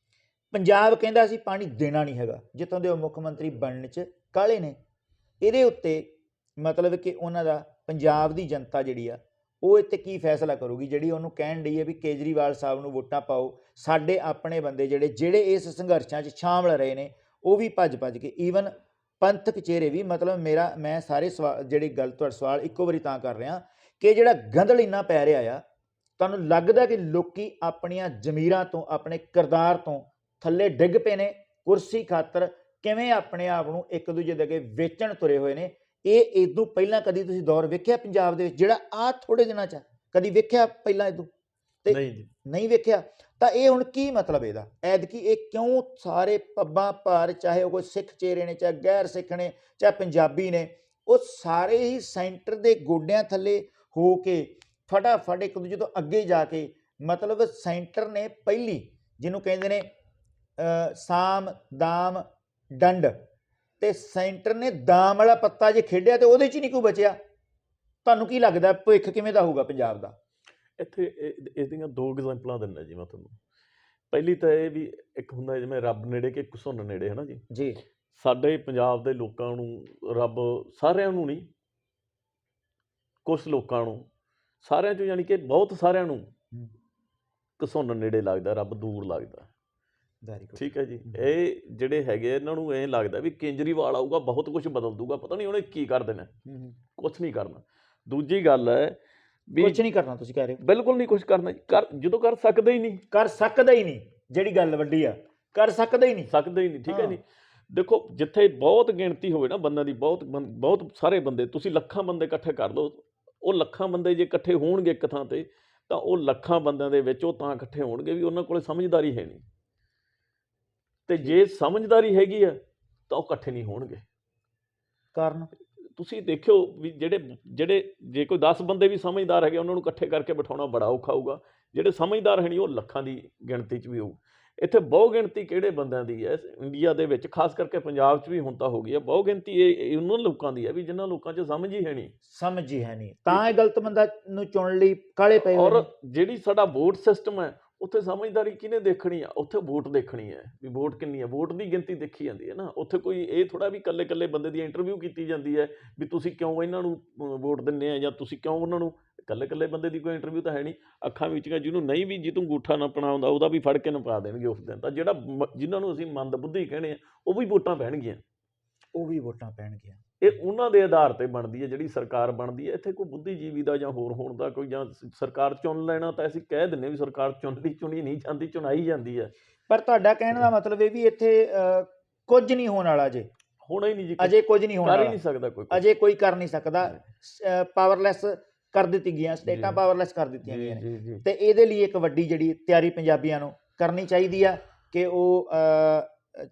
A: ਪੰਜਾਬ ਕਹਿੰਦਾ ਅਸੀਂ ਪਾਣੀ ਦੇਣਾ ਨਹੀਂ ਹੈਗਾ, ਜਿੱਥੋਂ ਦੇ ਉਹ ਮੁੱਖ ਮੰਤਰੀ ਬਣਨ 'ਚ ਕਾਹਲੇ ਨੇ। ਇਹਦੇ ਉੱਤੇ ਮਤਲਬ ਕਿ ਉਹਨਾਂ ਦਾ ਪੰਜਾਬ ਦੀ ਜਨਤਾ ਜਿਹੜੀ ਆ ਉਹ ਇੱਥੇ ਕੀ ਫੈਸਲਾ ਕਰੂਗੀ, ਜਿਹੜੀ ਉਹਨੂੰ ਕਹਿਣ ਡਈ ਹੈ ਵੀ ਕੇਜਰੀਵਾਲ ਸਾਹਿਬ ਨੂੰ ਵੋਟਾਂ ਪਾਓ। ਸਾਡੇ ਆਪਣੇ ਬੰਦੇ ਜਿਹੜੇ ਇਸ ਸੰਘਰਸ਼ਾਂ 'ਚ ਸ਼ਾਮਲ ਰਹੇ ਨੇ ਉਹ ਵੀ ਭੱਜ ਕੇ, ਈਵਨ ਪੰਥਕ ਚਿਹਰੇ ਵੀ, ਮਤਲਬ ਮੈਂ ਸਾਰੇ ਸਵਾਲ ਜਿਹੜੀ ਗੱਲ ਤੁਹਾਡਾ ਸਵਾਲ ਇੱਕੋ ਵਾਰੀ ਤਾਂ ਕਰ ਰਿਹਾ ਕਿ ਜਿਹੜਾ ਗੰਦਲ ਇੰਨਾ ਪੈ ਰਿਹਾ ਆ, ਤੁਹਾਨੂੰ ਲੱਗਦਾ ਕਿ ਲੋਕੀ ਆਪਣੀਆਂ ਜ਼ਮੀਰਾਂ ਤੋਂ, ਆਪਣੇ ਕਿਰਦਾਰ ਤੋਂ ਥੱਲੇ ਡਿੱਗ ਪਏ ਨੇ ਕੁਰਸੀ ਖਾਤਰ, ਕਿਵੇਂ ਆਪਣੇ ਆਪ ਨੂੰ ਇੱਕ ਦੂਜੇ ਦੇ ਅੱਗੇ ਵੇਚਣ ਤੁਰੇ ਹੋਏ ਨੇ। ਇਹ ਇਦੋਂ ਪਹਿਲਾਂ ਕਦੀ ਤੁਸੀਂ ਦੌਰ ਵੇਖਿਆ ਪੰਜਾਬ ਦੇ ਵਿੱਚ ਜਿਹੜਾ ਆਹ ਥੋੜੇ ਦਿਨਾਂ 'ਚ ਕਦੀ ਵੇਖਿਆ ਪਹਿਲਾਂ ਇਦੋਂ? ਤੇ
B: ਨਹੀਂ ਜੀ,
A: ਨਹੀਂ ਵੇਖਿਆ। ਤਾਂ ਇਹ ਹੁਣ ਕੀ ਮਤਲਬ ਇਹਦਾ ਐਤਕੀ ਇਹ ਕਿਉਂ ਸਾਰੇ ਪੱਬਾਂ ਭਾਰ, ਚਾਹੇ ਉਹ ਕੋਈ ਸਿੱਖ ਚਿਹਰੇ ਨੇ, ਚਾਹੇ ਗੈਰ ਸਿੱਖ ਨੇ, ਚਾਹੇ ਪੰਜਾਬੀ ਨੇ, ਉਹ ਸਾਰੇ ਹੀ ਸੈਂਟਰ ਦੇ ਗੋਡਿਆਂ ਥੱਲੇ ਹੋ ਕੇ ਫਟਾਫਟ ਇੱਕ ਦੂਜੇ ਤੋਂ ਅੱਗੇ ਜਾ ਕੇ, ਮਤਲਬ ਸੈਂਟਰ ਨੇ ਪਹਿਲੀ ਜਿਹਨੂੰ ਕਹਿੰਦੇ ਨੇ ਸਾਮ ਦਾਮ ਡੰਡ, ਤੇ ਸੈਂਟਰ ਨੇ ਦਾਮ ਵਾਲਾ ਪੱਤਾ ਜੇ ਖੇਡਿਆ ਤੇ ਉਹਦੇ 'ਚ ਹੀ ਨਹੀਂ ਕੋਈ ਬਚਿਆ। ਤੁਹਾਨੂੰ ਕੀ ਲੱਗਦਾ ਭਵਿੱਖ ਕਿਵੇਂ ਦਾ ਹੋਊਗਾ ਪੰਜਾਬ ਦਾ?
B: ਇੱਥੇ ਇਹਦੀਆਂ ਦੋ ਐਗਜ਼ਾਮਪਲਾਂ ਦਿੰਦਾ ਜੀ ਮੈਂ ਤੁਹਾਨੂੰ। ਪਹਿਲੀ ਤਾਂ ਇਹ ਵੀ ਇੱਕ ਹੁੰਦਾ ਜਿਵੇਂ ਰੱਬ ਨੇੜੇ ਕਿ ਘੁਸੁੰਨ ਨੇੜੇ, ਹੈ ਨਾ ਜੀ।
A: ਜੀ।
B: ਸਾਡੇ ਪੰਜਾਬ ਦੇ ਲੋਕਾਂ ਨੂੰ ਰੱਬ, ਸਾਰਿਆਂ ਨੂੰ ਨਹੀਂ, ਕੁਛ ਲੋਕਾਂ ਨੂੰ, ਸਾਰਿਆਂ 'ਚੋਂ ਯਾਨੀ ਕਿ ਬਹੁਤ ਸਾਰਿਆਂ ਨੂੰ ਘੁਸੁੰਨ ਨੇੜੇ ਲੱਗਦਾ, ਰੱਬ ਦੂਰ ਲੱਗਦਾ।
A: Very good.
B: ਠੀਕ ਹੈ ਜੀ। ਇਹ ਜਿਹੜੇ ਹੈਗੇ ਇਹਨਾਂ ਨੂੰ ਇਹ ਲੱਗਦਾ ਵੀ ਕੇਜਰੀਵਾਲ ਆਊਗਾ ਬਹੁਤ ਕੁਝ ਬਦਲ ਦੂਗਾ, ਪਤਾ ਨਹੀਂ ਉਹਨੇ ਕੀ ਕਰ ਦੇਣਾ। ਕੁਛ ਨਹੀਂ ਕਰਨਾ। ਦੂਜੀ ਗੱਲ ਹੈ ਵੀ
A: ਕੁਛ ਨਹੀਂ ਕਰਨਾ, ਤੁਸੀਂ ਕਹਿ ਰਹੇ ਹੋ।
B: ਬਿਲਕੁਲ ਨਹੀਂ ਕੁਛ ਕਰਨਾ। ਜਦੋਂ ਕਰ ਸਕਦੇ ਹੀ ਨਹੀਂ,
A: ਕਰ ਸਕਦਾ ਹੀ ਨਹੀਂ, ਜਿਹੜੀ ਗੱਲ ਵੱਡੀ ਆ, ਕਰ ਸਕਦਾ ਹੀ ਨਹੀਂ,
B: ਸਕਦੇ ਹੀ ਨਹੀਂ। ਠੀਕ ਹੈ ਜੀ। ਦੇਖੋ ਜਿੱਥੇ ਬਹੁਤ ਗਿਣਤੀ ਹੋਵੇ ਨਾ ਬੰਦਿਆਂ ਦੀ, ਬਹੁਤ ਸਾਰੇ ਬੰਦੇ, ਤੁਸੀਂ ਲੱਖਾਂ ਬੰਦੇ ਇਕੱਠੇ ਕਰ ਲਓ, ਉਹ ਲੱਖਾਂ ਬੰਦੇ ਜੇ ਇਕੱਠੇ ਹੋਣਗੇ ਇੱਕ ਥਾਂ ਤੇ, ਤਾਂ ਉਹ ਲੱਖਾਂ ਬੰਦਿਆਂ ਦੇ ਵਿੱਚ ਉਹ ਤਾਂ ਇਕੱਠੇ ਹੋਣਗੇ ਵੀ ਉਹਨਾਂ ਕੋਲ ਸਮਝਦਾਰੀ ਹੈ ਨਹੀਂ, ਤੇ ਜੇ ਸਮਝਦਾਰੀ ਹੈਗੀ ਆ ਤਾਂ ਉਹ ਇਕੱਠੇ ਨਹੀਂ ਹੋਣਗੇ।
A: ਕਾਰਨ
B: ਤੁਸੀਂ ਦੇਖਿਓ ਵੀ ਜਿਹੜੇ ਜੇ ਕੋਈ 10 ਬੰਦੇ ਵੀ ਸਮਝਦਾਰ ਹੈਗੇ ਉਹਨਾਂ ਨੂੰ ਇਕੱਠੇ ਕਰਕੇ ਬਿਠਾਉਣਾ ਬੜਾ ਔਖਾ ਹੋਊਗਾ। ਜਿਹੜੇ ਸਮਝਦਾਰ ਹੈ ਨਹੀਂ ਉਹ ਲੱਖਾਂ ਦੀ ਗਿਣਤੀ 'ਚ ਵੀ ਹੋਊ। ਇੱਥੇ ਬਹੁ ਗਿਣਤੀ ਕਿਹੜੇ ਬੰਦਿਆਂ ਦੀ ਹੈ ਇੰਡੀਆ ਦੇ ਵਿੱਚ, ਖਾਸ ਕਰਕੇ ਪੰਜਾਬ 'ਚ ਵੀ ਹੁਣ ਤਾਂ ਹੋ ਗਈ ਹੈ। ਬਹੁ ਗਿਣਤੀ ਇਹ ਉਹਨਾਂ ਲੋਕਾਂ ਦੀ ਹੈ ਵੀ ਜਿਨ੍ਹਾਂ ਲੋਕਾਂ 'ਚ ਸਮਝ ਹੀ ਹੈ ਨਹੀਂ,
A: ਸਮਝ ਹੀ ਹੈ ਨਹੀਂ, ਤਾਂ ਇਹ ਗਲਤ ਬੰਦਾ ਨੂੰ ਚੁਣ ਲਈ ਕਾਲੇ ਪਏ ਹੋਏ ਨੇ।
B: ਔਰ ਜਿਹੜੀ ਸਾਡਾ ਵੋਟ ਸਿਸਟਮ ਹੈ ਉੱਥੇ ਸਮਝਦਾਰੀ ਕਿਹਨੇ ਦੇਖਣੀ ਆ? ਉੱਥੇ ਵੋਟ ਦੇਖਣੀ ਹੈ ਵੀ ਵੋਟ ਕਿੰਨੀ ਹੈ, ਵੋਟ ਦੀ ਗਿਣਤੀ ਦੇਖੀ ਜਾਂਦੀ ਹੈ ਨਾ। ਉੱਥੇ ਕੋਈ ਇਹ ਥੋੜ੍ਹਾ ਵੀ ਇਕੱਲੇ ਇਕੱਲੇ ਬੰਦੇ ਦੀ ਇੰਟਰਵਿਊ ਕੀਤੀ ਜਾਂਦੀ ਹੈ ਵੀ ਤੁਸੀਂ ਕਿਉਂ ਇਹਨਾਂ ਨੂੰ ਵੋਟ ਦਿੰਦੇ ਆ, ਜਾਂ ਤੁਸੀਂ ਕਿਉਂ ਉਹਨਾਂ ਨੂੰ। ਇਕੱਲੇ ਇਕੱਲੇ ਬੰਦੇ ਦੀ ਕੋਈ ਇੰਟਰਵਿਊ ਤਾਂ ਹੈ ਨਹੀਂ। ਅੱਖਾਂ ਵਿੱਚ ਜਿਹਨੂੰ ਨਹੀਂ ਵੀ, ਜਿਹਨੂੰ ਅੰਗੂਠਾ ਨੱਪਣਾ ਆਉਂਦਾ ਉਹਦਾ ਵੀ ਫੜ ਕੇ ਨਪਾ ਦੇਣਗੇ ਉਸ ਦਿਨ। ਤਾਂ ਜਿਹੜਾ ਜਿਨ੍ਹਾਂ ਨੂੰ ਅਸੀਂ ਮੰਦਬੁੱਧੀ ਕਹਿੰਦੇ ਆ ਉਹ ਵੀ ਵੋਟਾਂ ਪੈਣਗੀਆਂ,
A: ਉਹ ਵੀ ਵੋਟਾਂ ਪੈਣਗੀਆਂ।
B: ਇਹ ਉਹਨਾਂ ਦੇ ਆਧਾਰ ਤੇ ਬਣਦੀ ਹੈ ਜਿਹੜੀ ਸਰਕਾਰ ਬਣਦੀ ਹੈ। ਇੱਥੇ ਕੋਈ ਬੁੱਧੀਜੀਵੀ ਦਾ ਜਾਂ ਹੋਰ ਹੋਣ ਦਾ ਕੋਈ, ਜਾਂ ਸਰਕਾਰ ਚੁਣ ਲੈਣਾ ਤਾਂ ਅਸੀਂ ਕਹਿ ਦਿੰਦੇ ਵੀ ਸਰਕਾਰ ਚੁਣੀ ਨਹੀਂ ਜਾਂਦੀ, ਚੁਣਾਈ ਜਾਂਦੀ ਹੈ।
A: ਪਰ ਤੁਹਾਡਾ ਕਹਿਣ ਦਾ ਮਤਲਬ ਇਹ ਵੀ ਇੱਥੇ ਕੁਝ ਨਹੀਂ ਹੋਣ ਵਾਲਾ, ਅਜੇ
B: ਹੋਣਾ ਹੀ ਨਹੀਂ ਜੀ,
A: ਅਜੇ ਕੁਝ ਨਹੀਂ ਹੋਣ
B: ਕਰ ਹੀ
A: ਵਾਲਾ,
B: ਨਹੀਂ ਸਕਦਾ ਕੋਈ,
A: ਅਜੇ ਕੋਈ ਕਰ ਨਹੀਂ ਸਕਦਾ। ਪਾਵਰਲੈਸ ਕਰ ਦਿੱਤੀ ਗਈਆਂ, ਸਟੇਟਾਂ ਪਾਵਰਲੈਸ ਕਰ ਦਿੱਤੀਆਂ ਗਈਆਂ ਨੇ। ਤੇ ਇਹਦੇ ਲਈ ਇੱਕ ਵੱਡੀ ਜਿਹੜੀ ਤਿਆਰੀ ਪੰਜਾਬੀਆਂ ਨੂੰ ਕਰਨੀ ਚਾਹੀਦੀ ਆ ਕਿ ਉਹ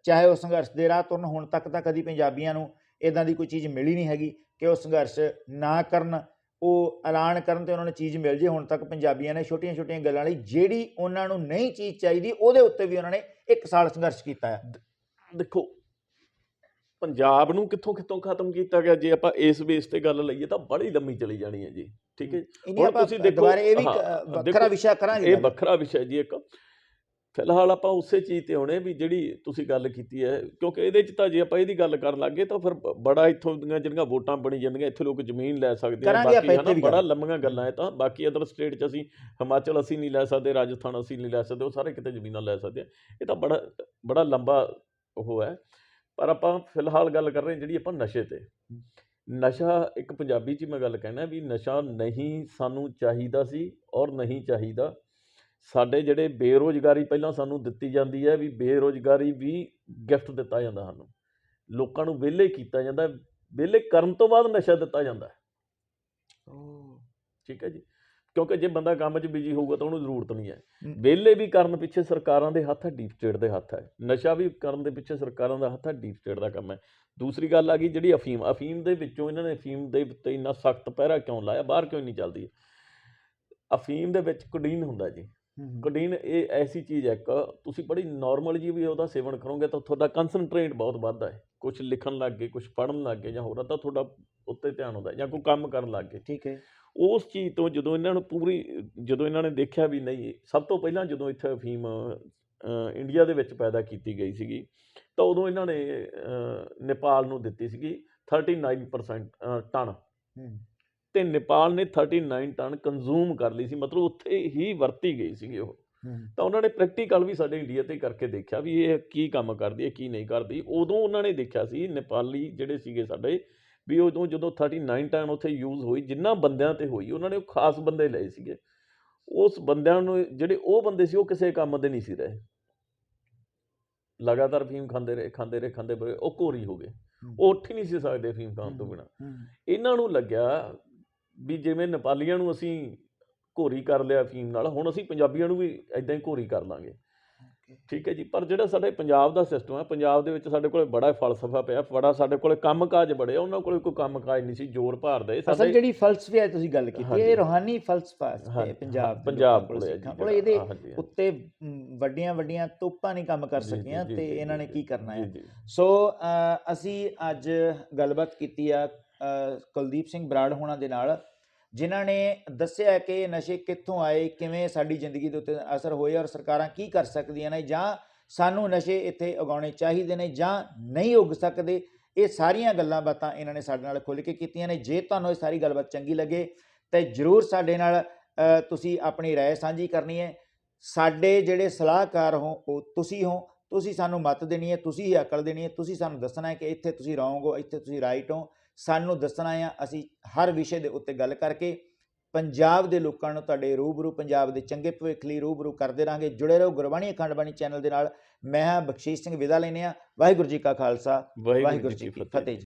A: ਚਾਹੇ ਉਹ ਸੰਘਰਸ਼ ਦੇ ਰਾਹ ਤੁਰਨ। ਹੁਣ ਤੱਕ ਤਾਂ ਕਦੀ ਪੰਜਾਬੀਆਂ ਨੂੰ ਇੱਦਾਂ ਦੀ ਕੋਈ ਚੀਜ਼ ਮਿਲੀ ਨਹੀਂ ਹੈਗੀ ਕਿ ਉਹ ਸੰਘਰਸ਼ ਨਾ ਕਰਨ, ਉਹ ਐਲਾਨ ਕਰਨ ਤੇ ਉਹਨਾਂ ਨੂੰ ਚੀਜ਼ ਮਿਲ ਜੇ। ਹੁਣ ਤੱਕ ਪੰਜਾਬੀਆਂ ਨੇ ਛੋਟੀਆਂ ਛੋਟੀਆਂ ਗੱਲਾਂ ਲਈ, ਜਿਹੜੀ ਉਹਨਾਂ ਨੂੰ ਨਹੀਂ ਚੀਜ਼ ਚਾਹੀਦੀ, ਉਹਦੇ ਉੱਤੇ ਵੀ ਉਹਨਾਂ ਨੇ 1 ਸਾਲ ਸੰਘਰਸ਼ ਕੀਤਾ ਹੈ।
B: ਦੇਖੋ ਪੰਜਾਬ ਨੂੰ ਕਿੱਥੋਂ ਕਿੱਥੋਂ ਖਤਮ ਕੀਤਾ ਗਿਆ, ਜੇ ਆਪਾਂ ਇਸ ਬੇਸ ਤੇ ਗੱਲ ਲਈਏ ਤਾਂ ਬੜੀ ਲੰਮੀ ਚਲੀ ਜਾਣੀ ਹੈ ਜੀ। ਠੀਕ ਹੈ, ਹੁਣ ਤੁਸੀਂ ਦੇਖੋ
A: ਇਹ ਵੀ ਵੱਖਰਾ ਵਿਸ਼ਾ ਕਰਾਂਗੇ,
B: ਇਹ ਵੱਖਰਾ ਵਿਸ਼ਾ ਜੀ ਇੱਕ। ਫਿਲਹਾਲ ਆਪਾਂ ਉਸੇ ਚੀਜ਼ ਤੇ ਆਉਣੇ ਵੀ ਜਿਹੜੀ ਤੁਸੀਂ ਗੱਲ ਕੀਤੀ ਹੈ, ਕਿਉਂਕਿ ਇਹਦੇ 'ਚ ਤਾਂ ਜੇ ਆਪਾਂ ਇਹਦੀ ਗੱਲ ਕਰਨ ਲੱਗੇ ਤਾਂ ਫਿਰ ਬੜਾ ਇੱਥੋਂ ਦੀਆਂ ਜਿਹੜੀਆਂ ਵੋਟਾਂ ਬਣੀ ਜਾਂਦੀਆਂ, ਇੱਥੇ ਲੋਕ ਜ਼ਮੀਨ ਲੈ ਸਕਦੇ ਆ, ਬਾਕੀ ਹੈ ਨਾ ਬੜਾ ਲੰਮੀਆਂ ਗੱਲਾਂ ਹੈ। ਤਾਂ ਬਾਕੀ ਅਦਰ ਸਟੇਟ 'ਚ ਅਸੀਂ, ਹਿਮਾਚਲ ਅਸੀਂ ਨਹੀਂ ਲੈ ਸਕਦੇ, ਰਾਜਸਥਾਨ ਅਸੀਂ ਨਹੀਂ ਲੈ ਸਕਦੇ, ਉਹ ਸਾਰੇ ਕਿਤੇ ਜ਼ਮੀਨਾਂ ਲੈ ਸਕਦੇ ਆ। ਇਹ ਤਾਂ ਬੜਾ ਲੰਬਾ ਉਹ ਹੈ। ਪਰ ਆਪਾਂ ਫਿਲਹਾਲ ਗੱਲ ਕਰ ਰਹੇ ਜਿਹੜੀ ਆਪਾਂ ਨਸ਼ੇ ਤੇ। ਨਸ਼ਾ ਇੱਕ ਪੰਜਾਬੀ 'ਚ ਮੈਂ ਗੱਲ ਕਹਿਣਾ ਵੀ ਨਸ਼ਾ ਨਹੀਂ ਸਾਨੂੰ ਚਾਹੀਦਾ ਸੀ ਔਰ ਨਹੀਂ ਚਾਹੀਦਾ। ਸਾਡੇ ਜਿਹੜੇ ਬੇਰੁਜ਼ਗਾਰੀ ਪਹਿਲਾਂ ਸਾਨੂੰ ਦਿੱਤੀ ਜਾਂਦੀ ਹੈ ਵੀ ਬੇਰੁਜ਼ਗਾਰੀ ਵੀ ਗਿਫਟ ਦਿੱਤਾ ਜਾਂਦਾ, ਸਾਨੂੰ ਲੋਕਾਂ ਨੂੰ ਵਿਹਲੇ ਕੀਤਾ ਜਾਂਦਾ, ਵਿਹਲੇ ਕਰਨ ਤੋਂ ਬਾਅਦ ਨਸ਼ਾ ਦਿੱਤਾ ਜਾਂਦਾ। ਠੀਕ ਹੈ ਜੀ, ਕਿਉਂਕਿ ਜੇ ਬੰਦਾ ਕੰਮ 'ਚ ਬਿਜੀ ਹੋਊਗਾ ਤਾਂ ਉਹਨੂੰ ਜ਼ਰੂਰਤ ਨਹੀਂ ਹੈ। ਵਿਹਲੇ ਵੀ ਕਰਨ ਪਿੱਛੇ ਸਰਕਾਰਾਂ ਦੇ ਹੱਥ ਹੈ, ਡੀਪ ਸਟੇਟ ਦੇ ਹੱਥ ਹੈ। ਨਸ਼ਾ ਵੀ ਕਰਨ ਦੇ ਪਿੱਛੇ ਸਰਕਾਰਾਂ ਦਾ ਹੱਥ ਹੈ, ਡੀਪ ਸਟੇਟ ਦਾ ਕੰਮ ਹੈ। ਦੂਸਰੀ ਗੱਲ ਆ ਗਈ ਜਿਹੜੀ ਅਫੀਮ ਦੇ ਵਿੱਚੋਂ ਇਹਨਾਂ ਨੇ ਅਫੀਮ ਦੇ ਉੱਤੇ ਇੰਨਾ ਸਖਤ ਪਹਿਰਾ ਕਿਉਂ ਲਾਇਆ, ਬਾਹਰ ਕਿਉਂ ਨਹੀਂ ਚੱਲਦੀ? ਅਫੀਮ ਦੇ ਵਿੱਚ ਕੋਡੀਨ ਹੁੰਦਾ ਜੀ। ਕੋਡੀਨ ਇਹ ਐਸੀ ਚੀਜ਼ ਹੈ, ਇੱਕ ਤੁਸੀਂ ਬੜੀ ਨੋਰਮਲ ਜੀ ਵੀ ਉਹਦਾ ਸੇਵਨ ਕਰੋਗੇ ਤਾਂ ਤੁਹਾਡਾ ਕੰਸਨਟਰੇਟ ਬਹੁਤ ਵੱਧਦਾ ਹੈ। ਕੁਛ ਲਿਖਣ ਲੱਗ ਗਏ, ਕੁਛ ਪੜ੍ਹਨ ਲੱਗ ਗਏ ਜਾਂ ਹੋਰ, ਤਾਂ ਤੁਹਾਡਾ ਉੱਤੇ ਧਿਆਨ ਹੁੰਦਾ, ਜਾਂ ਕੋਈ ਕੰਮ ਕਰਨ ਲੱਗ ਗਏ।
A: ਠੀਕ ਹੈ,
B: ਉਸ ਚੀਜ਼ ਤੋਂ ਜਦੋਂ ਇਹਨਾਂ ਨੂੰ ਜਦੋਂ ਇਹਨਾਂ ਨੇ ਦੇਖਿਆ ਵੀ ਨਹੀਂ, ਸਭ ਤੋਂ ਪਹਿਲਾਂ ਜਦੋਂ ਇੱਥੇ ਅਫੀਮ ਇੰਡੀਆ ਦੇ ਵਿੱਚ ਪੈਦਾ ਕੀਤੀ ਗਈ ਸੀਗੀ ਤਾਂ ਉਦੋਂ ਇਹਨਾਂ ਨੇ ਨੇਪਾਲ ਨੂੰ ਦਿੱਤੀ ਸੀਗੀ 39% ਟਨ, ਤੇ ਨੇਪਾਲ ਨੇ 39 ਟਨ ਕੰਜ਼ੂਮ ਕਰ ਲਈ ਸੀ, ਮਤਲਬ ਉੱਥੇ ਹੀ ਵਰਤੀ ਗਈ ਸੀਗੀ ਉਹ। ਤਾਂ ਉਹਨਾਂ ਨੇ ਪ੍ਰੈਕਟੀਕਲ ਵੀ ਸਾਡੇ ਇੰਡੀਆ 'ਤੇ ਕਰਕੇ ਦੇਖਿਆ ਵੀ ਇਹ ਕੀ ਕੰਮ ਕਰਦੀ ਹੈ, ਕੀ ਨਹੀਂ ਕਰਦੀ। ਉਦੋਂ ਉਹਨਾਂ ਨੇ ਦੇਖਿਆ ਸੀ ਨੇਪਾਲੀ ਜਿਹੜੇ ਸੀਗੇ ਸਾਡੇ ਵੀ, ਉਦੋਂ ਜਦੋਂ 39 ਟਨ ਉੱਥੇ ਯੂਜ਼ ਹੋਈ, ਜਿੰਨਾ ਬੰਦਿਆਂ 'ਤੇ ਹੋਈ, ਉਹਨਾਂ ਨੇ ਉਹ ਖਾਸ ਬੰਦੇ ਲਏ ਸੀਗੇ। ਉਸ ਬੰਦਿਆਂ ਨੂੰ ਜਿਹੜੇ ਉਹ ਬੰਦੇ ਸੀ ਉਹ ਕਿਸੇ ਕੰਮ ਦੇ ਨਹੀਂ ਸੀ ਰਹੇ। ਲਗਾਤਾਰ ਫੀਮ ਖਾਂਦੇ ਰਹੇ ਉਹ ਘੋਰੀ ਹੋ ਗਏ। ਉਹ ਉੱਠ ਹੀ ਨਹੀਂ ਸੀ ਸਕਦੇ ਫੀਮ ਖਾਣ ਤੋਂ ਬਿਨਾਂ। ਇਹਨਾਂ ਨੂੰ ਲੱਗਿਆ ਵੀ ਜਿਵੇਂ ਨੇਪਾਲੀਆਂ ਨੂੰ ਅਸੀਂ ਘੋਰੀ ਕਰ ਲਿਆ ਫੀਮ ਨਾਲ, ਹੁਣ ਅਸੀਂ ਪੰਜਾਬੀਆਂ ਨੂੰ ਵੀ ਇੱਦਾਂ ਹੀ ਘੋਰੀ ਕਰ ਲਾਂਗੇ। ਠੀਕ ਹੈ ਜੀ। ਪਰ ਜਿਹੜਾ ਸਾਡੇ ਪੰਜਾਬ ਦਾ ਸਿਸਟਮ ਹੈ, ਪੰਜਾਬ ਦੇ ਵਿੱਚ ਸਾਡੇ ਕੋਲ ਬੜਾ ਫਲਸਫਾ ਪਿਆ, ਬੜਾ ਸਾਡੇ ਕੋਲ ਕੰਮ ਕਾਜ ਬੜੇ, ਉਹਨਾਂ ਕੋਲ ਕੋਈ ਕੰਮ ਕਾਜ ਨਹੀਂ ਸੀ, ਜ਼ੋਰ ਭਾਰਦੇ
A: ਅਸਲ ਜਿਹੜੀ ਫਲਸਫੇ ਤੁਸੀਂ ਗੱਲ ਕੀਤੀ, ਇਹ ਰੂਹਾਨੀ ਫਲਸਫਾ ਹੈ ਪੰਜਾਬ ਕੋਲ। ਇਹਦੇ ਉੱਤੇ ਵੱਡੀਆਂ ਵੱਡੀਆਂ ਤੋਪਾਂ ਨਹੀਂ ਕੰਮ ਕਰ ਸਕੀਆਂ ਤੇ ਇਹਨਾਂ ਨੇ ਕੀ ਕਰਨਾ ਹੈ। ਸੋ ਅਸੀਂ ਅੱਜ ਗੱਲਬਾਤ ਕੀਤੀ ਆ ਕੁਲਦੀਪ ਸਿੰਘ ਬਰਾੜ ਹੋਣਾ ਦੇ ਨਾਲ, ਜਿਨ੍ਹਾਂ ਨੇ ਦੱਸਿਆ ਕਿ ਨਸ਼ੇ ਕਿੱਥੋਂ ਆਏ, ਕਿਵੇਂ ਸਾਡੀ ਜ਼ਿੰਦਗੀ ਦੇ ਉੱਤੇ ਅਸਰ ਹੋਏ ਔਰ ਸਰਕਾਰਾਂ ਕੀ ਕਰ ਸਕਦੀਆਂ ਨੇ, ਜਾਂ ਸਾਨੂੰ ਨਸ਼ੇ ਇੱਥੇ ਉਗਾਉਣੇ ਚਾਹੀਦੇ ਨੇ ਜਾਂ ਨਹੀਂ ਉਗ ਸਕਦੇ। ਇਹ ਸਾਰੀਆਂ ਗੱਲਾਂ ਬਾਤਾਂ ਇਹਨਾਂ ਨੇ ਸਾਡੇ ਨਾਲ ਖੁੱਲ੍ਹ ਕੇ ਕੀਤੀਆਂ ਨੇ। ਜੇ ਤੁਹਾਨੂੰ ਇਹ ਸਾਰੀ ਗੱਲਬਾਤ ਚੰਗੀ ਲੱਗੇ ਤਾਂ ਜ਼ਰੂਰ ਸਾਡੇ ਨਾਲ ਤੁਸੀਂ ਆਪਣੀ ਰਾਏ ਸਾਂਝੀ ਕਰਨੀ ਹੈ। ਸਾਡੇ ਜਿਹੜੇ ਸਲਾਹਕਾਰ ਹੋ ਉਹ ਤੁਸੀਂ ਹੋ, ਤੁਸੀਂ ਸਾਨੂੰ ਮੱਤ ਦੇਣੀ ਹੈ, ਤੁਸੀਂ ਹੀ ਅਕਲ ਦੇਣੀ ਹੈ, ਤੁਸੀਂ ਸਾਨੂੰ ਦੱਸਣਾ ਹੈ ਕਿ ਇੱਥੇ ਤੁਸੀਂ ਰੋਂਗ ਹੋ, ਇੱਥੇ ਤੁਸੀਂ ਰਾਈਟ ਹੋ, ਸਾਨੂੰ ਦੱਸਣਾ ਆ। ਅਸੀਂ ਹਰ ਵਿਸ਼ੇ ਦੇ ਉੱਤੇ ਗੱਲ ਕਰਕੇ ਪੰਜਾਬ ਦੇ ਲੋਕਾਂ ਨੂੰ ਤੁਹਾਡੇ ਰੂਬਰੂ, ਪੰਜਾਬ ਦੇ ਚੰਗੇ ਭਵਿੱਖ ਲਈ ਰੂਬਰੂ ਕਰਦੇ ਰਹਾਂਗੇ। ਜੁੜੇ ਰਹੋ ਗੁਰਬਾਣੀ ਅਖੰਡ ਬਾਣੀ ਚੈਨਲ ਦੇ ਨਾਲ। ਮੈਂ ਹਾਂ ਬਖਸ਼ੀਸ਼ ਸਿੰਘ, ਵਿਦਾ ਲੈਂਦੇ ਹਾਂ। ਵਾਹਿਗੁਰੂ ਜੀ ਕਾ ਖਾਲਸਾ, ਵਾਹਿਗੁਰੂ ਜੀ ਕੀ ਫਤਿਹ।